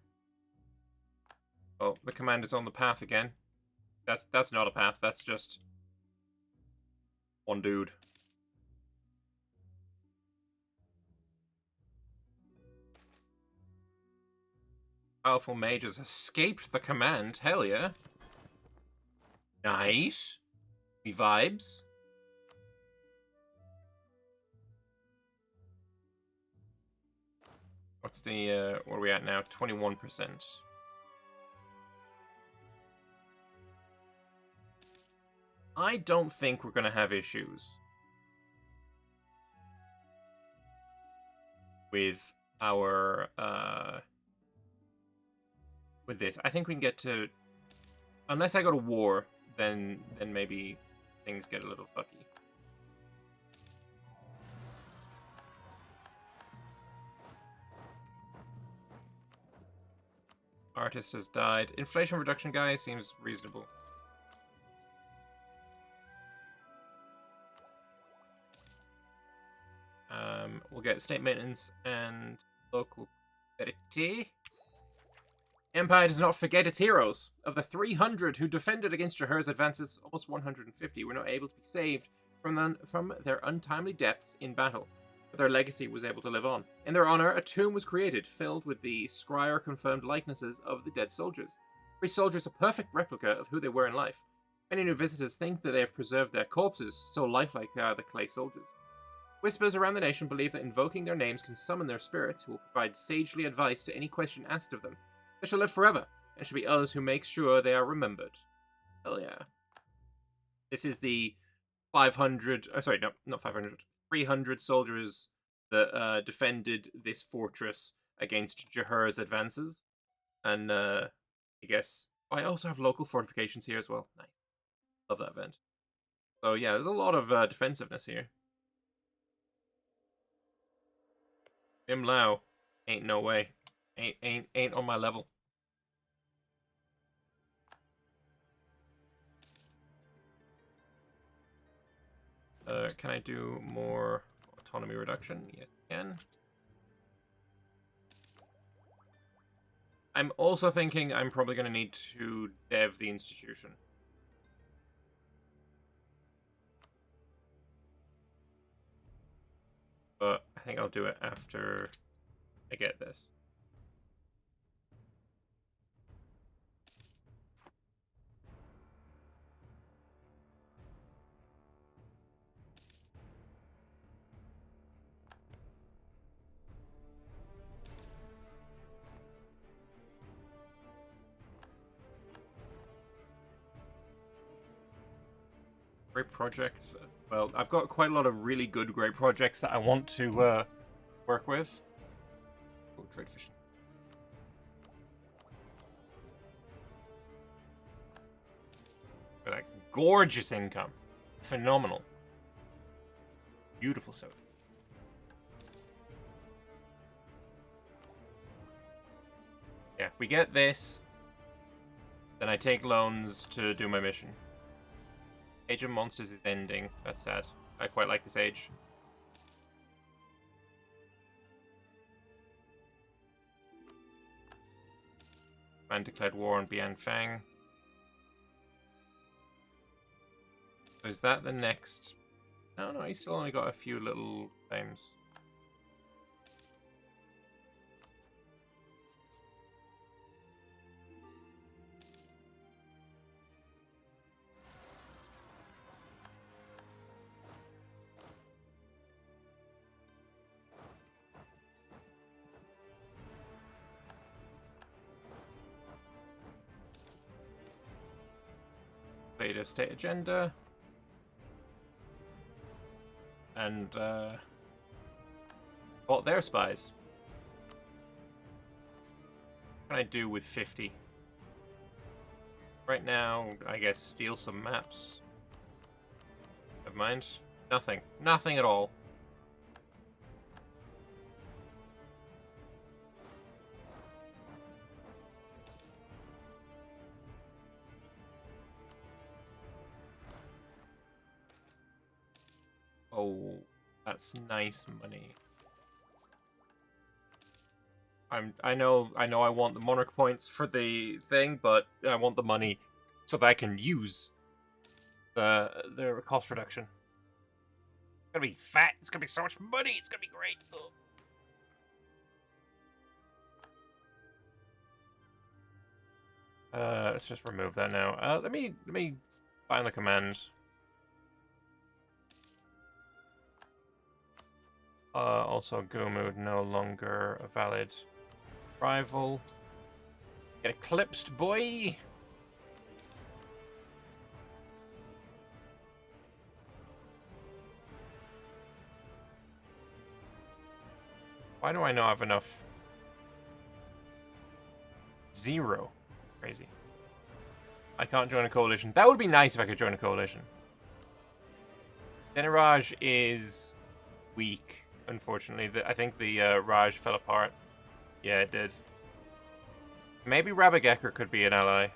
Oh, the command is on the path again. That's not a path, that's just one dude. Powerful mage has escaped the command. Hell yeah. Nice. Me vibes. What's the, what are we at now? 21%. I don't think we're going to have issues. with our with this. I think we can get to, unless I go to war, then maybe things get a little fucky. Artist has died. Inflation reduction guy seems reasonable. We'll get state maintenance and local prosperity. Empire does not forget its heroes. Of the 300 who defended against Jaher's advances, almost 150 were not able to be saved from their untimely deaths in battle. But their legacy was able to live on. In their honor, a tomb was created, filled with the scryer-confirmed likenesses of the dead soldiers. Every soldier is a perfect replica of who they were in life. Many new visitors think that they have preserved their corpses, so lifelike are the clay soldiers. Whispers around the nation believe that invoking their names can summon their spirits, who will provide sagely advice to any question asked of them. They shall live forever, and it shall be us who make sure they are remembered. Hell yeah. This is the 500... Oh, sorry, no, not 500. 300 soldiers that defended this fortress against Jaher's advances. And, I guess... I also have local fortifications here as well. Nice. Love that event. So, yeah, there's a lot of defensiveness here. Bim Lao. Ain't no way. Ain't on my level. Can I do more autonomy reduction? Yes, I can. I'm also thinking I'm probably going to need to dev the institution. But I think I'll do it after I get this. Great projects. Well, I've got quite a lot of really good, great projects that I want to work with. Oh, trade fishing. Like gorgeous income, phenomenal, beautiful soda. Yeah, we get this. Then I take loans to do my mission. Age of Monsters is ending. That's sad. I quite like this age. Man declared war on Bian Fang. So is that the next? No, he's still only got a few little claims. Played a state agenda. And bought their spies. What can I do with 50? Right now, I guess steal some maps. Never mind. Nothing. Nothing at all. Oh, that's nice money. I know I want the monarch points for the thing, but I want the money so that I can use the cost reduction. It's gonna be fat. It's gonna be so much money. It's gonna be great. Let's just remove that now. Let me find the command. Also, Gumud no longer a valid rival. Get eclipsed, boy! Why do I not have enough? 0. Crazy. I can't join a coalition. That would be nice if I could join a coalition. Raj is weak, unfortunately. I think the Raj fell apart. Yeah, it did. Maybe Rabagekr could be an ally.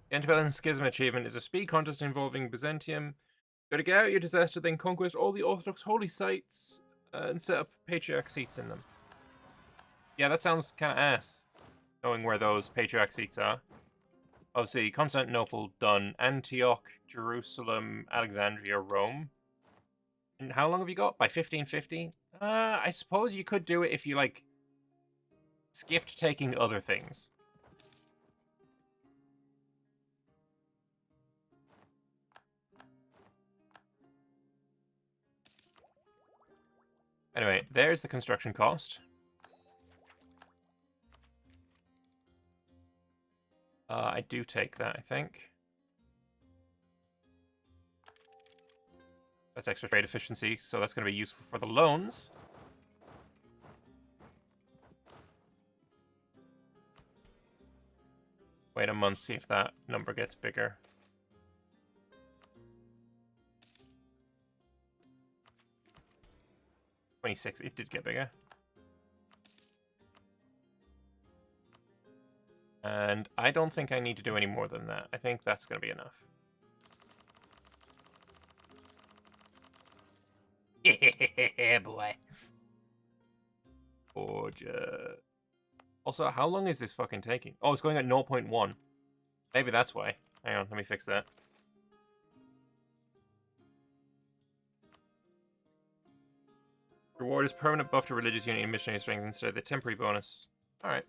The Antebellum Schism achievement is a speed contest involving Byzantium. Go to get out your disaster, then conquest all the Orthodox holy sites and set up patriarch seats in them. Yeah, that sounds kind of ass, knowing where those patriarch seats are. Obviously, Constantinople done, Antioch, Jerusalem, Alexandria, Rome. And how long have you got? By 1550? I suppose you could do it if you, like, skipped taking other things. Anyway, there's the construction cost. I do take that, I think. That's extra trade efficiency, so that's going to be useful for the loans. Wait a month, see if that number gets bigger. $26, it did get bigger. And I don't think I need to do any more than that. I think that's going to be enough. Yeah, boy. Gorgeous. Also, how long is this fucking taking? Oh, it's going at 0.1. Maybe that's why. Hang on, let me fix that. Reward is permanent buff to religious unity and missionary strength instead of the temporary bonus. Alright.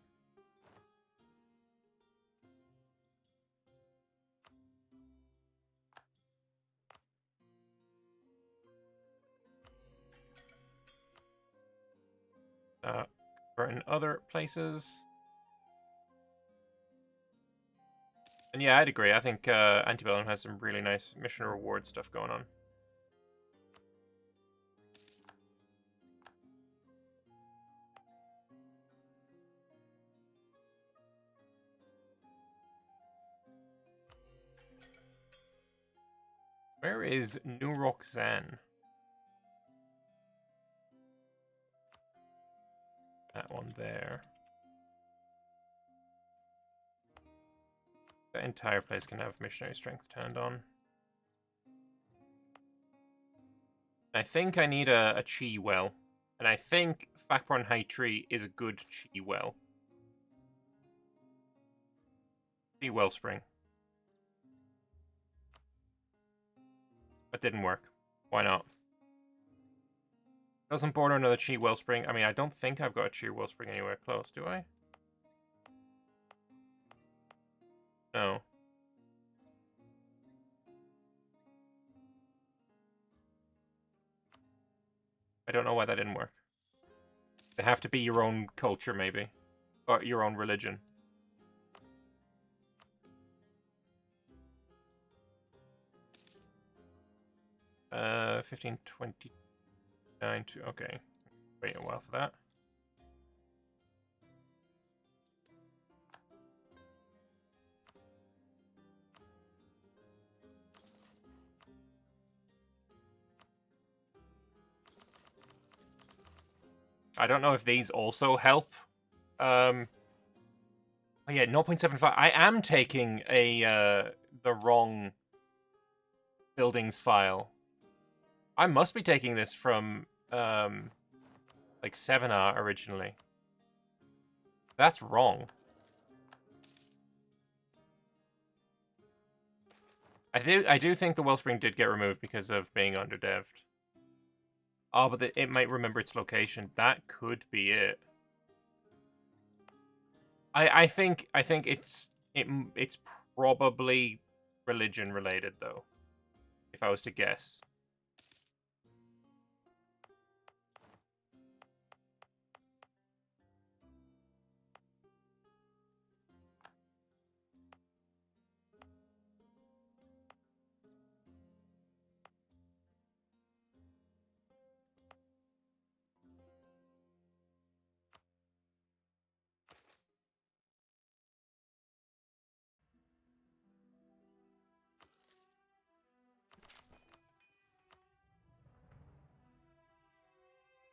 In other places. And yeah, I'd agree. I think Antebellum has some really nice mission reward stuff going on. Where is New Roxanne? That one there. The entire place can have missionary strength turned on. I think I need a chi well. And I think Fakron High Tree is a good chi well. Chi wellspring. That didn't work. Why not? Doesn't border another chi wellspring. I mean, I don't think I've got a chi wellspring anywhere close, do I? No. I don't know why that didn't work. They have to be your own culture, maybe. Or your own religion. Uh, 1529 to... Okay. Wait a while for that. I don't know if these also help. Oh yeah, 0.75. I am taking a the wrong buildings file. I must be taking this from like 7R originally. That's wrong. I do think the wellspring did get removed because of being underdevved. Oh, but it might remember its location. That could be it. I think it's probably religion related though, if I was to guess.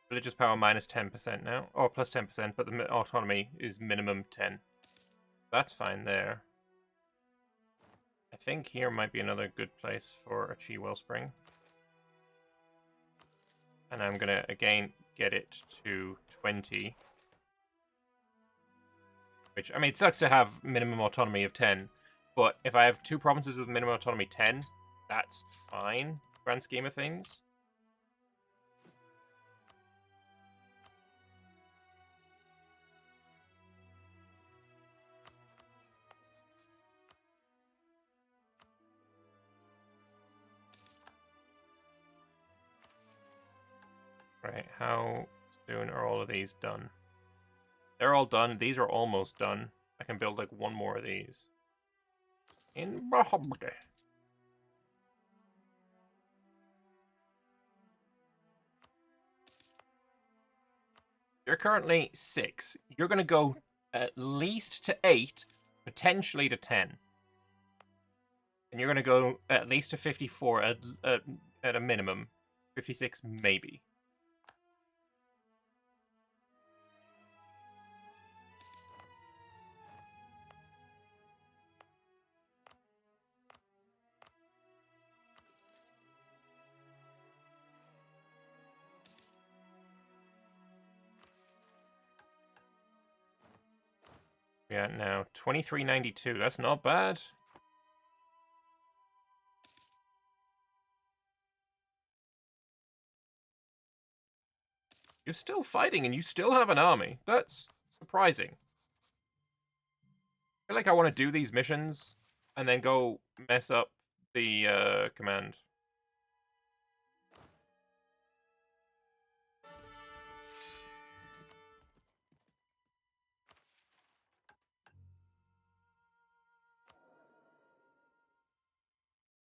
Religious power minus 10% now, or plus 10%, but the autonomy is minimum 10. That's fine there. I think here might be another good place for a Chi Wellspring. And I'm gonna, again, get it to 20. Which, I mean, it sucks to have minimum autonomy of 10, but if I have 2 provinces with minimum autonomy 10, that's fine, grand scheme of things. Right, how soon are all of these done? They're all done. These are almost done. I can build, like, 1 more of these. In Baihon. You're currently 6. You're going to go at least to 8, potentially to 10. And you're going to go at least to 54 at a minimum. 56 maybe. Yeah, now 2392. That's not bad. You're still fighting and you still have an army. That's surprising. I feel like I want to do these missions and then go mess up the command.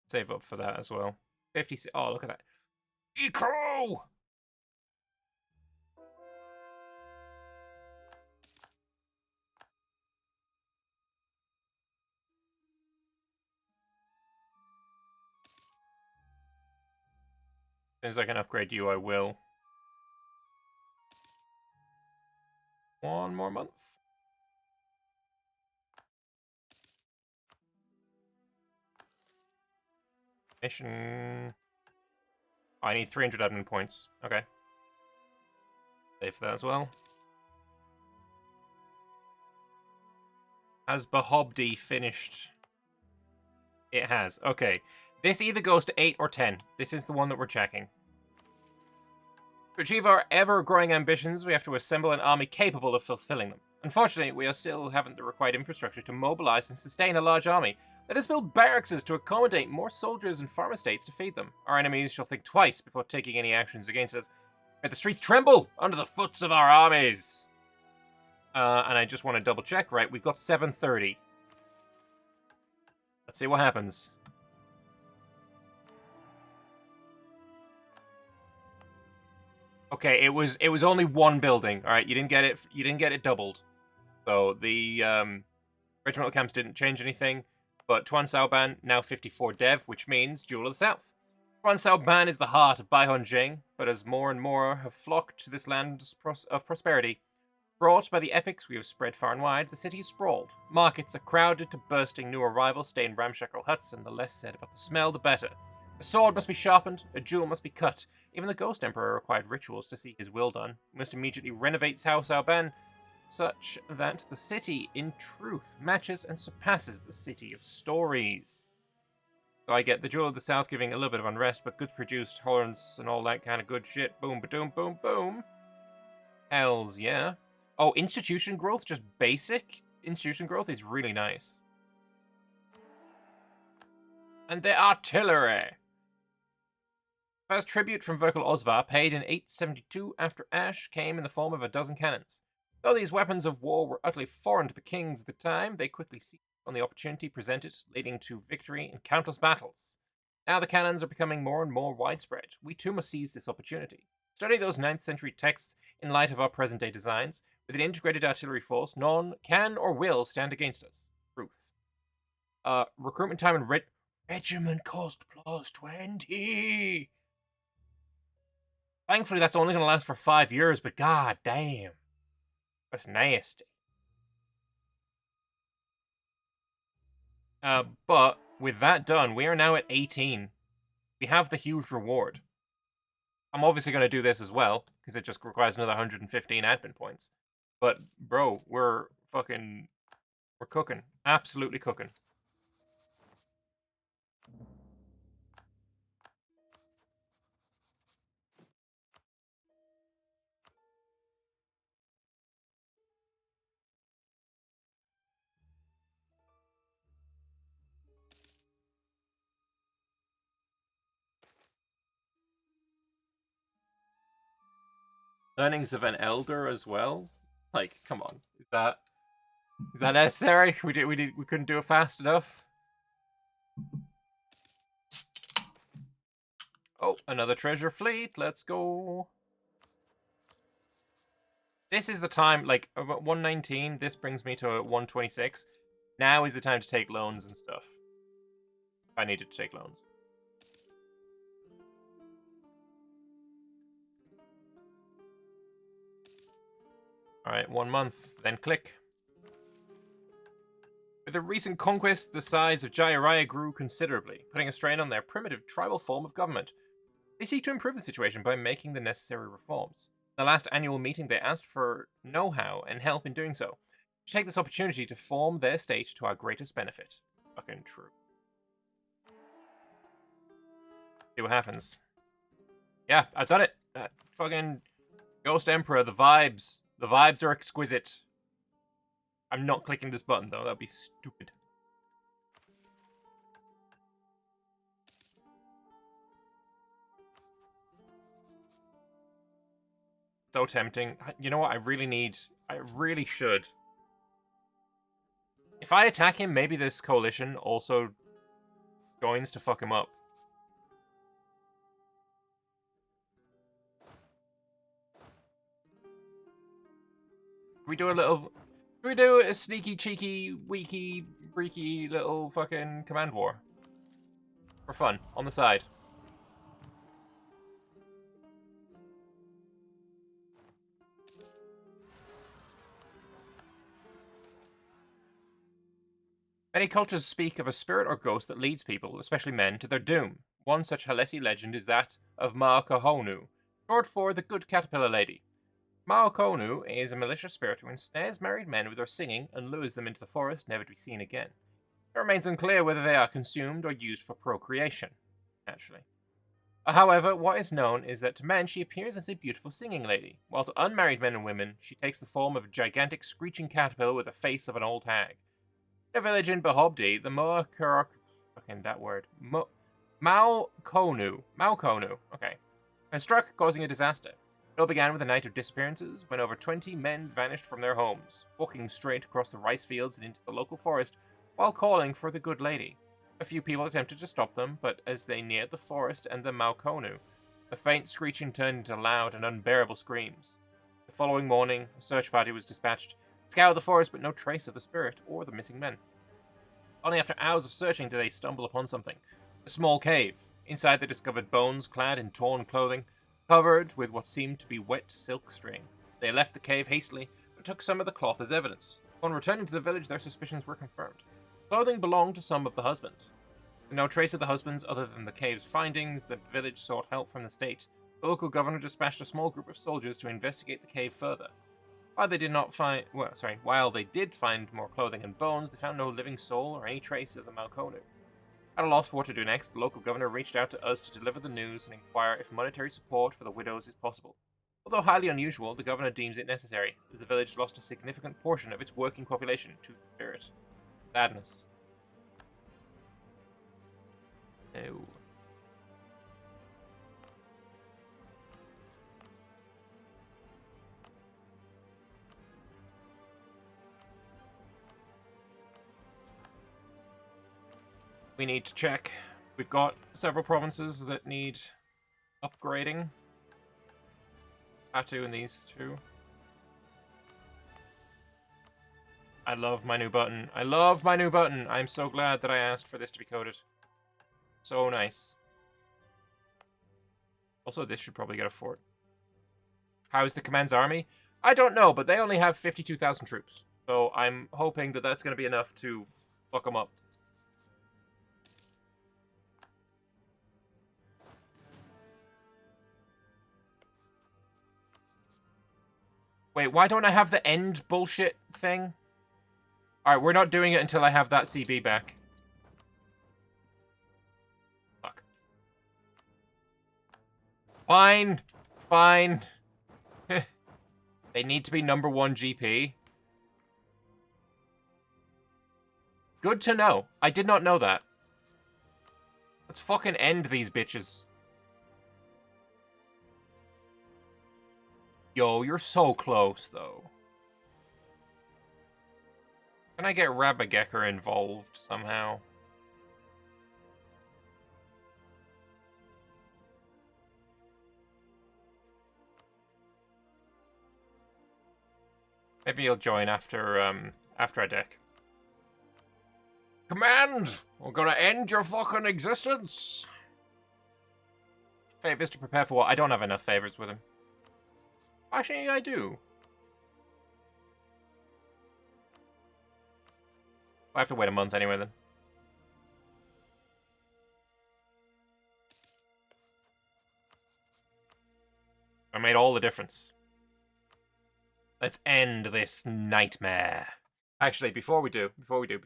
Save up for that as well. 56. Oh, look at that. Eco! As soon as I can upgrade you, I will. 1 more month. Mission. Oh, I need 300 admin points. Okay. Save for that as well. Has Bahobdi finished? It has. Okay. This either goes to 8 or 10. This is the one that we're checking. To achieve our ever-growing ambitions, we have to assemble an army capable of fulfilling them. Unfortunately, we still haven't the required infrastructure to mobilize and sustain a large army. Let us build barracks to accommodate more soldiers and farm estates to feed them. Our enemies shall think twice before taking any actions against us. May the streets tremble under the foots of our armies! And I just want to double check, right? We've got 730. Let's see what happens. Okay, it was only 1 building. All right, you didn't get it doubled. So the regimental camps didn't change anything. But Tuan Saoban now 54 dev, which means Jewel of the South. Tuan Saoban is the heart of Baihon Xinh, but as more and more have flocked to this land of prosperity, brought by the epics we have spread far and wide, the city is sprawled. Markets are crowded to bursting. New arrivals stay in ramshackle huts, and the less said about the smell, the better. A sword must be sharpened, a jewel must be cut. Even the Ghost Emperor required rituals to see his will done. We must immediately renovate Cao Saoban such that the city, in truth, matches and surpasses the city of stories. So I get the Jewel of the South giving a little bit of unrest, but goods produced, horns, and all that kind of good shit. Boom, ba-doom, boom, boom. Hells yeah. Oh, institution growth, just basic institution growth is really nice. And the artillery. First tribute from Verkal Osvar, paid in 872 after Ash, came in the form of a dozen cannons. Though these weapons of war were utterly foreign to the kings of the time, they quickly seized on the opportunity presented, leading to victory in countless battles. Now the cannons are becoming more and more widespread. We too must seize this opportunity. Study those 9th century texts in light of our present-day designs. With an integrated artillery force, none can or will stand against us. Truth. Recruitment time and regiment cost plus 20. Thankfully, that's only going to last for 5 years, but god damn. That's nasty. But with that done, we are now at 18. We have the huge reward. I'm obviously going to do this as well, because it just requires another 115 admin points. But, bro, we're cooking. Absolutely cooking. Learnings of an elder as well? Like, come on. Is that necessary? We couldn't do it fast enough. Oh, another treasure fleet. Let's go. This is the time, like, about 119. This brings me to 126. Now is the time to take loans and stuff. I needed to take loans. Alright, 1 month, then click. With the recent conquest, the size of Jayaraya grew considerably, putting a strain on their primitive tribal form of government. They seek to improve the situation by making the necessary reforms. In the last annual meeting, they asked for know-how and help in doing so. To take this opportunity to form their state to our greatest benefit. Fucking true. See what happens. Yeah, I've done it. Fucking Ghost Emperor, the vibes. The vibes are exquisite. I'm not clicking this button, though. That'd be stupid. So tempting. You know what? I really should. If I attack him, maybe this coalition also joins to fuck him up. Can we do a sneaky, cheeky, weaky, breaky little fucking command war? For fun, on the side. Many cultures speak of a spirit or ghost that leads people, especially men, to their doom. One such Halesi legend is that of Maokahonu, short for the Good Caterpillar Lady. Maokonu is a malicious spirit who ensnares married men with her singing and lures them into the forest, never to be seen again. It remains unclear whether they are consumed or used for procreation, naturally. However, what is known is that to men she appears as a beautiful singing lady, while to unmarried men and women she takes the form of a gigantic screeching caterpillar with the face of an old hag. In a village in Bahobdi, the Moakarok... fucking that word. Maokonu, okay, has struck, causing a disaster. It all began with a night of disappearances, when over 20 men vanished from their homes, walking straight across the rice fields and into the local forest, while calling for the good lady. A few people attempted to stop them, but as they neared the forest and the Maokonu, the faint screeching turned into loud and unbearable screams. The following morning, a search party was dispatched, scoured the forest, but no trace of the spirit or the missing men. Only after hours of searching did they stumble upon something. A small cave. Inside they discovered bones clad in torn clothing, covered with what seemed to be wet silk string. They left the cave hastily, but took some of the cloth as evidence. Upon returning to the village, their suspicions were confirmed. Clothing belonged to some of the husbands. With no trace of the husbands other than the cave's findings, the village sought help from the state. The local governor dispatched a small group of soldiers to investigate the cave further. While they did find more clothing and bones, they found no living soul or any trace of the Maokonu. At a loss for what to do next, the local governor reached out to us to deliver the news and inquire if monetary support for the widows is possible. Although highly unusual, the governor deems it necessary, as the village lost a significant portion of its working population to the spirit. Sadness. No. We need to check. We've got several provinces that need upgrading. Atu and these two. I love my new button. I love my new button. I'm so glad that I asked for this to be coded. So nice. Also, this should probably get a fort. How's the command's army? I don't know, but they only have 52,000 troops. So I'm hoping that that's going to be enough to fuck them up. Wait, why don't I have the end bullshit thing? Alright, we're not doing it until I have that CB back. Fuck. Fine. Fine. They need to be number 1 GP. Good to know. I did not know that. Let's fucking end these bitches. Yo, you're so close, though. Can I get Rabagecker involved somehow? Maybe he'll join after our deck. Command! We're gonna end your fucking existence! Favors to prepare for what? I don't have enough favors with him. Actually, I do. I have to wait a month anyway, then. I made all the difference. Let's end this nightmare. Actually, before we do. Before we do,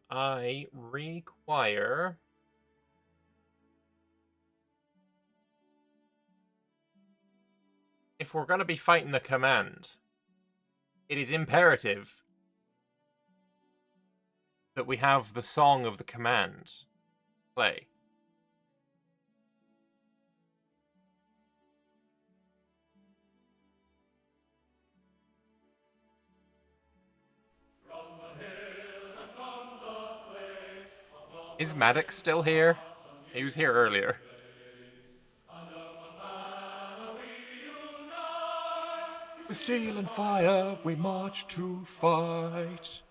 I require... If we're going to be fighting the command, it is imperative that we have the song of the command play. Is Maddox still here? He was here earlier. With steel and fire, we march to fight.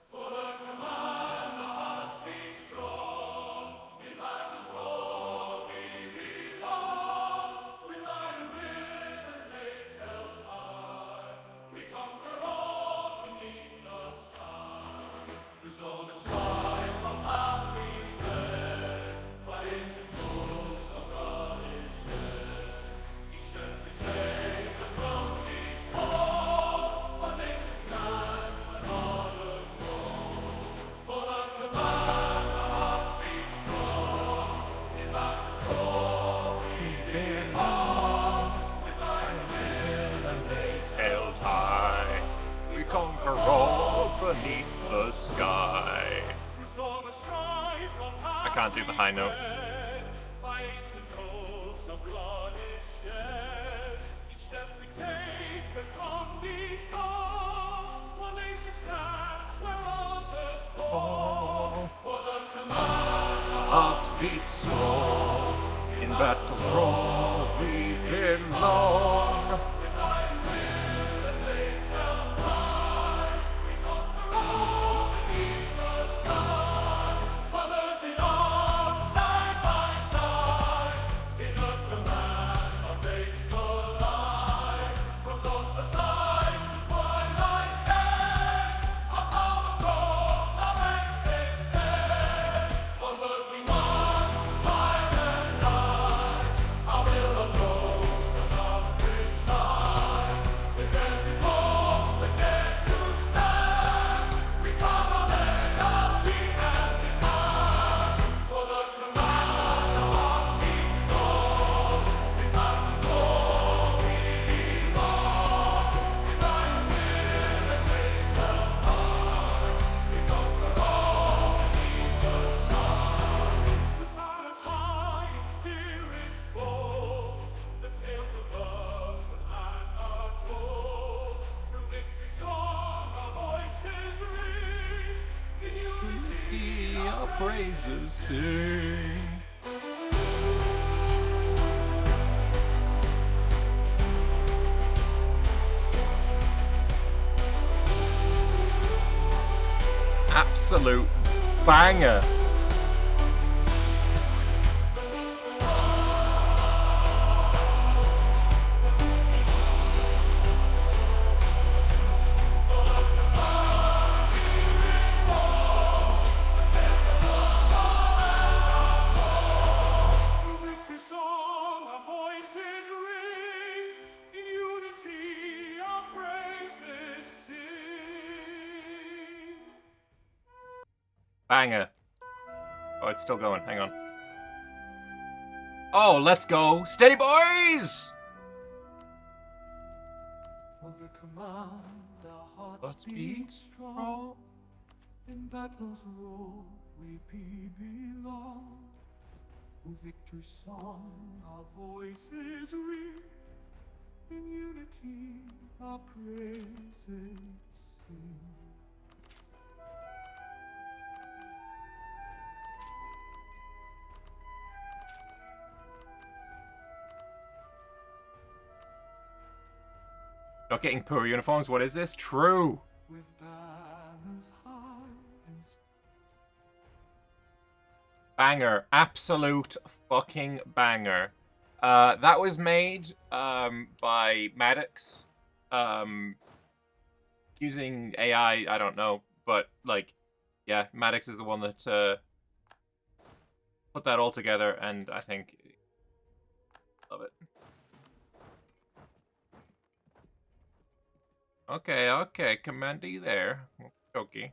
I can't do the high notes. Hearts beat strong, in battle roar we belong. Praises sing. absolute banger. Banger. Oh, it's still going. Hang on. Oh, let's go. Steady, boys! Of the command, our hearts beat beat strong. In battle's roar, we belong. O victory song, our voices ring. In unity, our praises sing. Not getting poor uniforms. What is this? True. With banners high and Banger. Absolute fucking banger. That was made by Maddox. Using AI, I don't know. But, like, yeah, Maddox is the one that put that all together, and I think... Love it. Okay, Commandy there. Okay.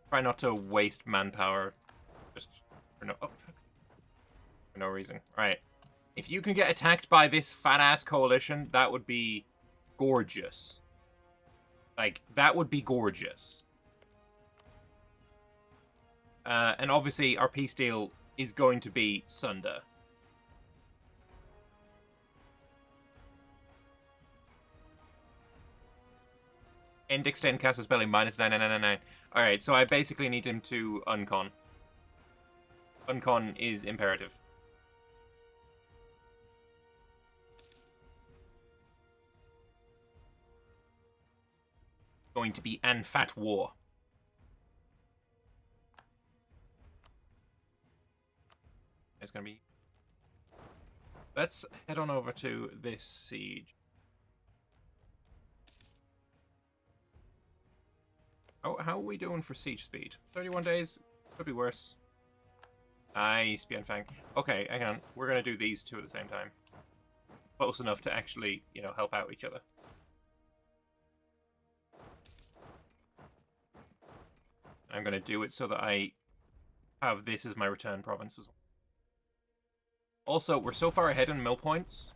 Try not to waste manpower. Just for no reason. Right. If you can get attacked by this fat-ass coalition, that would be gorgeous. Like, that would be gorgeous. And obviously, our peace deal is going to be Sunder. End extend cast spelling -9999. Alright, so I basically need him to uncon. Uncon is imperative. Going to be an fat war. It's gonna be... Let's head on over to this siege. Oh, how are we doing for siege speed? 31 days? Could be worse. Nice, Bianfang. Okay, hang on. We're gonna do these two at the same time. Close enough to actually, you know, help out each other. I'm gonna do it so that I have this as my return province as well. Also, we're so far ahead in mill points.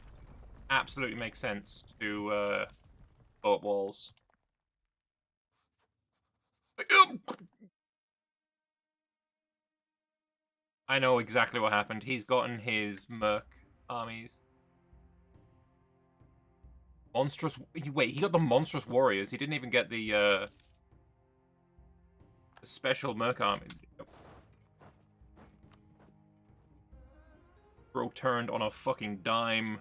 Absolutely makes sense to blow up walls. I know exactly what happened. He's gotten his merc armies. Monstrous... Wait, he got the monstrous warriors. He didn't even get the special merc army. Bro turned on a fucking dime.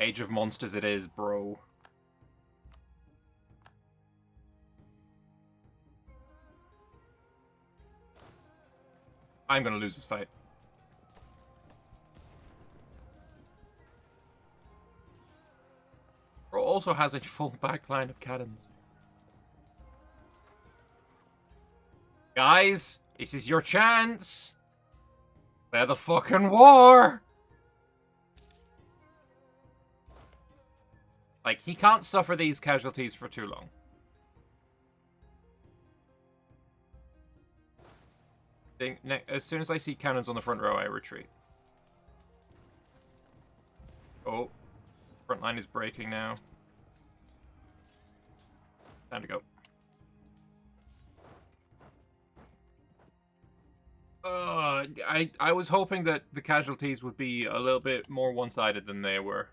Age of Monsters it is, bro. I'm gonna lose this fight. Bro also has a full backline of cannons. Guys, this is your chance. Declare the fucking war. Like, he can't suffer these casualties for too long. As soon as I see cannons on the front row, I retreat. Oh. Front line is breaking now. Time to go. I was hoping that the casualties would be a little bit more one-sided than they were.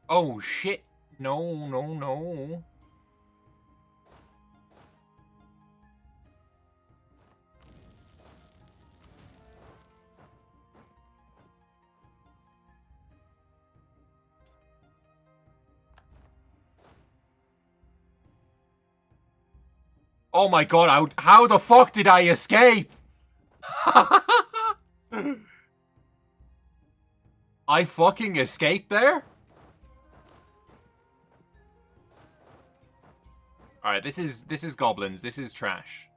Oh, shit. No. Oh my god, how the fuck did I escape? I fucking escaped there? Alright, this is goblins. This is trash.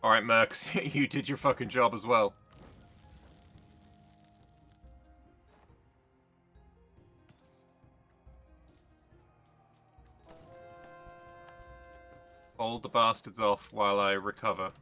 Alright, Mercs, you did your fucking job as well. Hold the bastards off while I recover.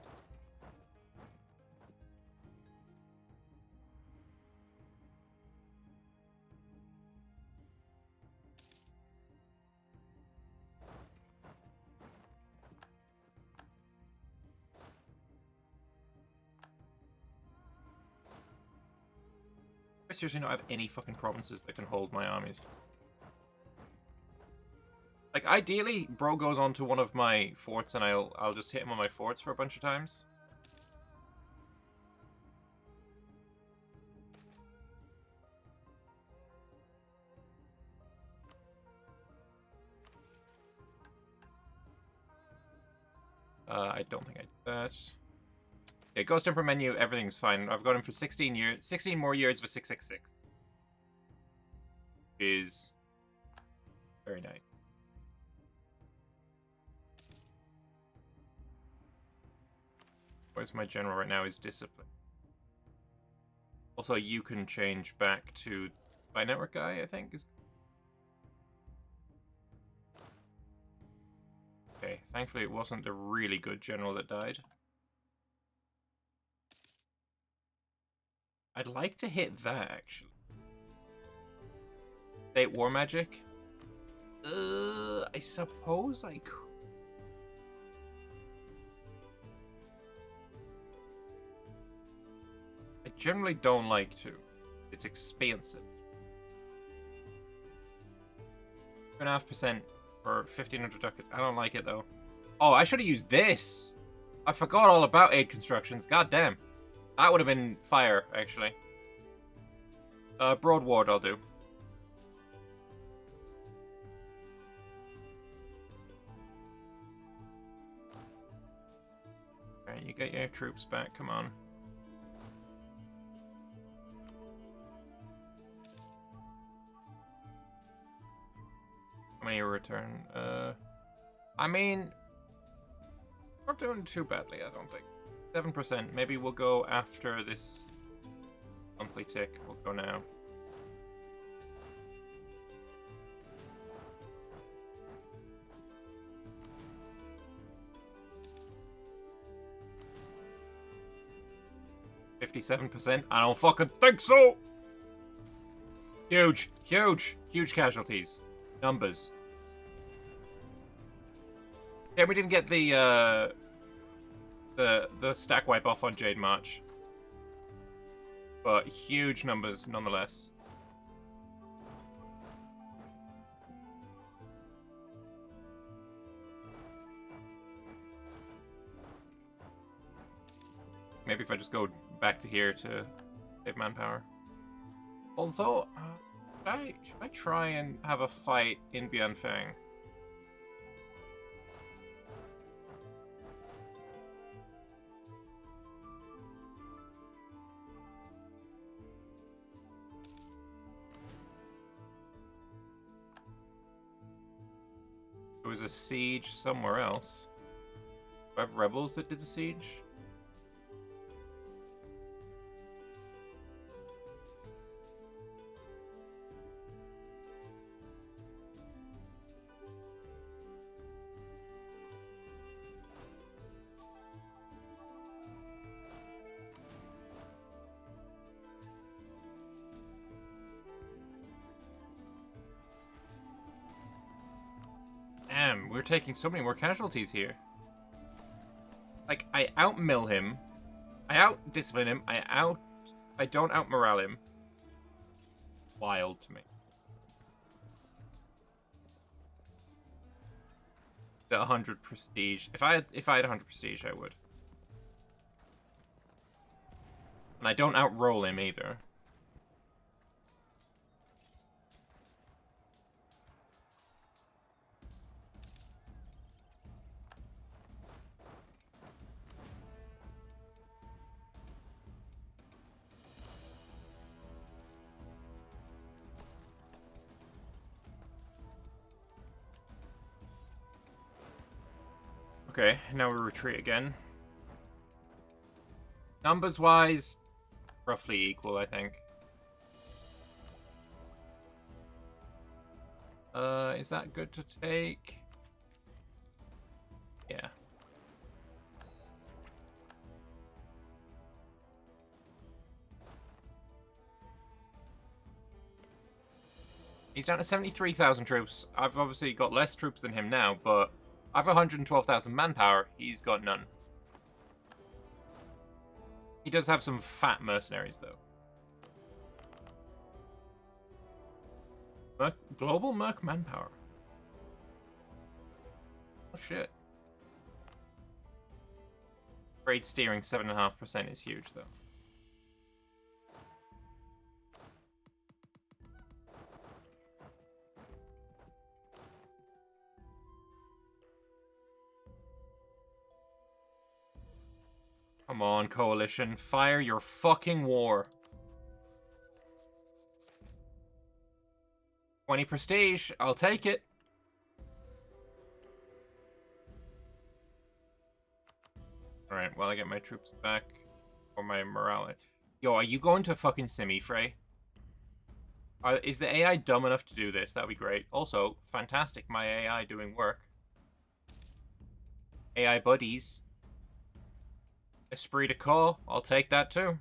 I seriously not have any fucking provinces that can hold my armies. Like, ideally, bro goes on to one of my forts and I'll just hit him on my forts for a bunch of times. I don't think I did that. Okay, Ghost Emperor menu, everything's fine. I've got him for 16 years, 16 more years for 666. Is very nice. Where's my general right now is discipline. Also, you can change back to my network guy, I think. Okay, thankfully it wasn't the really good general that died. I'd like to hit that, actually. State War Magic? I suppose I could. I generally don't like to. It's expensive. 2.5% for 1,500 ducats. I don't like it, though. Oh, I should have used this. I forgot all about aid constructions. God damn. That would have been fire, actually. Broad Ward I'll do. Alright, you get your troops back. Come on. How many return? I mean, we're doing too badly, I don't think. 7%. Maybe we'll go after this monthly tick. We'll go now. %. I don't fucking think so. Huge casualties. Numbers. Yeah, we didn't get the stack wipe off on Jade March, but huge numbers nonetheless. Maybe if I just go back to here to save manpower. Although, should I try and have a fight in Bianfeng? There was a siege somewhere else. Do I have rebels that did the siege? Damn, we're taking so many more casualties here. Like, I out-mill him. I out-discipline him. I don't out-morale him. Wild to me. The 100 prestige. If I had 100 prestige, I would. And I don't outroll him either. Okay, now we retreat again. Numbers-wise, roughly equal, I think. Is that good to take? Yeah. He's down to 73,000 troops. I've obviously got less troops than him now, but I've 112,000 manpower. He's got none. He does have some fat mercenaries, though. Global Merc manpower. Oh, shit. Trade steering 7.5% is huge, though. Come on, Coalition. Fire your fucking war. 20 prestige. I'll take it. Alright, well, I get my troops back. Or my morale. Yo, are you going to fucking Simi, Frey? Is the AI dumb enough to do this? That would be great. Also, fantastic, my AI doing work. AI buddies. Esprit de corps. I'll take that too.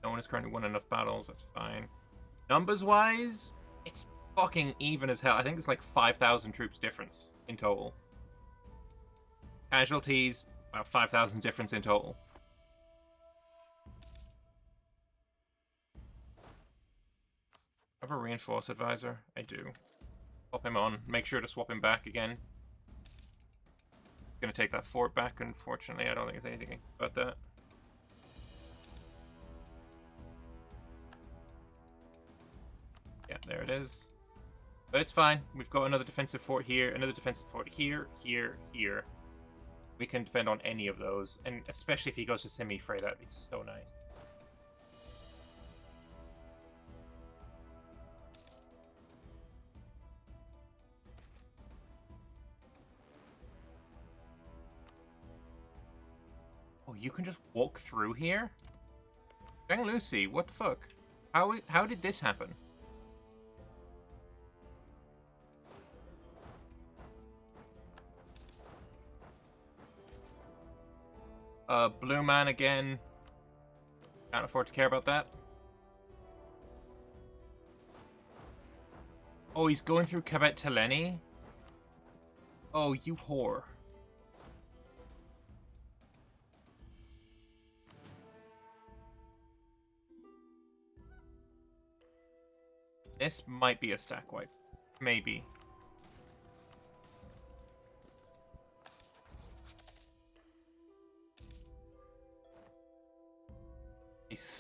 No one has currently won enough battles. That's fine. Numbers-wise, it's fucking even as hell. I think it's like 5,000 troops difference in total. Casualties, about 5,000 difference in total. I have a reinforced advisor. I do. Swap him on. Make sure to swap him back again. Gonna take that fort back, unfortunately. I don't think there's anything about that. Yeah, there it is. But it's fine. We've got another defensive fort here, another defensive fort here, here, here. We can defend on any of those, and especially if he goes to semi-fray, that'd be so nice. Oh, you can just walk through here? Dang Lucy, what the fuck? How did this happen? Blue man again. Can't afford to care about that. Oh, he's going through Kabat Tillenni? Oh, you whore. This might be a stack wipe. Maybe.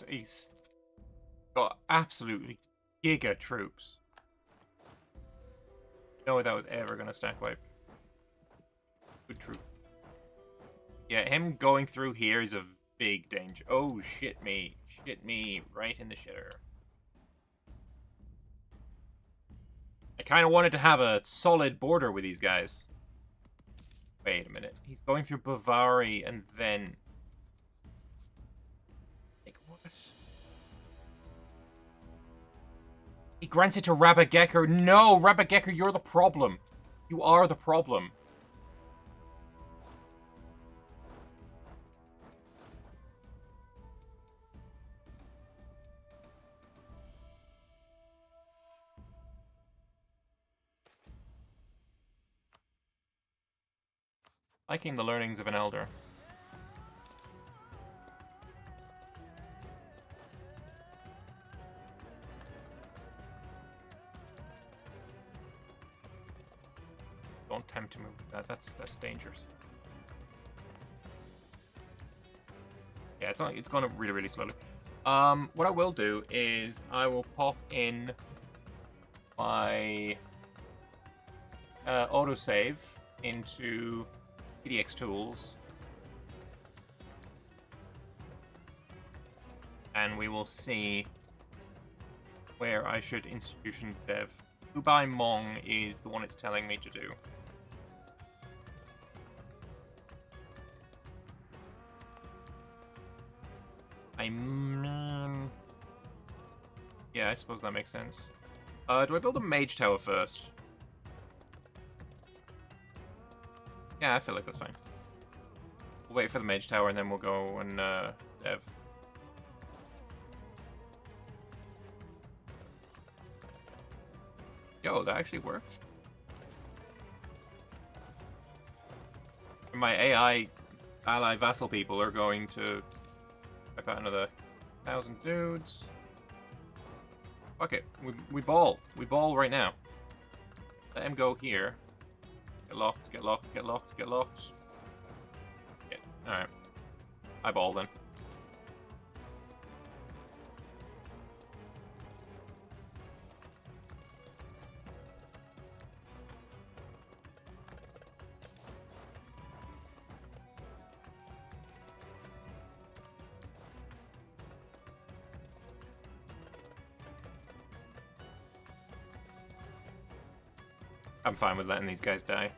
He's got absolutely giga troops. No way that was ever gonna stack wipe. Good troop. Yeah, him going through here is a big danger. Oh, shit me. Shit me right in the shitter. I kind of wanted to have a solid border with these guys. Wait a minute. He's going through Bavaria and then... Like, what? He grants it to Rabbagecker. No, Rabbagecker, you're the problem. You are the problem. Liking the learnings of an elder. Don't tempt to move that. That's dangerous. Yeah, it's going really, really slowly. What I will do is I will pop in my autosave into PDX tools, and we will see where I should institution dev. Hubei Mong is the one it's telling me to do. Yeah, I suppose that makes sense. Do I build a mage tower first? Yeah, I feel like that's fine. We'll wait for the mage tower and then we'll go and dev. Yo, that actually worked. My AI ally vassal people are going to wipe out another 1,000 dudes. Fuck it. We ball. We ball right now. Let him go here. Get locked, get locked, get locked, get locked. Yeah. Alright. I ball then. I'm fine with letting these guys die.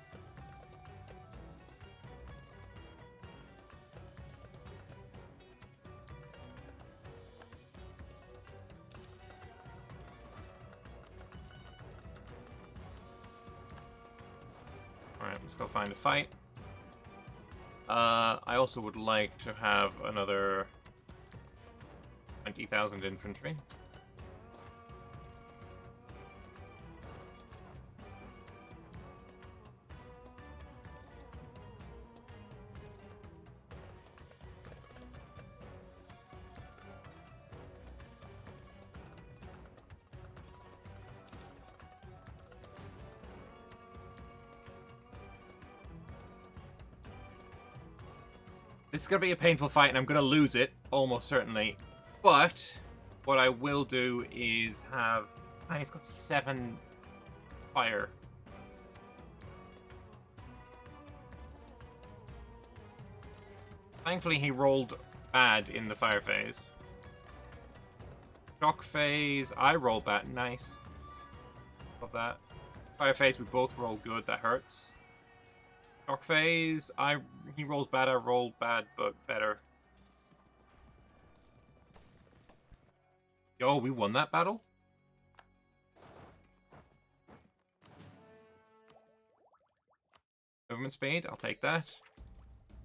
Alright, let's go find a fight. I also would like to have another 20,000 infantry. This is going to be a painful fight, and I'm going to lose it, almost certainly. But what I will do is have... Man, he's got 7 fire. Thankfully, he rolled bad in the fire phase. Shock phase, I roll bad. Nice. Love that. Fire phase, we both roll good. That hurts. Shock phase, he rolls bad, I roll bad, but better. Yo, we won that battle? Movement speed, I'll take that.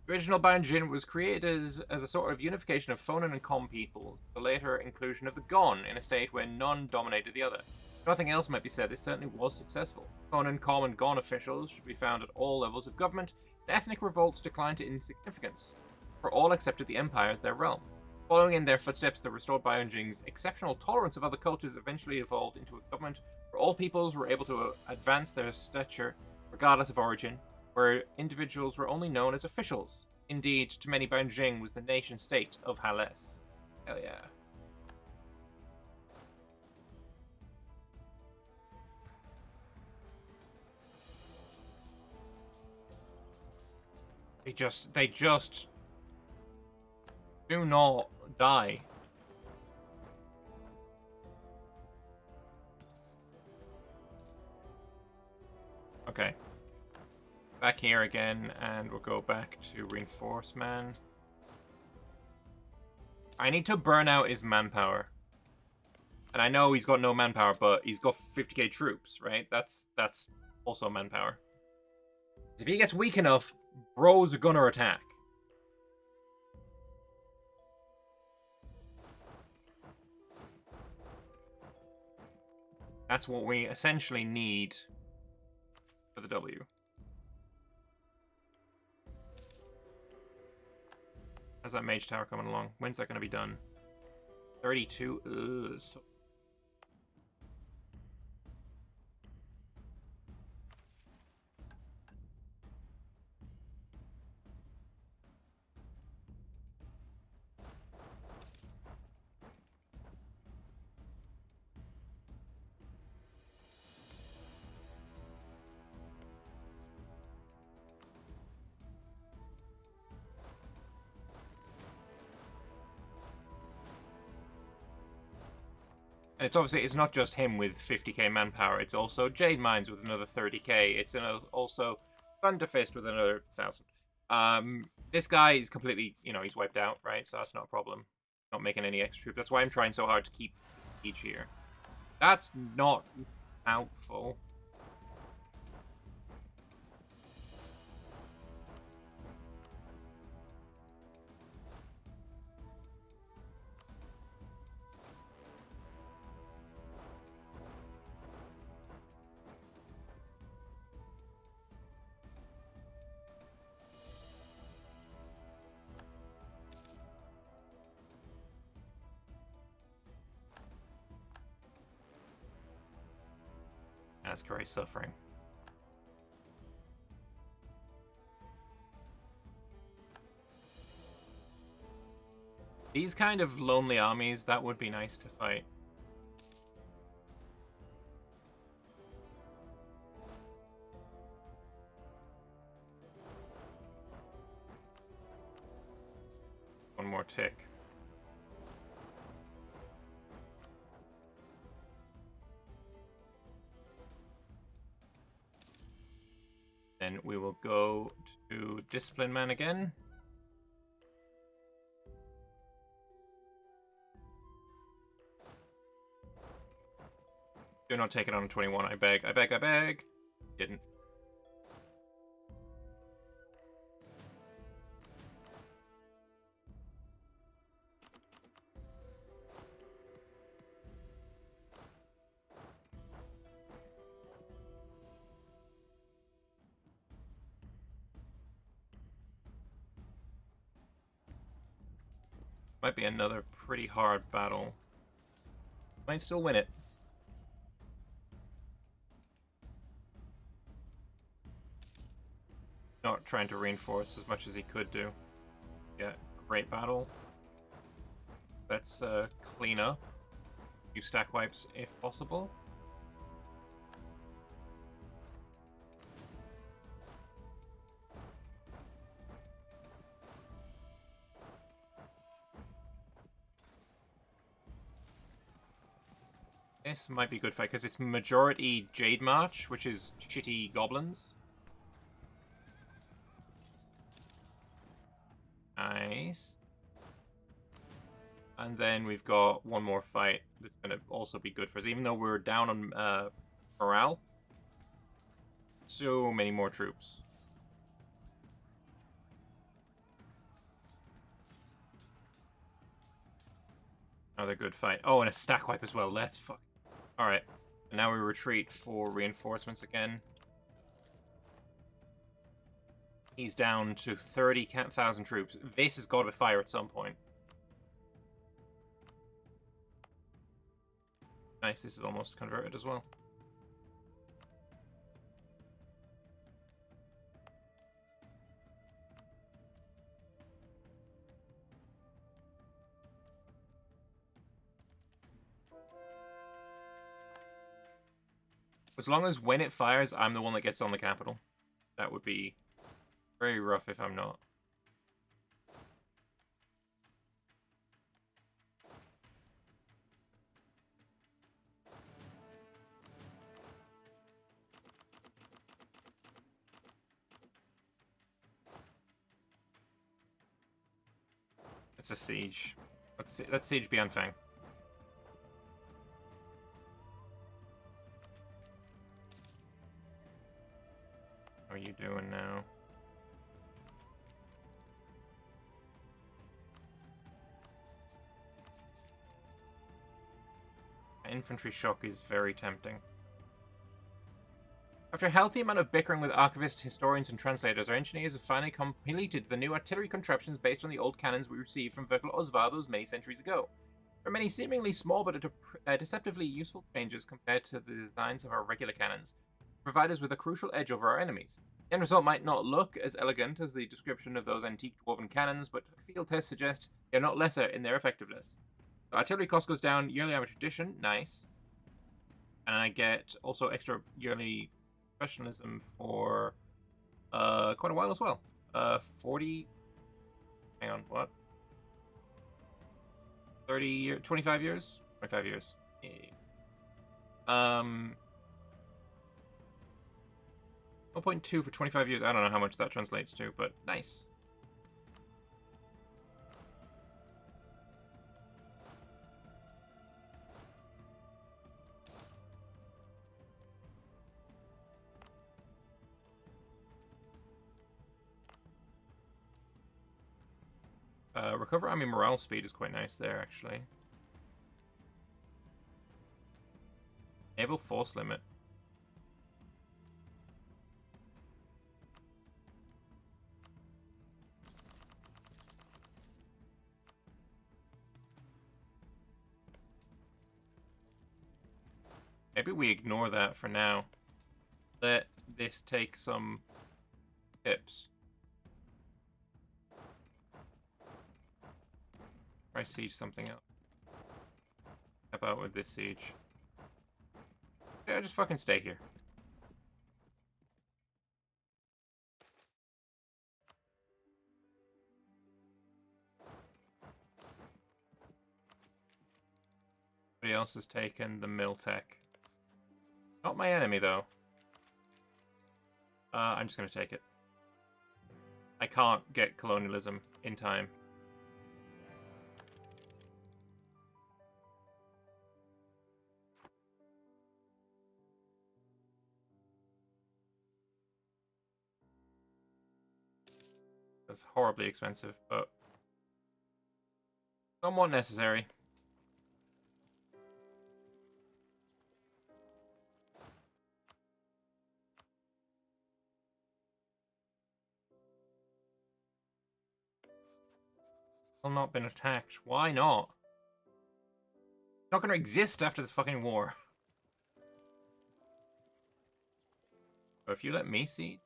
The original Baihon Xinh was created as a sort of unification of Fonan and Com people, the later inclusion of the Gon in a state where none dominated the other. If nothing else might be said, this certainly was successful. Fonan, Com, and Gon officials should be found at all levels of government, and ethnic revolts declined to insignificance, for all accepted the Empire as their realm. Following in their footsteps, the restored Baihon Xing's exceptional tolerance of other cultures eventually evolved into a government where all peoples were able to advance their stature regardless of origin, where individuals were only known as officials. Indeed, to many, Baihon Xing was the nation-state of Hales. Hell yeah. They just do not die. Okay. Back here again, and we'll go back to reinforce man. I need to burn out his manpower. And I know he's got no manpower, but he's got 50k troops, right? That's also manpower. If he gets weak enough, bros are gonna attack. That's what we essentially need for the W. How's that mage tower coming along? When's that going to be done? 32? Ugh, so... And it's obviously, it's not just him with 50k manpower, it's also Jade Mines with another 30k, it's also Thunderfist with another 1,000. This guy is completely, you know, he's wiped out, right? So that's not a problem. Not making any extra troops. That's why I'm trying so hard to keep each here. That's not helpful. Ascari suffering. These kind of lonely armies, that would be nice to fight. One more tick. Then we will go to Discipline Man again. Do not take it on 21, I beg. I beg, I beg. Didn't. Might be another pretty hard battle. Might still win it. Not trying to reinforce as much as he could do. Yeah, great battle. Let's clean up. Use stack wipes if possible. This might be a good fight because it's majority Jade March, which is shitty goblins. Nice. And then we've got one more fight that's going to also be good for us, even though we're down on morale. So many more troops. Another good fight. Oh, and a stack wipe as well. Let's fuck. Alright. And now we retreat for reinforcements again. He's down to 30,000 troops. This has got to fire at some point. Nice, this is almost converted as well. As long as when it fires, I'm the one that gets on the capital. That would be very rough if I'm not. It's a siege. Let's siege Bianfang. How are you doing now? Infantry shock is very tempting. After a healthy amount of bickering with archivists, historians, and translators, our engineers have finally completed the new artillery contraptions based on the old cannons we received from Virgil Osvar those many centuries ago. There are many seemingly small but deceptively useful changes compared to the designs of our regular cannons, to provide us with a crucial edge over our enemies. The end result might not look as elegant as the description of those antique dwarven cannons, but field tests suggest they are not lesser in their effectiveness. The artillery cost goes down, yearly amateur edition, nice. And I get also extra yearly professionalism for quite a while as well. 40. Hang on, what? 30 years, 25 years? 25 years. .2 for 25 years. I don't know how much that translates to, but nice. Recover army morale speed is quite nice there, actually. Naval force limit. Maybe we ignore that for now. Let this take some tips. Try siege something up. How about with this siege? Yeah, just fucking stay here. Somebody else has taken the mill tech. Not my enemy, though. I'm just going to take it. I can't get colonialism in time. That's horribly expensive, but somewhat necessary. Still not been attacked. Why not? Not going to exist after this fucking war. But if you let me see,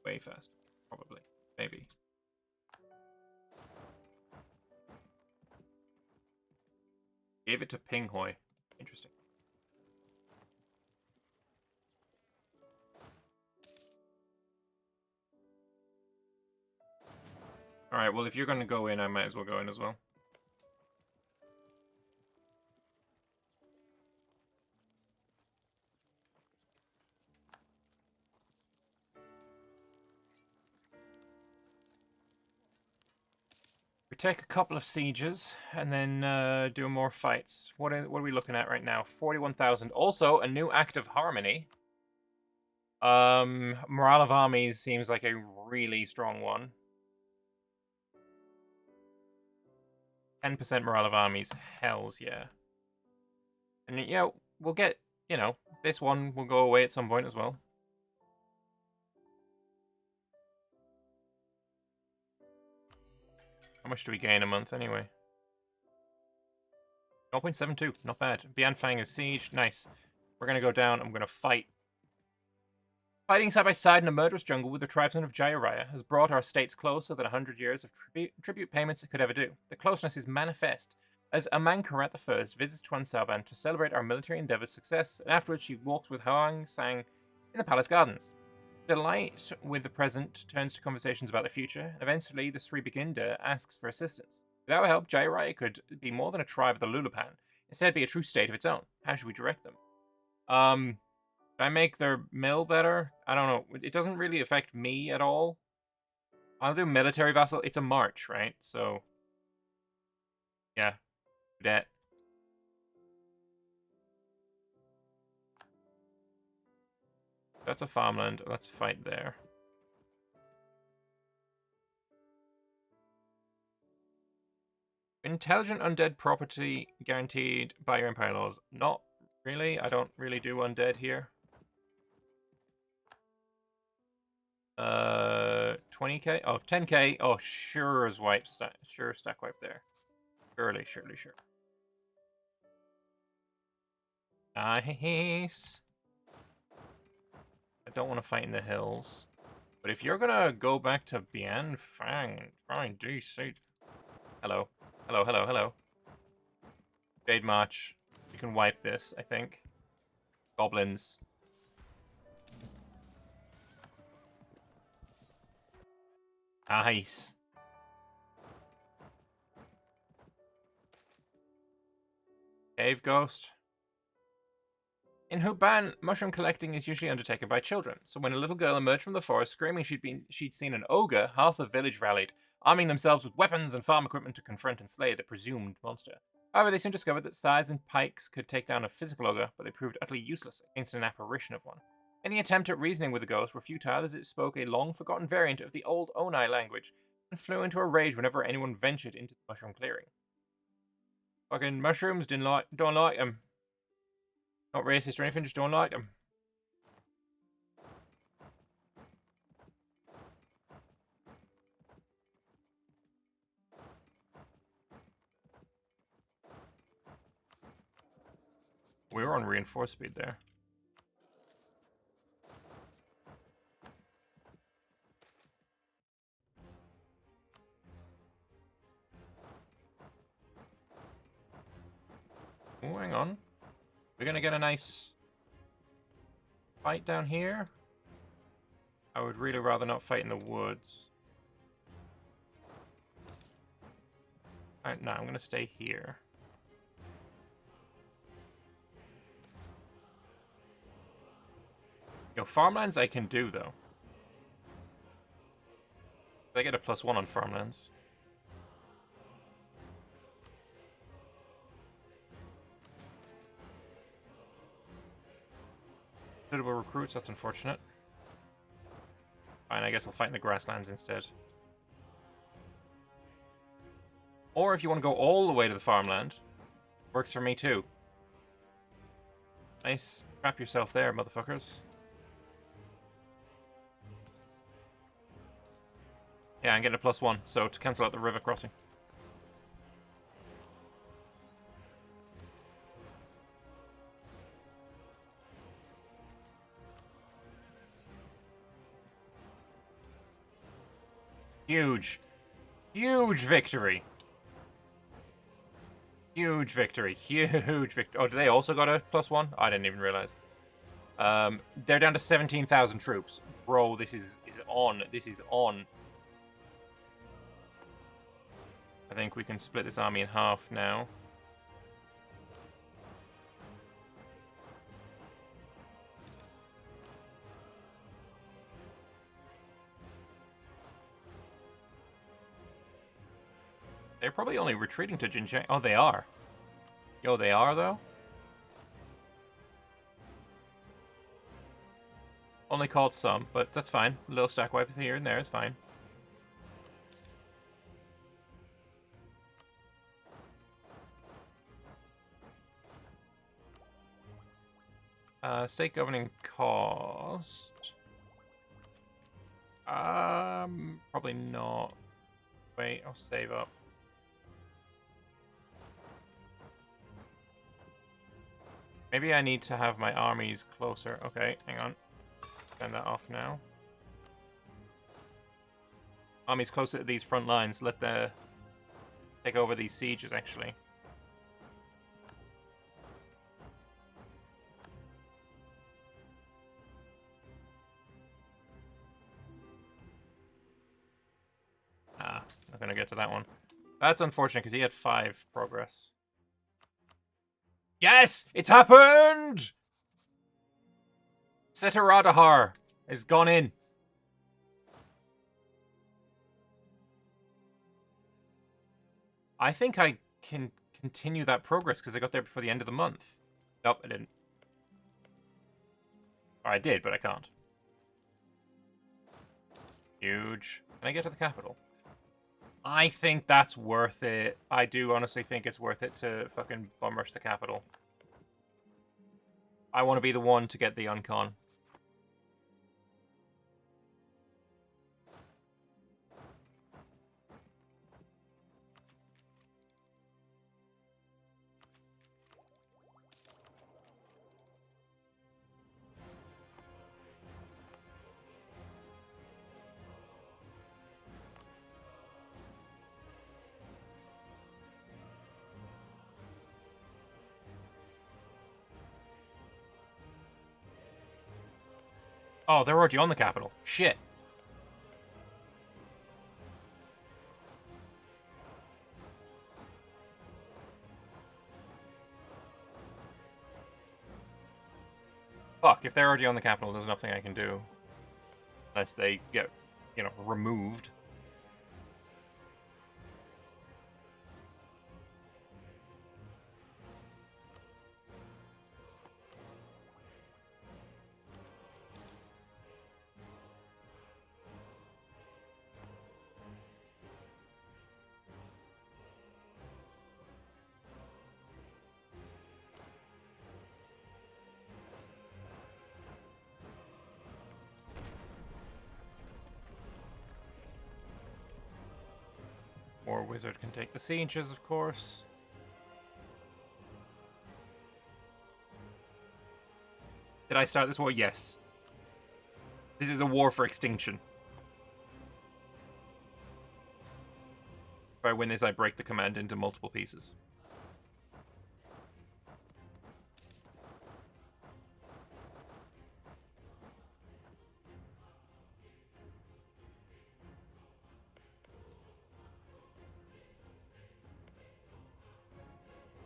way faster. Probably. Maybe. Gave it to Pinghoy. Interesting. Alright, well, if you're going to go in, I might as well go in as well. We take a couple of sieges, and then do more fights. What are we looking at right now? 41,000. Also, a new act of harmony. Morale of armies seems like a really strong one. 10% morale of armies. Hells yeah. And yeah, we'll get, you know, this one will go away at some point as well. How much do we gain a month anyway? 0.72, not bad. Bianfang is siege, nice. We're gonna go down, I'm gonna fight. Fighting side by side in a murderous jungle with the tribesmen of Jayaraya has brought our states closer than 100 years of tribute payments could ever do. The closeness is manifest, as Amankarat I visits Tuan Saban to celebrate our military endeavor's success, and afterwards she walks with Hoang Sang in the palace gardens. Delight with the present turns to conversations about the future, and eventually the Sri Baginda asks for assistance. Without help, Jayaraya could be more than a tribe of the Lulapan, instead be a true state of its own. How should we direct them? Should I make their mill better? I don't know. It doesn't really affect me at all. I'll do military vassal. It's a march, right? So, yeah. That. That's a farmland. Let's fight there. Intelligent undead property guaranteed by your empire laws. Not really. I don't really do undead here. 20k? Oh, 10k. Oh, sure as wipe. Sure stack wipe there. Surely. Nice. I don't want to fight in the hills. But if you're gonna go back to Bianfang and try and de-siege... Hello. Jade March. You can wipe this, I think. Goblins. Nice. Cave Ghost. In Huban, mushroom collecting is usually undertaken by children, so when a little girl emerged from the forest screaming she'd seen an ogre, half the village rallied, arming themselves with weapons and farm equipment to confront and slay the presumed monster. However, they soon discovered that scythes and pikes could take down a physical ogre, but they proved utterly useless against an apparition of one. Any attempt at reasoning with the ghost were futile, as it spoke a long-forgotten variant of the old Onai language, and flew into a rage whenever anyone ventured into the mushroom clearing. Fucking mushrooms don't like them. Not racist or anything, just don't like them. We were on reinforced speed there. Oh, hang on. We're gonna get a nice fight down here. I would really rather not fight in the woods. No, I'm gonna stay here. Yo, farmlands I can do, though. I get a +1 on farmlands. Suitable recruits, that's unfortunate. Fine, I guess I'll fight in the grasslands instead. Or if you want to go all the way to the farmland, works for me too. Nice. Trap yourself there, motherfuckers. Yeah, I'm getting a +1, so to cancel out the river crossing. Huge. Huge victory. Huge victory. Huge victory. Oh, do they also got a +1? I didn't even realize. They're down to 17,000 troops. Bro, this is on. This is on. I think we can split this army in half now. They're probably only retreating to Jinjiang. Oh, they are. Yo, they are, though? Only caught some, but that's fine. A little stack wipes here and there is fine. State governing cost. Probably not. Wait, I'll save up. Maybe I need to have my armies closer. Okay, hang on. Turn that off now. Armies closer to these front lines. Let the take over these sieges, actually. Not gonna get to that one. That's unfortunate because he had 5 progress. Yes! It's happened! Setaradahar has gone in. I think I can continue that progress because I got there before the end of the month. Nope, I didn't. Or I did, but I can't. Huge. Can I get to the capital? I think that's worth it. I do honestly think it's worth it to fucking bum rush the capital. I want to be the one to get the uncon. Oh, they're already on the capital. Shit. Fuck, if they're already on the capital, there's nothing I can do. Unless they get, you know, removed. Or wizard can take the sieges, of course. Did I start this war? Yes. This is a war for extinction. If I win this, I break the command into multiple pieces.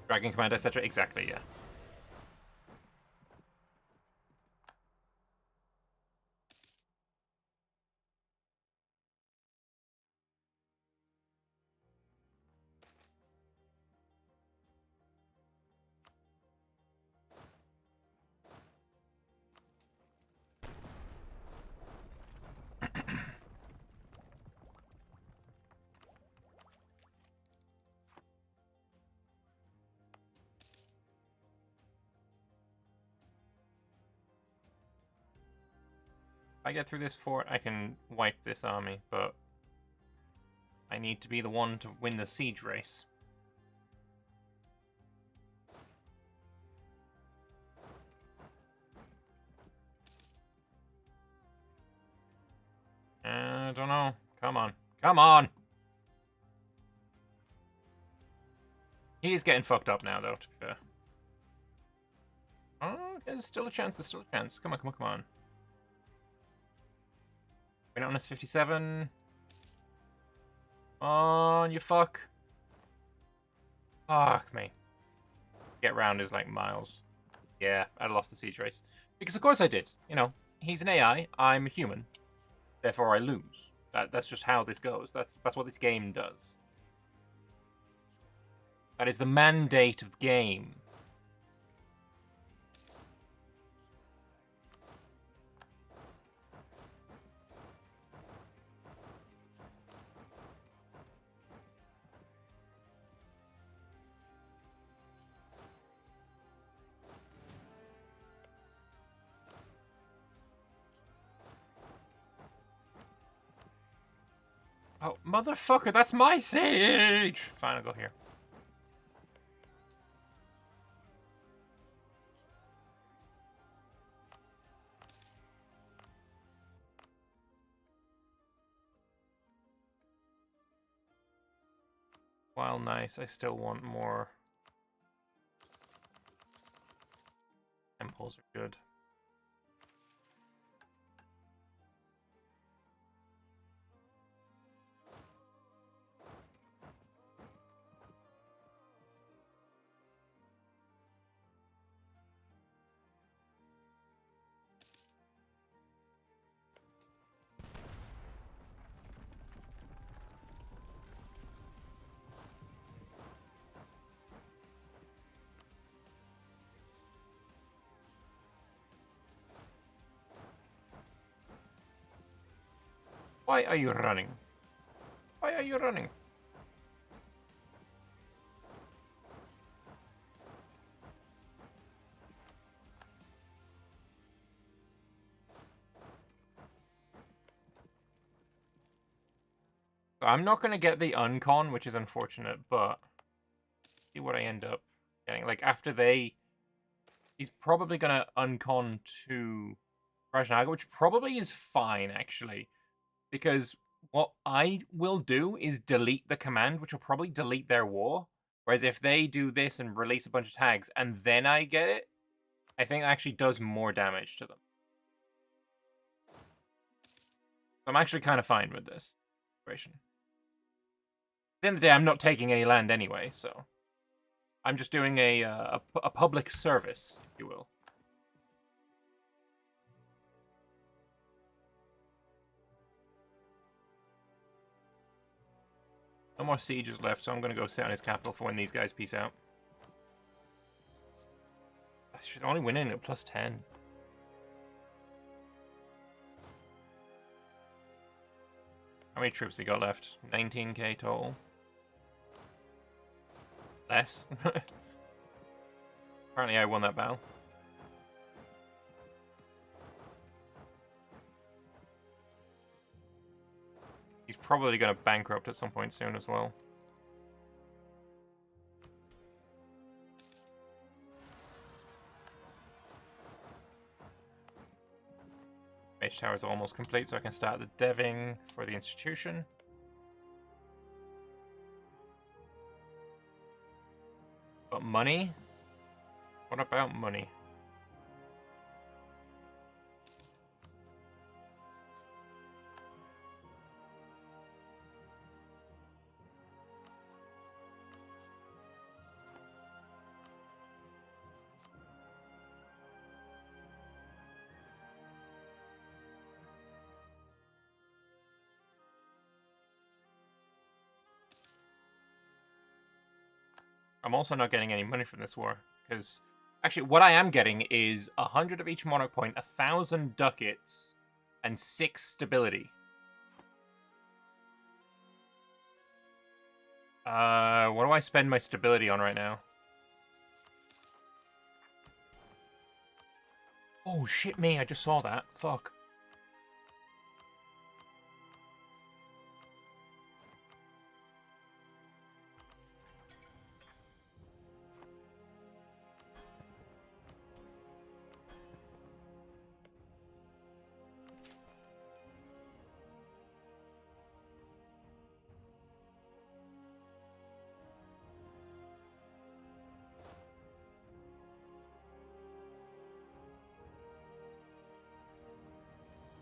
Dragon command, etc. Exactly, yeah. If I get through this fort, I can wipe this army, but I need to be the one to win the siege race. I don't know. Come on. Come on! He's getting fucked up now, though, to be fair. Oh, there's still a chance. There's still a chance. Come on, come on, come on. Win on us 57. On, you fuck. Fuck me. Get round is like miles. Yeah, I lost the siege race. Because of course I did. You know, he's an AI, I'm a human. Therefore I lose. That's just how this goes. That's what this game does. That is the mandate of the game. Oh, motherfucker, that's my siege! Fine, I'll go here. While nice, I still want more. Temples are good. Why are you running? Why are you running? I'm not going to get the uncon, which is unfortunate, but see what I end up getting. Like, after he's probably going to uncon to Rajnaga, which probably is fine, actually. Because what I will do is delete the command, which will probably delete their war. Whereas if they do this and release a bunch of tags, and then I get it, I think it actually does more damage to them. So I'm actually kind of fine with this situation. At the end of the day, I'm not taking any land anyway, so I'm just doing a public service, if you will. No more sieges left, so I'm going to go sit on his capital for when these guys peace out. I should only winning at +10. How many troops he got left? 19k total. Less. Apparently I won that battle. He's probably going to bankrupt at some point soon as well. Mage Tower is almost complete, so I can start the deving for the institution. But money? What about money? I'm also not getting any money from this war, because actually what I am getting is 100 of each monarch point, 1,000 ducats, and 6 stability. What do I spend my stability on right now? Oh shit me, I just saw that. Fuck.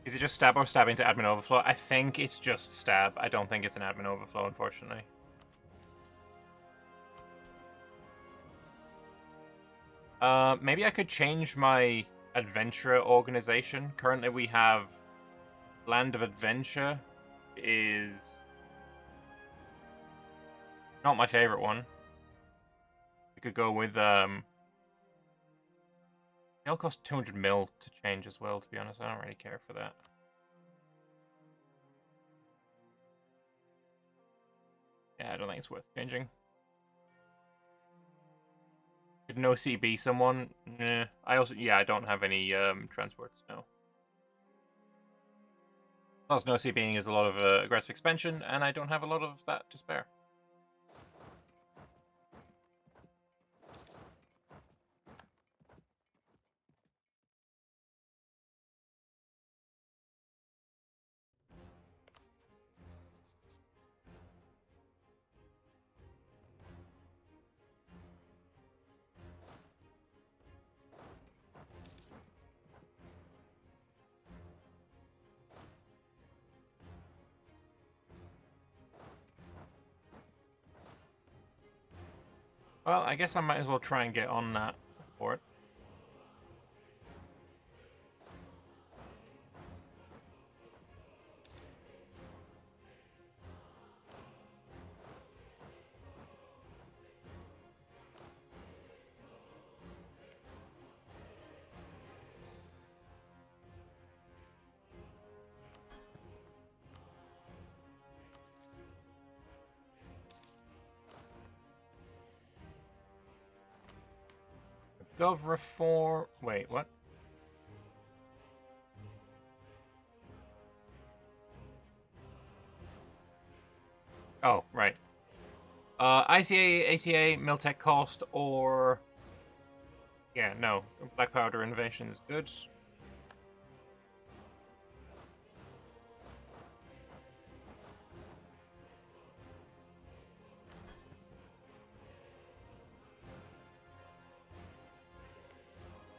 Is it just stab or stabbing to admin overflow? I think it's just stab. I don't think it's an admin overflow, unfortunately. Maybe I could change my adventurer organization. Currently we have Land of Adventure is not my favorite one. We could go with it'll cost 200 mil to change as well, to be honest. I don't really care for that. Yeah, I don't think it's worth changing. Could no CB someone? Nah. I don't have any transports, no. Plus, no CBing is a lot of aggressive expansion, and I don't have a lot of that to spare. Well, I guess I might as well try and get on that for it. Gov reform. Wait, what? Oh, right. ICA, ACA, Miltech cost, or... Yeah, no. Black Powder Innovation is good.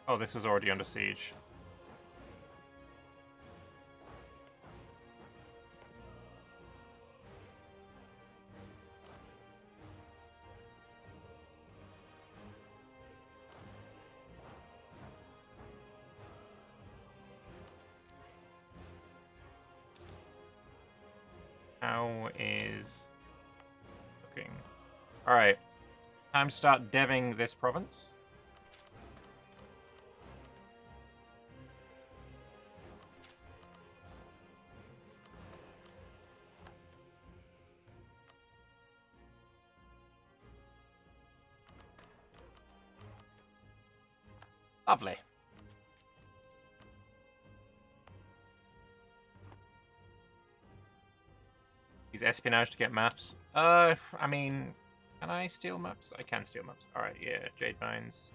Oh, this was already under siege. How is working. Alright. Time to start deving this province. Lovely. Use espionage to get maps. I mean, can I steal maps? I can steal maps. Alright, yeah, jade mines.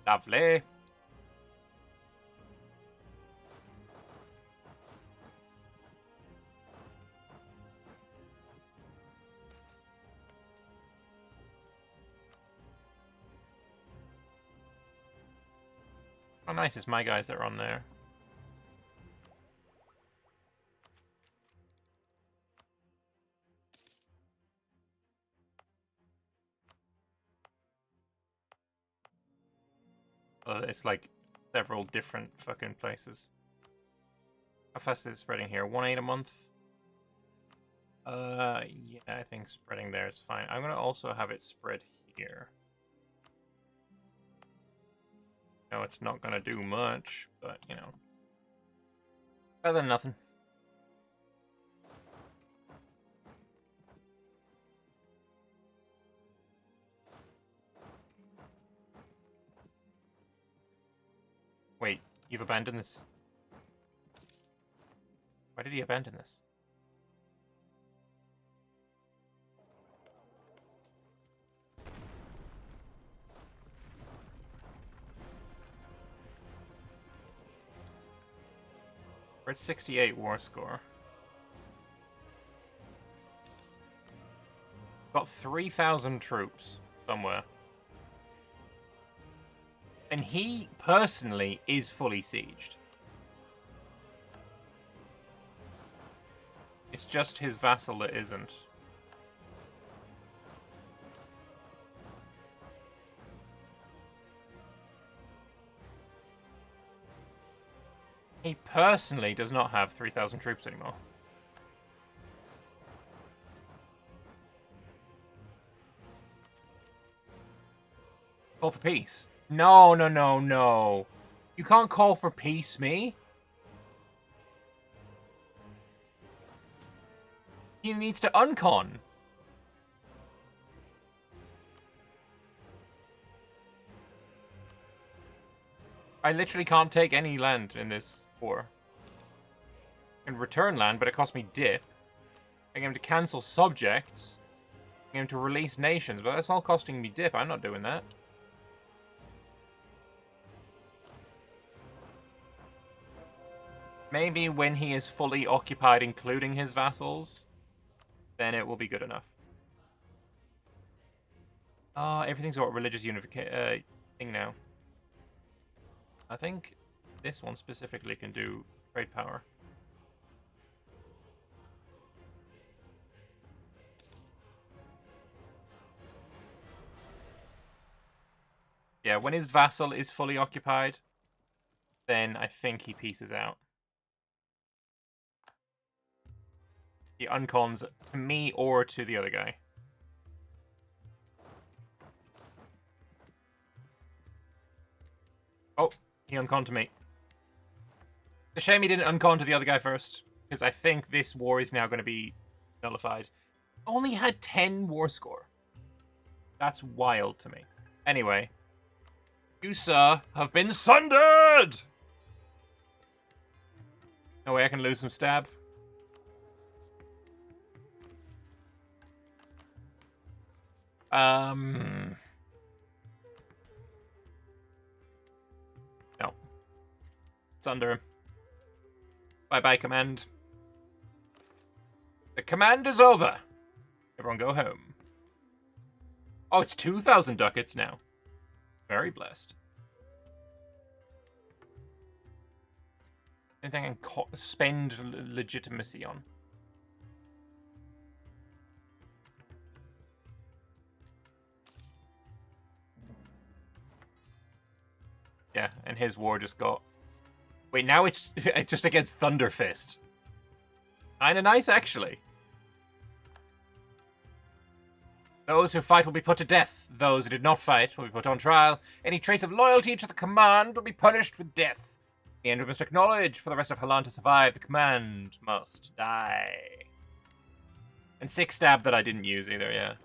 Lovely. Oh, nice, it's my guys that are on there. It's like several different fucking places. How fast is it spreading here? 1.8 a month? Yeah, I think spreading there is fine. I'm gonna also have it spread here. No, it's not gonna do much, but, you know. Better than nothing. Wait, you've abandoned this? Why did he abandon this? We're at 68 war score. Got 3,000 troops somewhere. And he, personally, is fully sieged. It's just his vassal that isn't. He personally does not have 3,000 troops anymore. Call for peace. No, no, no, no. You can't call for peace, me. He needs to uncon. I literally can't take any land in this war. I can return land, but it costs me dip. I get him to cancel subjects. I get him to release nations, but that's all costing me dip. I'm not doing that. Maybe when he is fully occupied, including his vassals, then it will be good enough. Everything's got a religious unification thing now. I think this one specifically can do trade power. Yeah, when his vassal is fully occupied, then I think he pieces out. He uncons to me or to the other guy. Oh, he unconned to me. It's a shame he didn't uncon to the other guy first, because I think this war is now going to be nullified. Only had 10 war score. That's wild to me. Anyway. You, sir, have been sundered! No way I can lose some stab. No. It's under him. Bye-bye, command. The command is over. Everyone go home. Oh, it's 2,000 ducats now. Very blessed. Anything I can spend legitimacy on? Yeah, and his war just got... Wait, now it's just against Thunderfist. Kinda nice, actually. Those who fight will be put to death. Those who did not fight will be put on trial. Any trace of loyalty to the command will be punished with death. The end we must acknowledge. For the rest of Halan to survive, the command must die. And 6 stab that I didn't use either, yeah.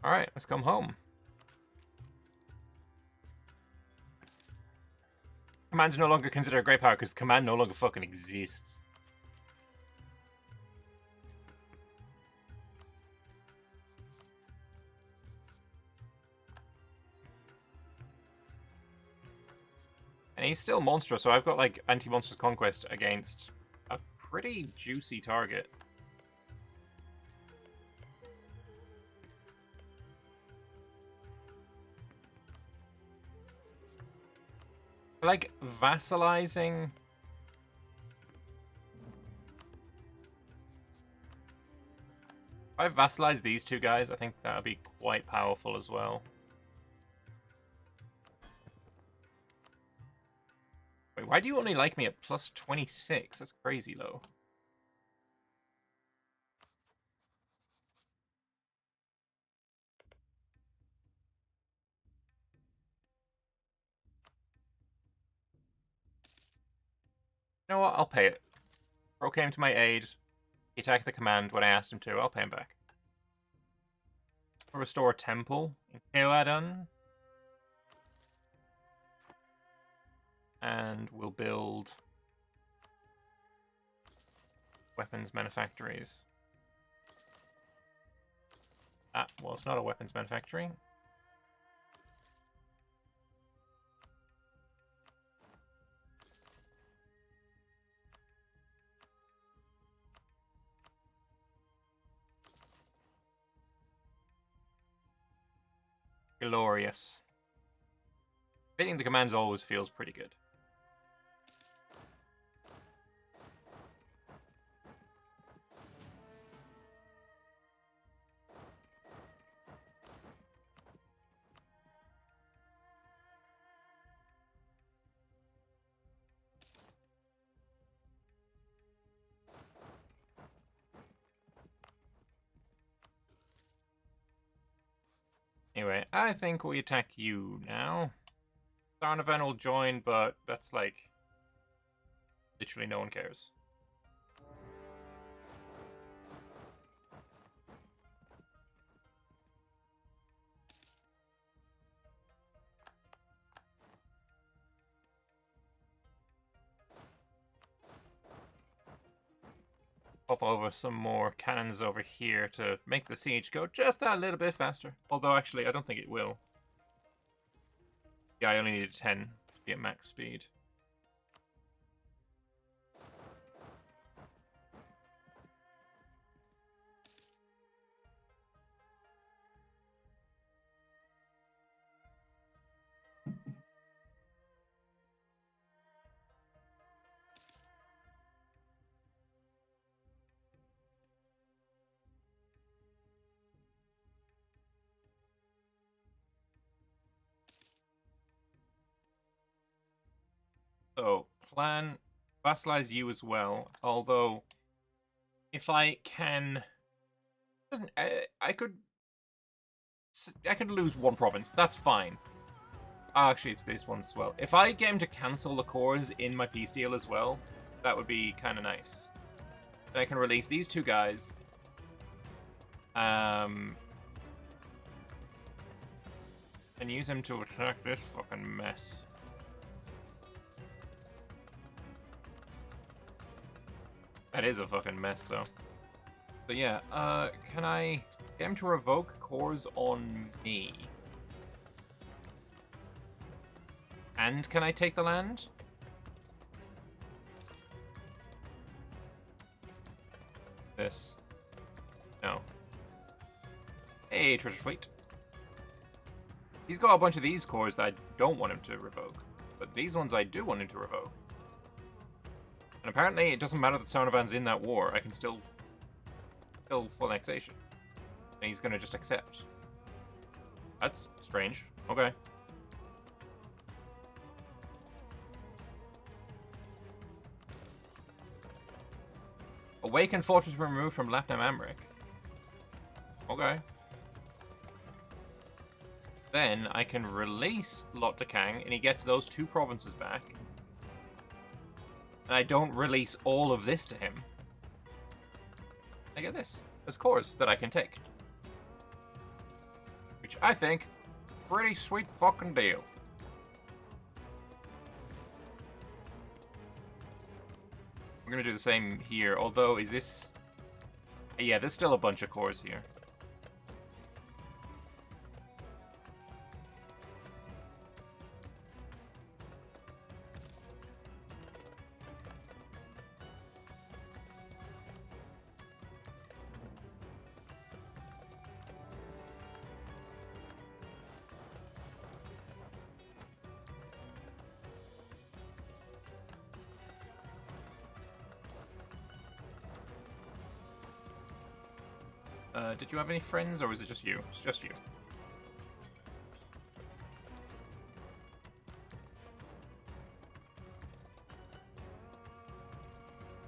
Alright, let's come home. Command's no longer considered a great power because command no longer fucking exists. And he's still monstrous, so I've got like anti-monstrous conquest against a pretty juicy target. Like vassalizing. If I vassalize these two guys, I think that would be quite powerful as well. Wait, why do you only like me at plus 26? That's crazy low. You know what? I'll pay it. Pro came to my aid. He attacked the command when I asked him to. I'll pay him back. I'll restore a temple in Keoadon. And we'll build weapons manufactories. Well, it's not a weapons manufacturing. Glorious. Hitting the commands always feels pretty good. Anyway, I think we attack you now. Sarnavan will join, but that's like... literally no one cares. Pop over some more cannons over here to make the siege go just a little bit faster. Although, actually, I don't think it will. Yeah, I only needed 10 to be at max speed. So, plan, vassalize you as well. Although, if I can... I could lose one province. That's fine. Actually, it's this one as well. If I get him to cancel the cores in my peace deal as well, that would be kind of nice. Then I can release these two guys. And use him to attack this fucking mess. That is a fucking mess, though. But yeah, can I get him to revoke cores on me? And can I take the land? This. No. Hey, treasure fleet. He's got a bunch of these cores that I don't want him to revoke. But these ones I do want him to revoke. And apparently it doesn't matter that Sarnavan's in that war. I can still full annexation. And he's going to just accept. That's strange. Okay. Awakened fortress removed from Lapnam Amrik. Okay. Then I can release Lot Kang, and he gets those 2 provinces back. And I don't release all of this to him. I get this. There's cores that I can take. Which I think, pretty sweet fucking deal. We're gonna do the same here, although is this... Yeah, there's still a bunch of cores here. Did you have any friends, or was it just you? It's just you.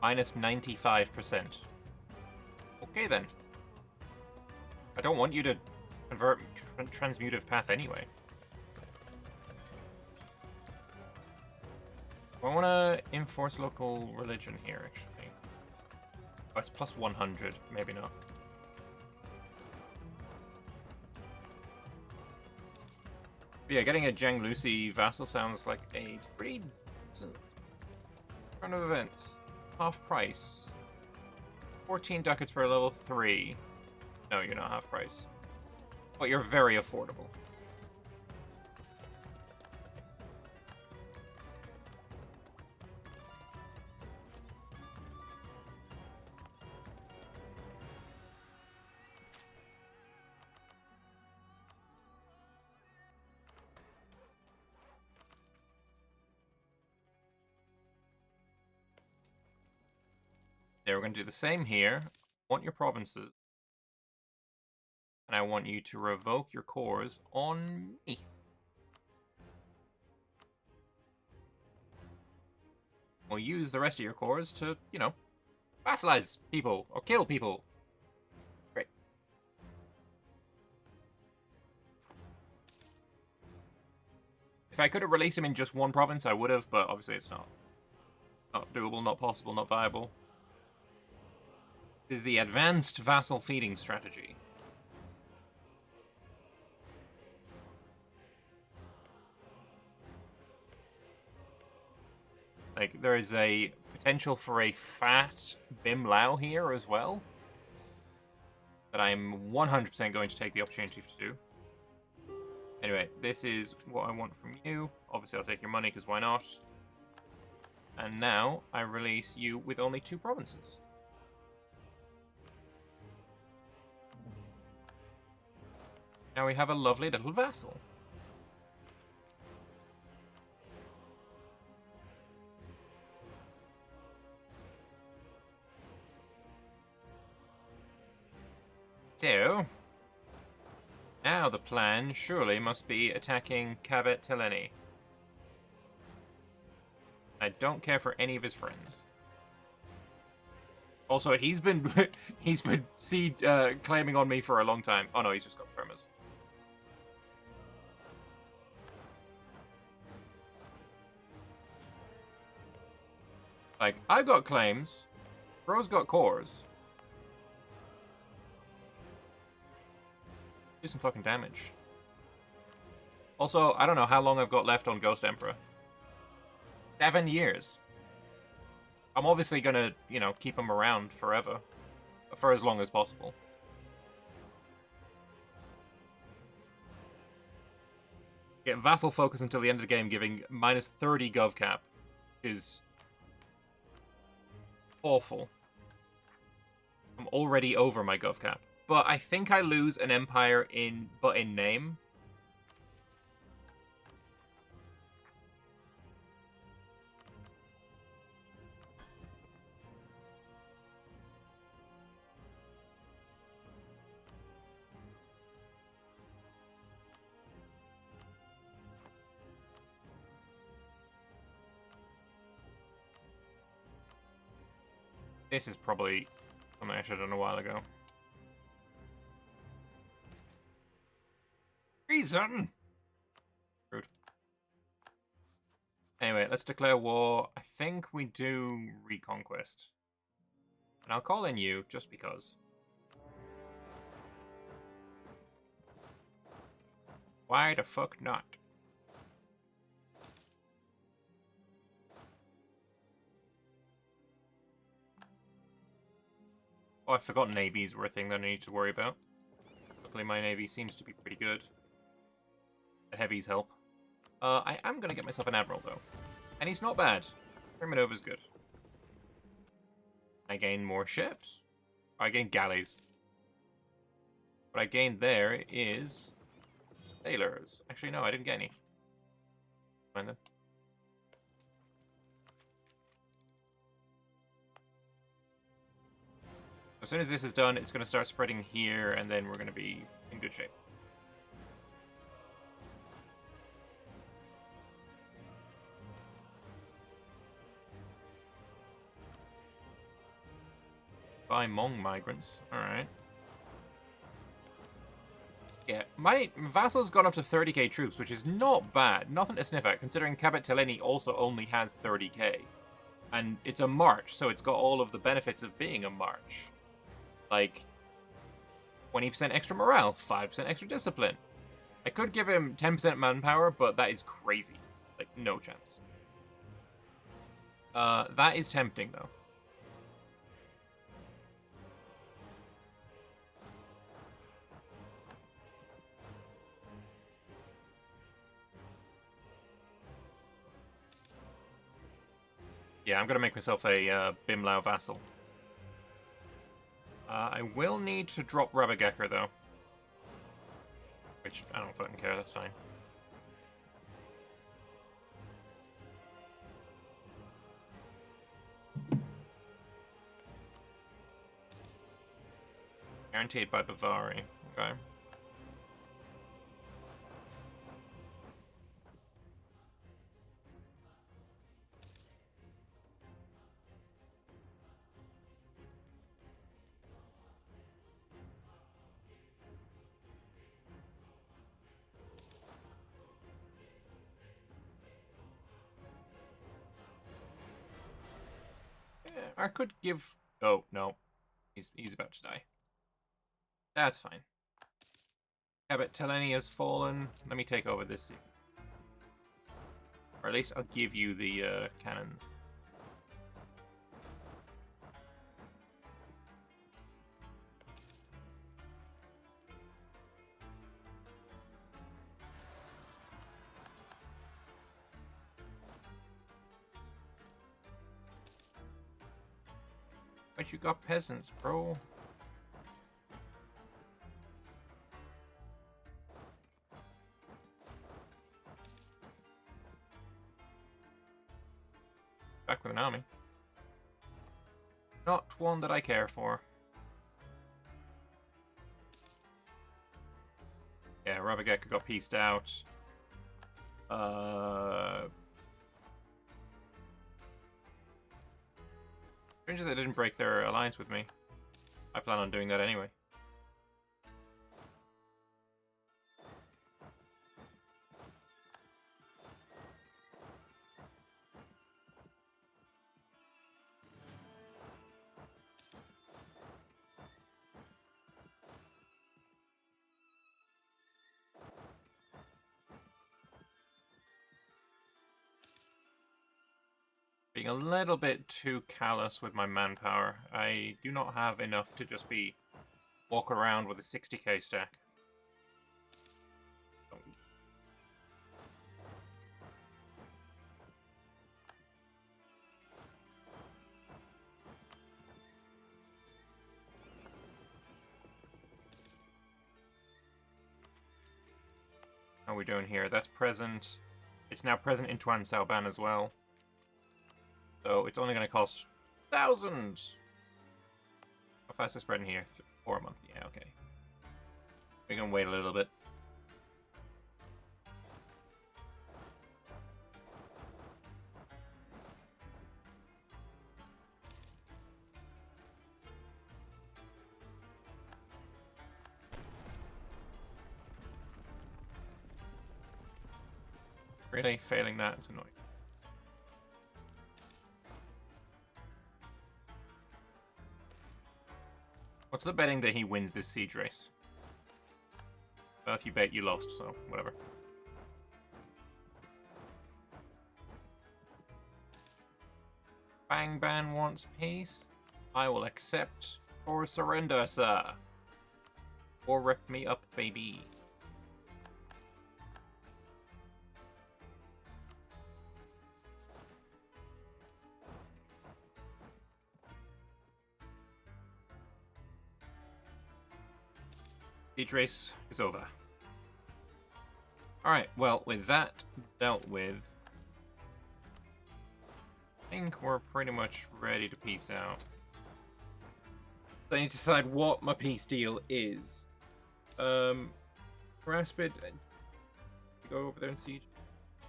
Minus 95%. Okay, then. I don't want you to convert transmutive path anyway. I want to enforce local religion here, actually. Oh, it's plus 100. Maybe not. But yeah, getting a Zhang Lucy vassal sounds like a pretty decent turn of events. Half price. 14 ducats for a level 3. No, you're not half price. But you're very affordable. There, we're going to do the same here. I want your provinces. And I want you to revoke your cores on me. We'll use the rest of your cores to, you know, vassalize people or kill people. Great. If I could have released him in just one province, I would have, but obviously it's not. Not doable, not possible, not viable. This is the advanced vassal feeding strategy. Like, there is a potential for a fat Bim Lao here as well. That I'm 100% going to take the opportunity to do. Anyway, this is what I want from you. Obviously, I'll take your money, because why not? And now, I release you with only 2 provinces. Now we have a lovely little vassal. So, now the plan surely must be attacking Kabat Tillenni. I don't care for any of his friends. Also, he's been claiming on me for a long time. Oh no, he's just got premise. Like, I've got claims. Bro's got cores. Do some fucking damage. Also, I don't know how long I've got left on Ghost Emperor. 7 years. I'm obviously gonna, you know, keep him around forever. For as long as possible. Get Vassal focus until the end of the game, giving minus 30 gov cap. Is awful. I'm already over my gov cap. But I think I lose an empire in name. This is probably something I should have done a while ago. Reason! Rude. Anyway, let's declare war. I think we do Reconquest. And I'll call in you, just because. Why the fuck not? Oh, I forgot navies were a thing that I need to worry about. Luckily, my navy seems to be pretty good. The heavies help. I am going to get myself an admiral, though. And he's not bad. Priminova's good. I gain more ships. I gain galleys. What I gained there is sailors. Actually, no, I didn't get any. Fine then. As soon as this is done, it's going to start spreading here, and then we're going to be in good shape. Buy Hmong migrants. Alright. Yeah, my Vassal's gone up to 30k troops, which is not bad. Nothing to sniff at, considering Kabat Tillenni also only has 30k. And it's a march, so it's got all of the benefits of being a march. Like, 20% extra morale, 5% extra discipline. I could give him 10% manpower, but that is crazy. Like, no chance. That is tempting, though. Yeah, I'm going to make myself a Bimlau vassal. I will need to drop Rabagecker, though. Which, I don't fucking care, that's fine. Guaranteed by Bavaria. Okay. I could give... Oh, no. He's about to die. That's fine. Kabat Tillenni has fallen. Let me take over this. Or at least I'll give you the cannons. But you got peasants, bro. Back with an army. Not one that I care for. Yeah, Rabageka got pieced out. Strange that they didn't break their alliance with me. I plan on doing that anyway. Being a little bit too callous with my manpower. I do not have enough to just be walking around with a 60k stack. are we doing here? That's present. It's now present in Tuan Saoban as well. So it's only going to cost 1,000. How fast is spreading here? 4 a month. Yeah, okay. We can wait a little bit. Really? Failing that is annoying. What's the betting that he wins this siege race? Well, if you bet, you lost, so whatever. Bang Ban wants peace. I will accept or surrender, sir. Or rip me up, baby. Siege race is over. Alright, well, with that dealt with, I think we're pretty much ready to peace out. So I need to decide what my peace deal is. Raspid, go over there and siege?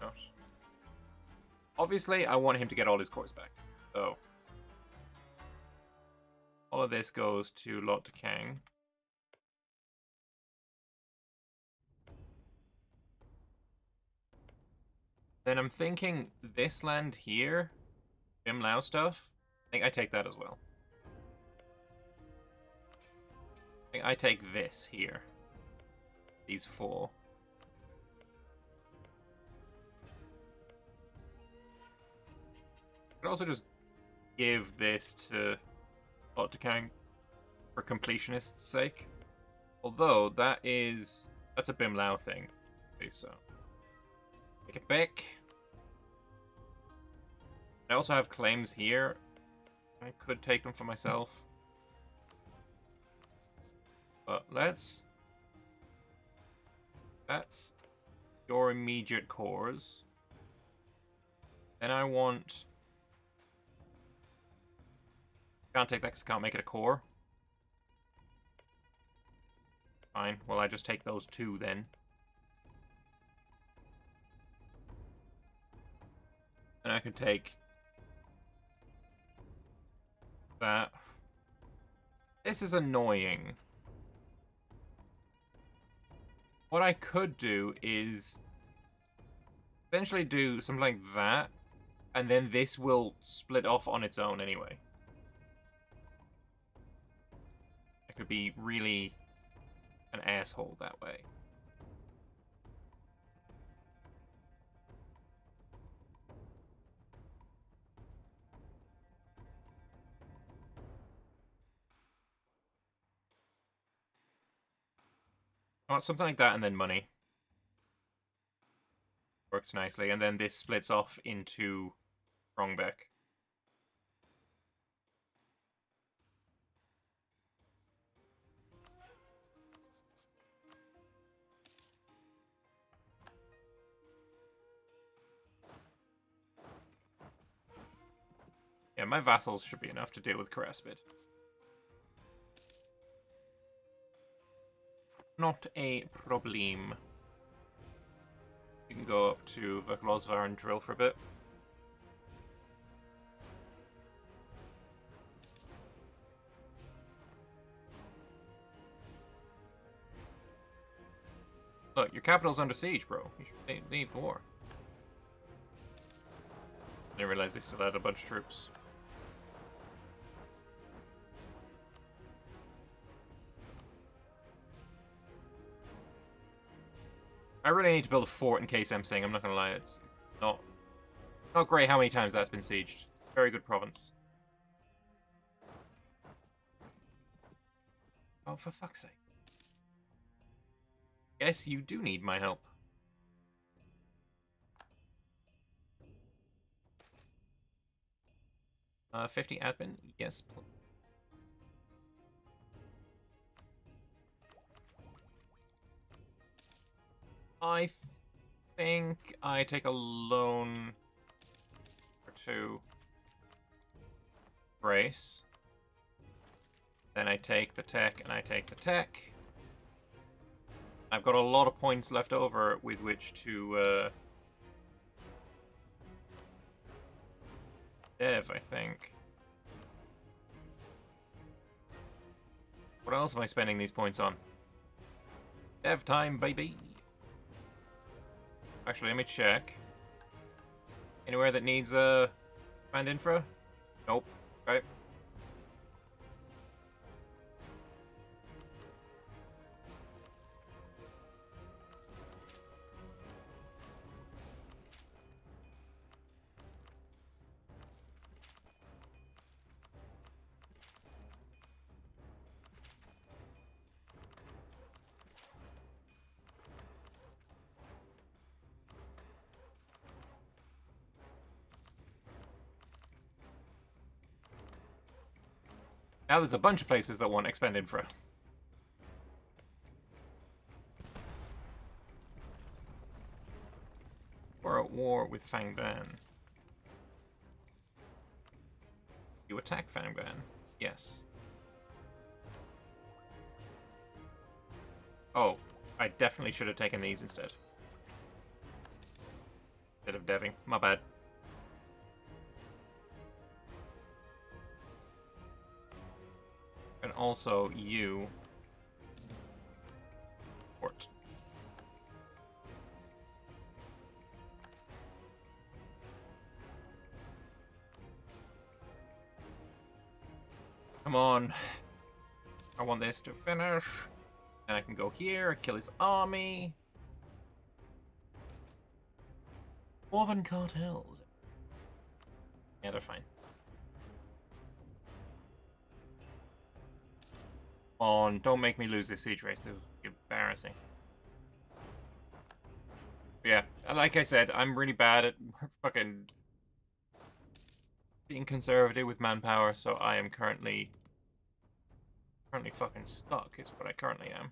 Not. Obviously, I want him to get all his cores back. So, all of this goes to Lot de Kang. Then I'm thinking this land here, Bim Lao stuff, I think I take that as well. I think I take this here. These 4. I could also just give this to Lot de Kang for completionist's sake. Although that's a Bim Lao thing. Okay, so take it back. I also have claims here. I could take them for myself. But that's your immediate cores. Then I want... Can't take that because I can't make it a core. Fine. Well, I just take those 2 then. And I could take that. This is annoying. What I could do is essentially do something like that, and then this will split off on its own anyway. I could be really an asshole that way. I want something like that and then money. Works nicely. And then this splits off into Rongbeck. Yeah, my vassals should be enough to deal with Karaspid. Not a problem. You can go up to Verklozvar and drill for a bit. Look, your capital's under siege, bro. You should leave the war. I didn't realize they still had a bunch of troops. I really need to build a fort in case I'm saying, I'm not gonna lie, it's not great how many times that's been sieged. It's a very good province. Oh, for fuck's sake. Yes, you do need my help. Uh, 50 admin? Yes, please. I think I take a loan or two. Brace. Then I take the tech and I take the tech. I've got a lot of points left over with which to dev, I think. What else am I spending these points on? Dev time, baby! Actually, let me check. Anywhere that needs command infra? Nope. Okay. Now there's a bunch of places that want expend infra. We're at war with Fangban. You attack Fangban? Yes. Oh, I definitely should have taken these instead. Instead of deving. My bad. And also you. Port. Come on. I want this to finish. And I can go here, kill his army. Dwarven cartels. Yeah, they're fine. On, don't make me lose this siege race. This will be embarrassing. But yeah, like I said, I'm really bad at fucking being conservative with manpower, so I am currently fucking stuck, is what I currently am.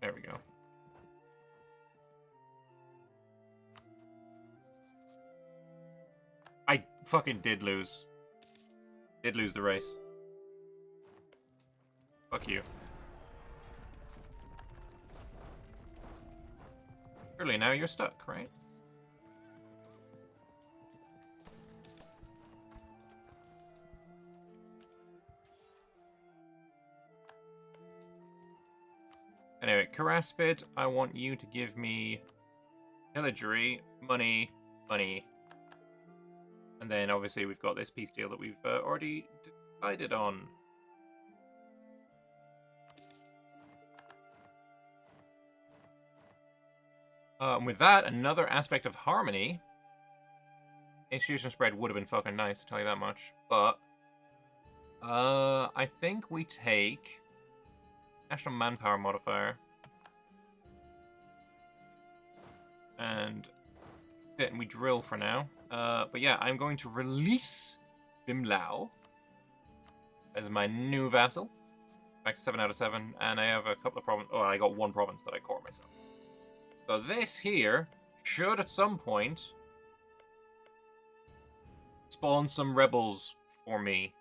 There we go. I fucking did lose. Did lose the race. Fuck you. Surely now you're stuck, right? Anyway, Karaspid, I want you to give me pillagery, money, money. And then obviously we've got this peace deal that we've already decided on. And with that, another aspect of harmony. Institution spread would have been fucking nice, to tell you that much. But I think we take national manpower modifier. And then we drill for now. But yeah, I'm going to release Bimlao as my new vassal. Back to 7 out of 7. And I have a couple of provinces. Oh, I got one province that I core myself. So this here should at some point spawn some rebels for me.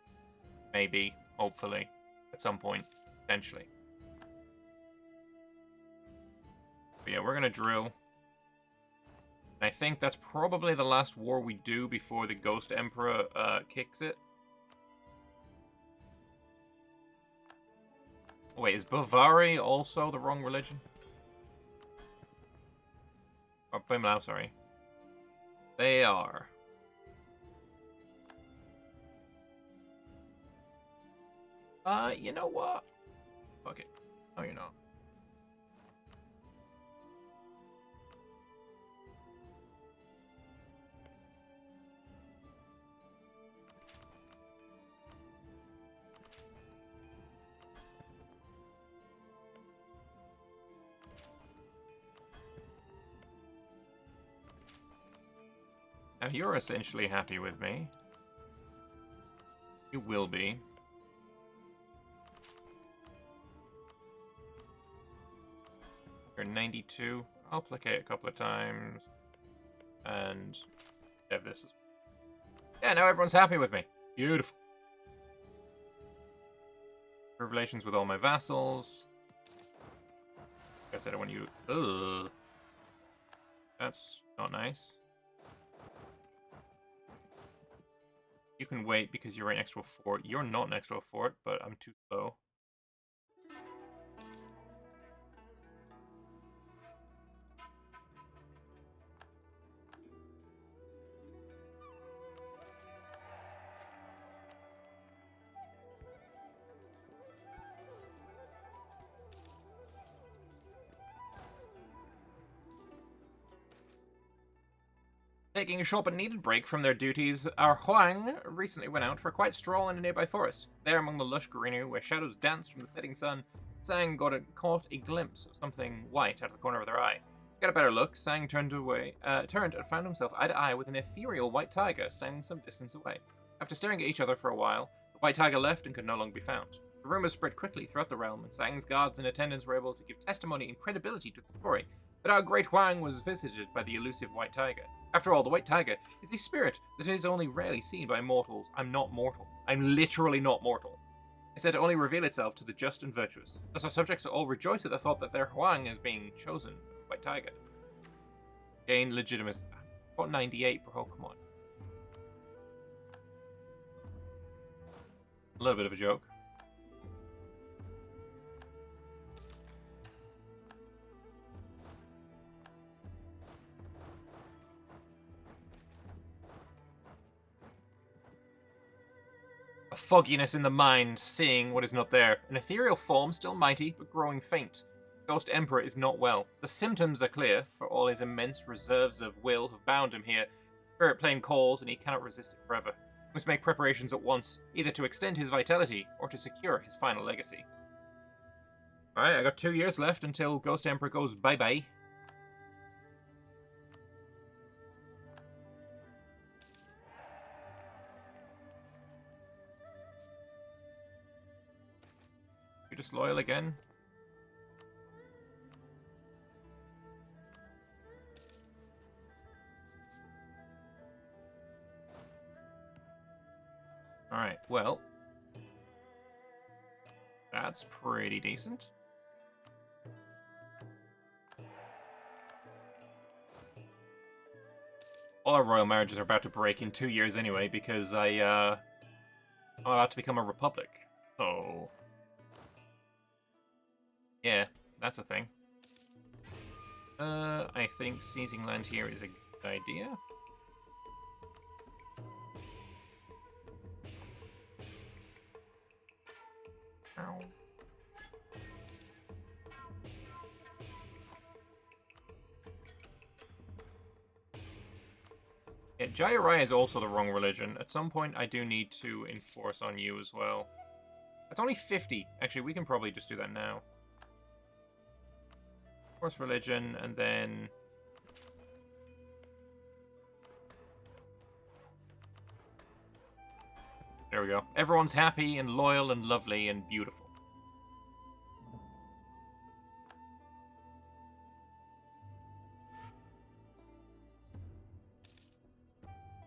Maybe. Hopefully. At some point. Potentially. But yeah, we're going to drill. I think that's probably the last war we do before the Ghost Emperor kicks it. Wait, is Bavari also the wrong religion? Or Bimlao, sorry. They are. You know what? Fuck it. No, you're not. Now you're essentially happy with me. You will be. You're 92. I'll placate a couple of times. And have this. Yeah, now everyone's happy with me. Beautiful. Improve relations with all my vassals. Guess I don't want you. Ugh. That's not nice. You can wait because you're right next to a fort. You're not next to a fort, but I'm too slow. Taking a short but needed break from their duties, our Huang recently went out for a quiet stroll in a nearby forest. There, among the lush greenery where shadows danced from the setting sun, Sang caught a glimpse of something white out of the corner of their eye. To get a better look, Sang turned and found himself eye to eye with an ethereal white tiger standing some distance away. After staring at each other for a while, the white tiger left and could no longer be found. The rumors spread quickly throughout the realm, and Sang's guards and attendants were able to give testimony and credibility to the story that our great Huang was visited by the elusive white tiger. After all, the white tiger is a spirit that is only rarely seen by mortals. I'm not mortal. I'm literally not mortal. It's said to only reveal itself to the just and virtuous. Thus our subjects all rejoice at the thought that their Huang is being chosen by tiger. Gain legitimacy. Got 98, bro. Come on. A little bit of a joke. A fogginess in the mind, seeing what is not there. An ethereal form, still mighty, but growing faint. Ghost Emperor is not well. The symptoms are clear, for all his immense reserves of will have bound him here. Spirit plane calls, and he cannot resist it forever. He must make preparations at once, either to extend his vitality, or to secure his final legacy. Alright, I got 2 years left until Ghost Emperor goes bye-bye. You're disloyal again? Alright, well. That's pretty decent. All our royal marriages are about to break in 2 years anyway, because I'm about to become a republic. So... yeah, that's a thing. I think seizing land here is a good idea. Ow. Yeah, Jairai is also the wrong religion. At some point, I do need to enforce on you as well. It's only 50. Actually, we can probably just do that now. Force religion, and then... there we go. Everyone's happy and loyal and lovely and beautiful.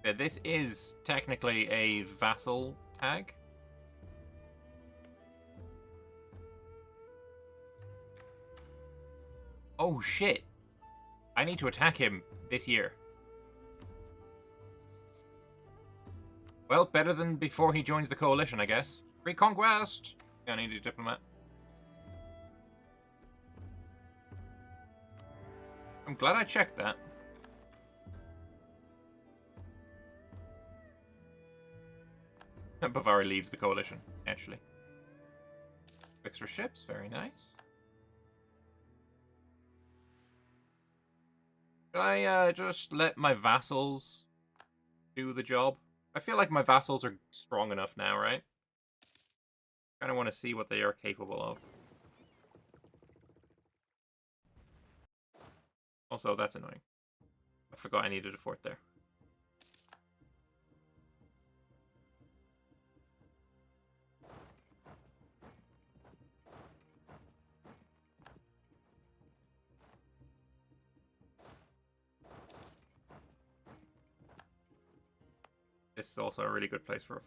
Yeah, this is technically a vassal tag. Oh shit. I need to attack him this year. Well, better than before he joins the coalition, I guess. Reconquest! Yeah, I need a diplomat. I'm glad I checked that. Bavari leaves the coalition, actually. Extra ships, very nice. Should I just let my vassals do the job? I feel like my vassals are strong enough now, right? Kind of want to see what they are capable of. Also, that's annoying. I forgot I needed a fort there. This is also a really good place for a...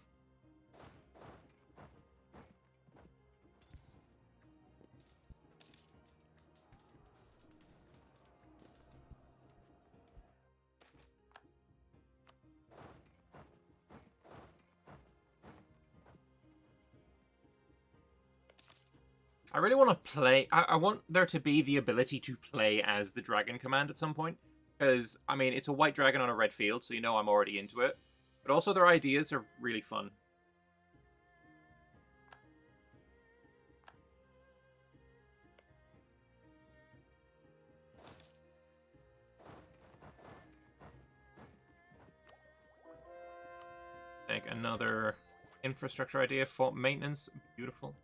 I really want to play... I want there to be the ability to play as the Dragon Command at some point. Because, I mean, it's a white dragon on a red field, so you know I'm already into it. But also their ideas are really fun. Take another infrastructure idea. Fort maintenance. Beautiful.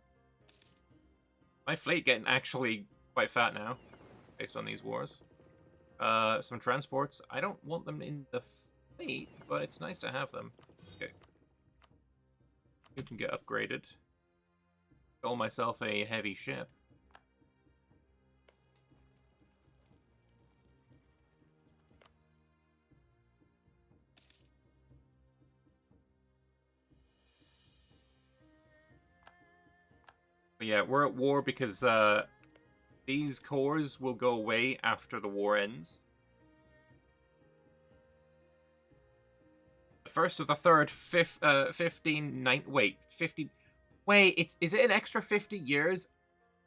My fleet getting actually quite fat now, based on these wars. Some transports. I don't want them in the fleet, but it's nice to have them. Okay. You can get upgraded. Call myself a heavy ship. But yeah, we're at war because these cores will go away after the war ends. The first of the third, 15, 9, wait, 50... Wait, is it an extra 50 years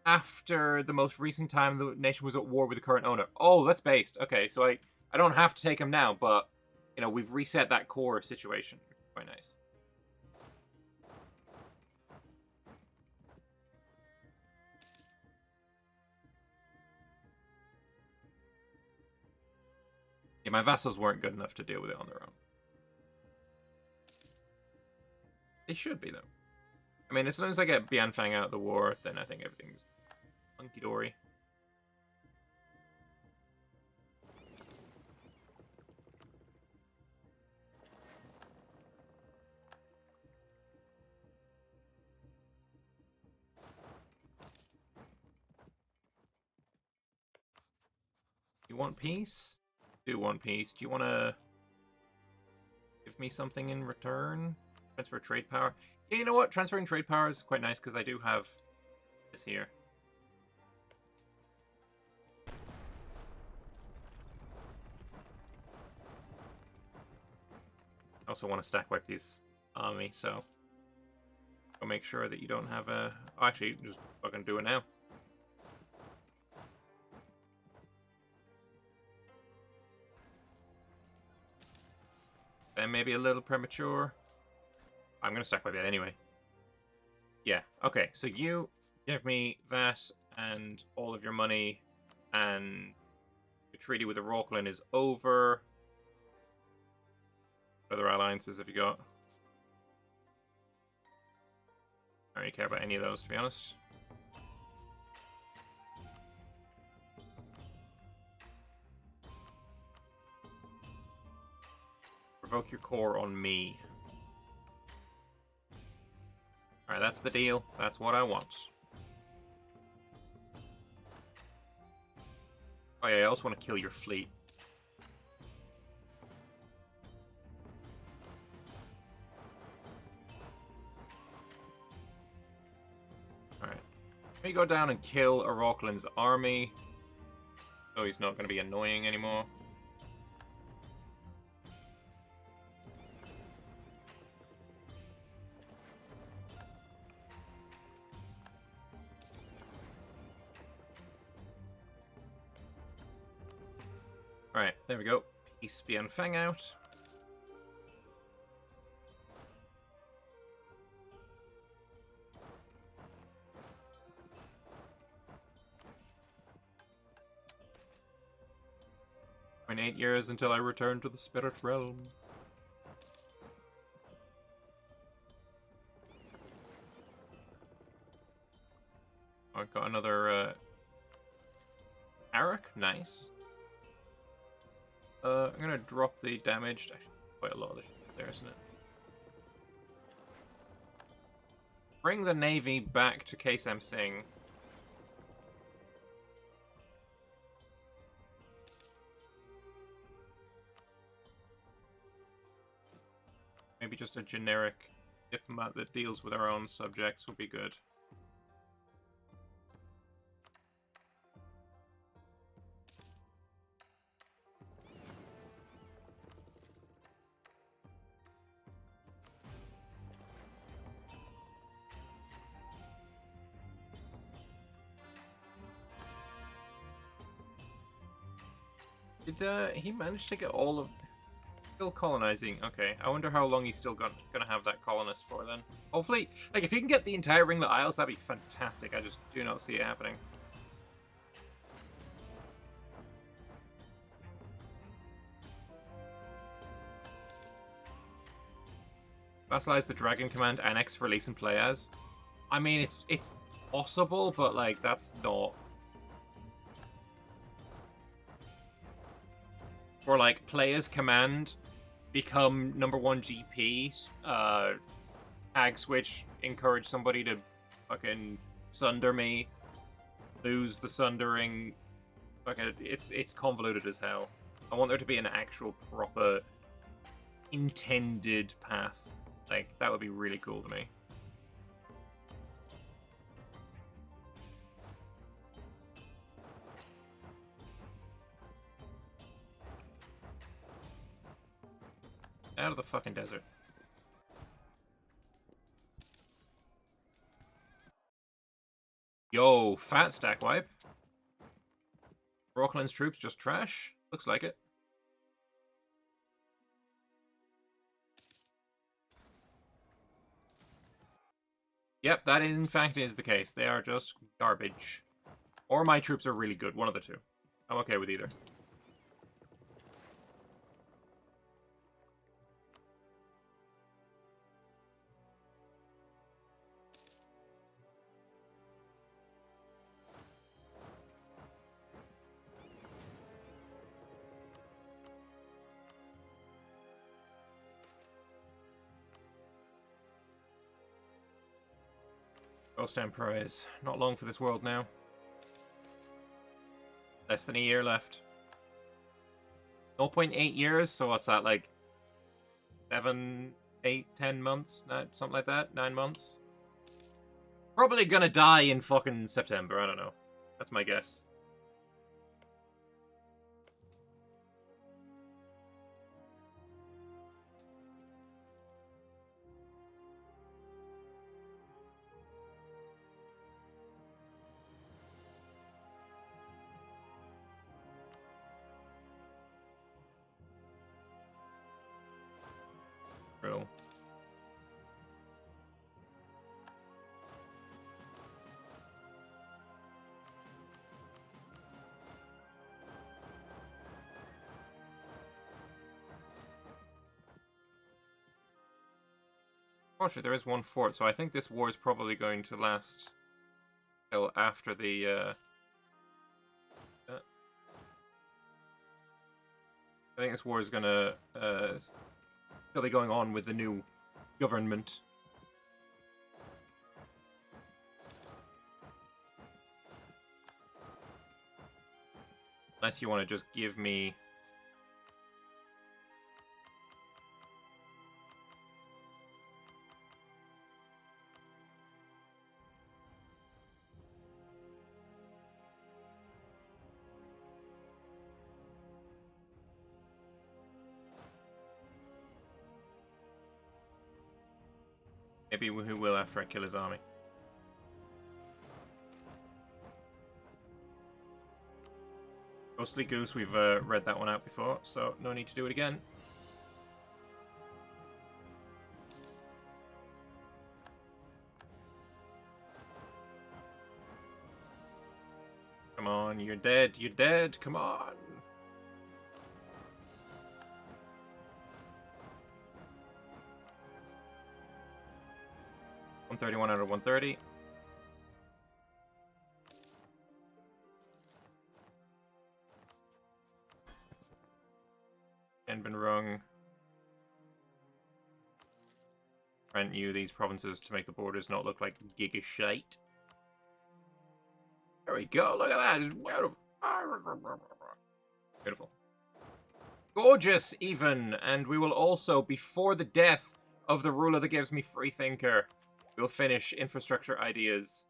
after the most recent time the nation was at war with the current owner? Oh, that's based. Okay, so I don't have to take him now, but, you know, we've reset that core situation. Quite nice. Yeah, my vassals weren't good enough to deal with it on their own. They should be, though. I mean, as soon as I get Bianfang out of the war, then I think everything's hunky-dory. You want peace? Do want peace. Do you want to give me something in return? Transfer trade power. Yeah, you know what? Transferring trade power is quite nice because I do have this here. I also want to stack wipe these army, so I'll make sure that you don't have a... Oh, actually, just fucking do it now. Then maybe a little premature. I'm going to stack wipe that anyway. Yeah, okay, so you give me that and all of your money, and the treaty with the Rockland is over. What other alliances have you got? I don't really care about any of those, to be honest. Provoke your core on me. Alright, that's the deal. That's what I want. Oh yeah, I also want to kill your fleet. Alright. Let me go down and kill Rockland's army. So he's not going to be annoying anymore. Alright, there we go. Peace be on Fang out. In 8 years until I return to the spirit realm. I've got another Arak, nice. I'm gonna drop the damage. Actually, quite a lot of this there, isn't it? Bring the navy back to Kaysam Singh. Maybe just a generic diplomat that deals with our own subjects would be good. Did he manage to get all of... Still colonizing. Okay, I wonder how long he's still gonna have that colonist for then. Hopefully, like, if he can get the entire Ringlet Isles, that'd be fantastic. I just do not see it happening. Vassalize the Dragon Command, annex, release, and play as. I mean, it's possible, but, like, that's not... Or, like, play as command, become #1 GP, tag switch, encourage somebody to fucking sunder me, lose the sundering. Fucking, it's convoluted as hell. I want there to be an actual proper intended path. Like, that would be really cool to me. Out of the fucking desert. Yo, fat stack wipe. Rockland's troops just trash? Looks like it. Yep, that in fact is the case. They are just garbage. Or my troops are really good, one of the two. I'm okay with either. Ghost Emperor is not long for this world now. Less than a year left. 0.8 years, so what's that, like 7, 8, 10 months? Something like that? 9 months? Probably gonna die in fucking September, I don't know. That's my guess. True. Fortunately, there is one fort, so I think this war is probably going to last till after the, I think this war is gonna, still be going on with the new government. Unless you want to just give me... Maybe who will after I kill his army. Ghostly Goose, we've read that one out before, so no need to do it again. Come on, you're dead, you're dead, come on! $131 out of 130. Been rung. Grant you these provinces to make the borders not look like giga shite. There we go, look at that, it's beautiful. Beautiful. Gorgeous, even, and we will also, before the death of the ruler that gives me free thinker. We'll finish infrastructure ideas.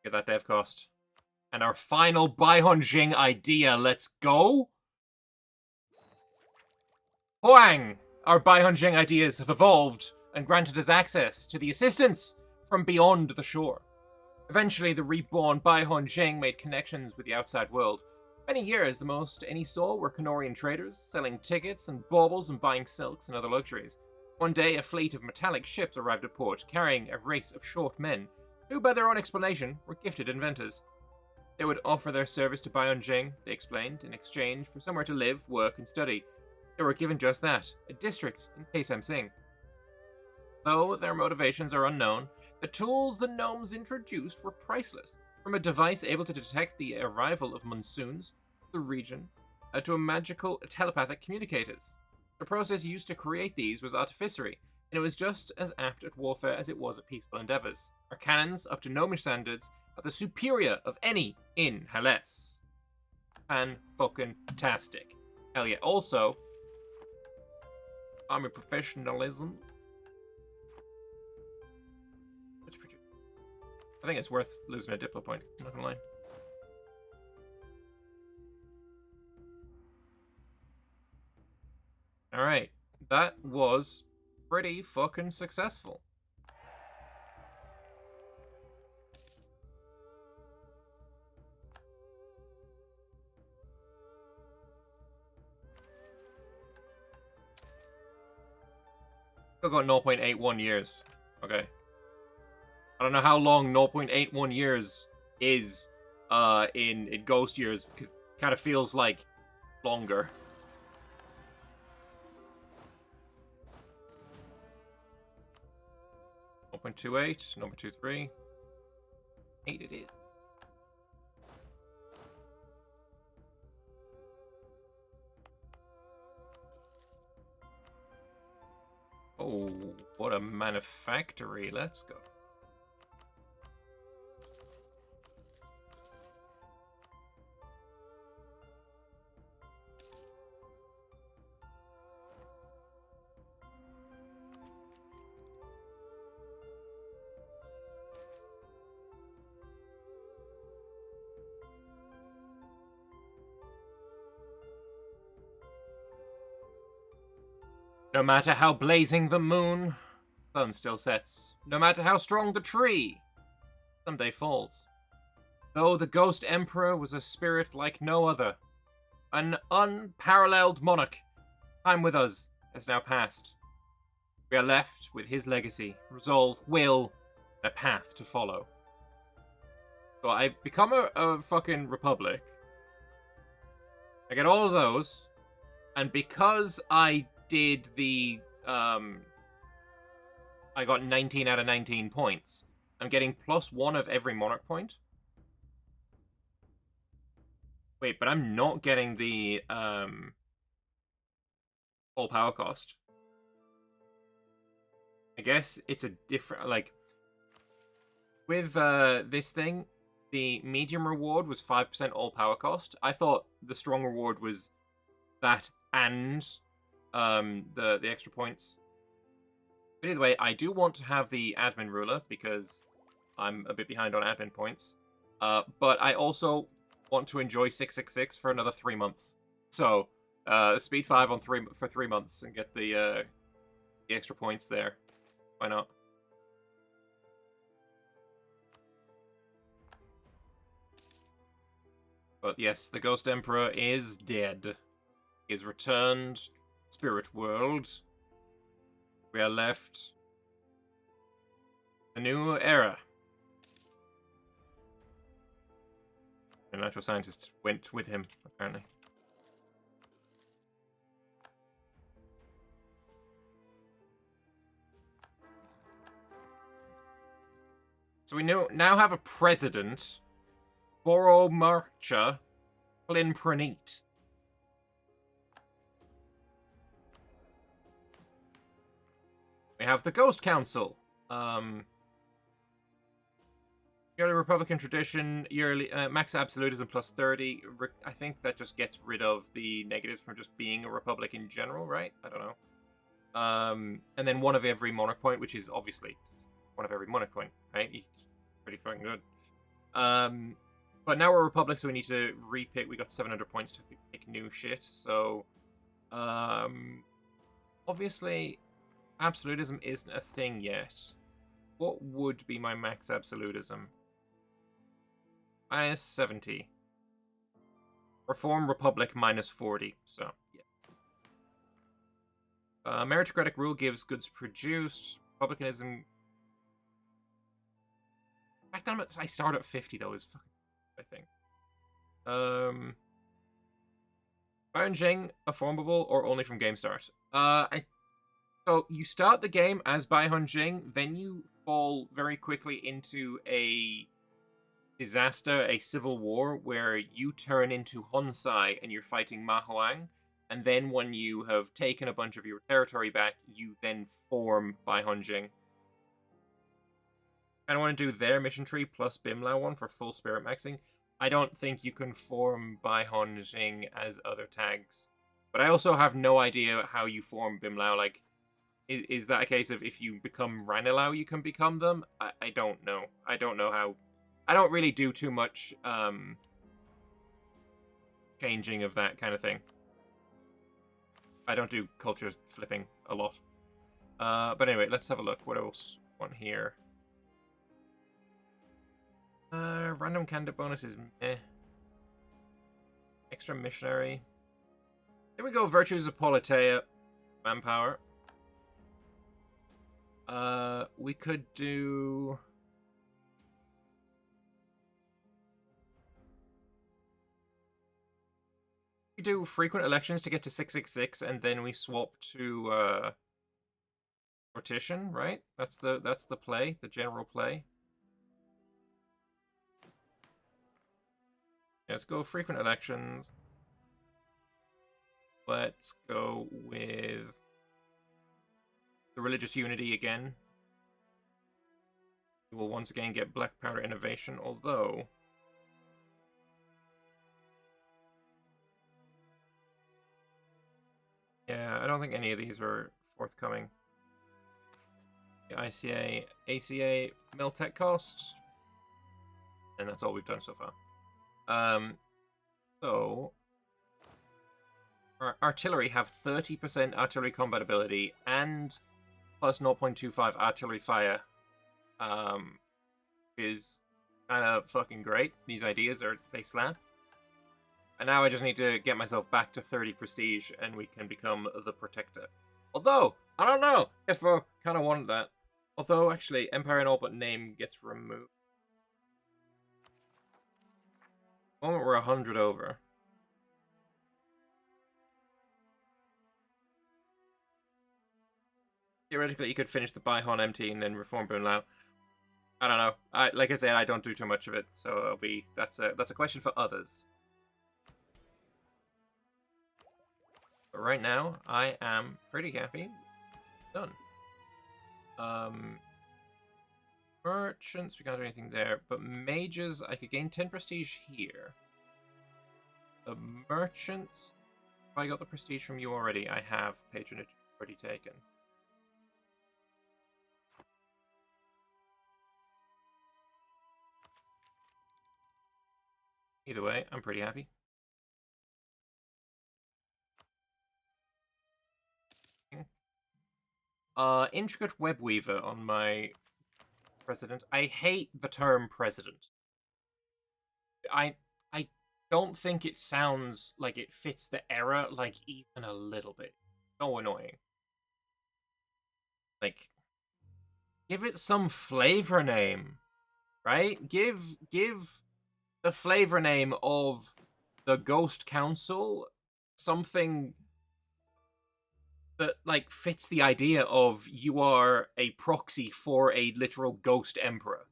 Get that dev cost. And our final Baihon Xinh idea. Let's go. Hoang! Our Baihon Xinh ideas have evolved and granted us access to the assistance from beyond the shore. Eventually, the reborn Baihon Xinh made connections with the outside world. Many years, the most any saw were Canorian traders, selling tickets and baubles and buying silks and other luxuries. One day, a fleet of metallic ships arrived at port, carrying a race of short men, who, by their own explanation, were gifted inventors. They would offer their service to Baihon Xinh, they explained, in exchange for somewhere to live, work, and study. They were given just that, a district in Kabat Tillenni. Though their motivations are unknown, the tools the gnomes introduced were priceless. From a device able to detect the arrival of monsoons, the region, to a magical telepathic communicators. The process used to create these was artificery, and it was just as apt at warfare as it was at peaceful endeavors. Our cannons, up to gnomish standards, are the superior of any in Hellas. Fan-fucking-tastic. Hell yeah. Also, army professionalism. I think it's worth losing a Diplo point, I'm not gonna lie. Alright, that was pretty fucking successful. Still got 0.81 years. Okay. I don't know how long 0.81 years is in Ghost years, because it kind of feels like longer. No. 0.28, 0.23. 8 it is. Oh, what a manufactory. Let's go. No matter how blazing the moon, sun still sets. No matter how strong the tree, someday falls. Though the Ghost Emperor was a spirit like no other, an unparalleled monarch, time with us has now passed. We are left with his legacy, resolve, will, and a path to follow. So I become a fucking republic. I get all of those, and because I did the, I got 19 out of 19 points. I'm getting +1 of every monarch point. Wait, but I'm not getting the, full power cost. I guess it's a different, like, with, this thing, the medium reward was 5% all power cost. I thought the strong reward was that and the extra points. But either way, I do want to have the admin ruler because I'm a bit behind on admin points. But I also want to enjoy 666 for another 3 months. So speed 5 on 3 months and get the extra points there. Why not? But yes, the Ghost Emperor is dead. He is returned. Spirit world. We are left a new era. The natural scientist went with him, apparently. So we now have a president, Boromarcha Plinpranit. We have the Ghost Council. Yearly Republican tradition, yearly max absolutism +30. I think that just gets rid of the negatives from just being a republic in general, right? I don't know. And then one of every monarch point, which is obviously one of every monarch point, right? Pretty fucking good. But now we're a republic, so we need to repick. We got 700 points to pick new shit. So, obviously, absolutism isn't a thing yet. What would be my max absolutism? Minus 70. Reform Republic minus 40. So, yeah. Meritocratic rule gives goods produced. Republicanism. Back down, I start at 50 though. Is fucking. I think. Baihon Xinh, a formable or only from game start? So you start the game as Baihon Xinh, then you fall very quickly into a disaster, a civil war, where you turn into Honsai and you're fighting Ma Huang, and then when you have taken a bunch of your territory back, you then form Baihon Xinh. I want to do their mission tree plus Bimlao one for full spirit maxing. I don't think you can form Baihon Xinh as other tags. But I also have no idea how you form Bimlao. Like, is that a case of if you become Ranelao, you can become them? I don't know. I don't know how. I don't really do too much changing of that kind of thing. I don't do culture flipping a lot. But anyway, let's have a look. What else on here? Random candidate bonus is meh. Extra missionary. Here we go. Virtues of Politeia. Manpower. We could do. We do frequent elections to get to 666, and then we swap to partition, right? That's the play, the general play. Let's go frequent elections. Let's go with the religious unity again. We will once again get black powder innovation, although yeah, I don't think any of these are forthcoming. The ICA, ACA, Miltech cost, and that's all we've done so far. So our artillery have 30% artillery combat ability and plus 0.25 artillery fire. Is kind of fucking great. These ideas they slap. And now I just need to get myself back to 30 prestige and we can become the protector. Although, I don't know if I kind of wanted that. Although, actually, Empire and all but name gets removed. At the moment, we're 100 over. Theoretically, you could finish the Baihon MT and then reform Bunlao. I don't know. Like I said, I don't do too much of it, so it'll be that's a question for others. But right now, I am pretty happy. Done. Merchants, we can't do anything there. But mages, I could gain 10 prestige here. The merchants, if I got the prestige from you already, I have patronage already taken. Either way, I'm pretty happy. Intricate web weaver on my president. I hate the term president. I don't think it sounds like it fits the era, like, even a little bit. So annoying. Like, give it some flavor name, right? Give the flavor name of the Ghost Council something that, like, fits the idea of you are a proxy for a literal ghost emperor.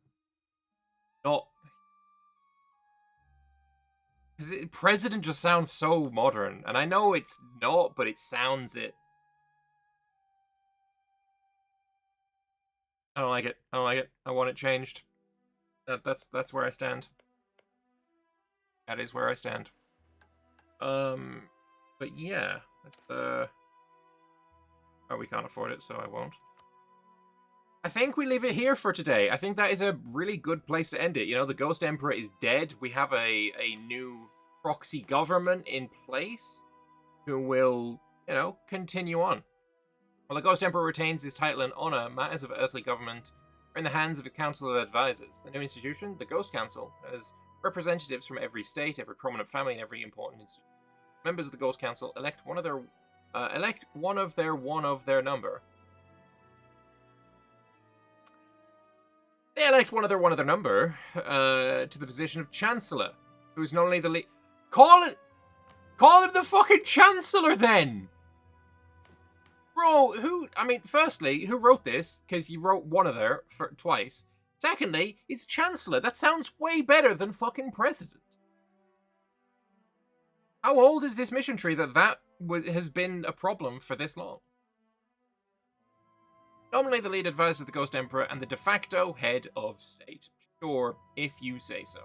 Not... Because president just sounds so modern, and I know it's not, but it sounds it. I don't like it. I don't like it. I want it changed. That's where I stand. That is where I stand. But yeah, Oh, we can't afford it, so I won't. I think we leave it here for today. I think that is a really good place to end it. You know, the Ghost Emperor is dead. We have a new proxy government in place who will, you know, continue on. While the Ghost Emperor retains his title and honor, matters of earthly government are in the hands of a council of advisors. The new institution, the Ghost Council, has representatives from every state, every prominent family, and every important institution. Members of the Ghost Council elect one of their number. They elect one of their number to the position of Chancellor, who's not only the lead. Call him the fucking Chancellor then! Bro, firstly, who wrote this? Because you wrote one of there twice. Secondly, it's Chancellor. That sounds way better than fucking President. How old is this mission tree that has been a problem for this long? Nominally the lead advisor of the Ghost Emperor and the de facto head of state. Sure, if you say so.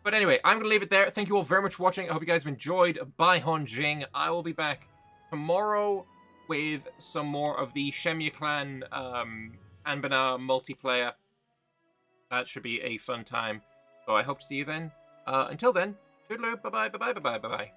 But anyway, I'm going to leave it there. Thank you all very much for watching. I hope you guys have enjoyed Baihon Xinh. I will be back tomorrow with some more of the Shemya Clan Anbennar multiplayer. That should be a fun time. So I hope to see you then. Until then, toodaloo, bye-bye, bye-bye, bye-bye, bye-bye.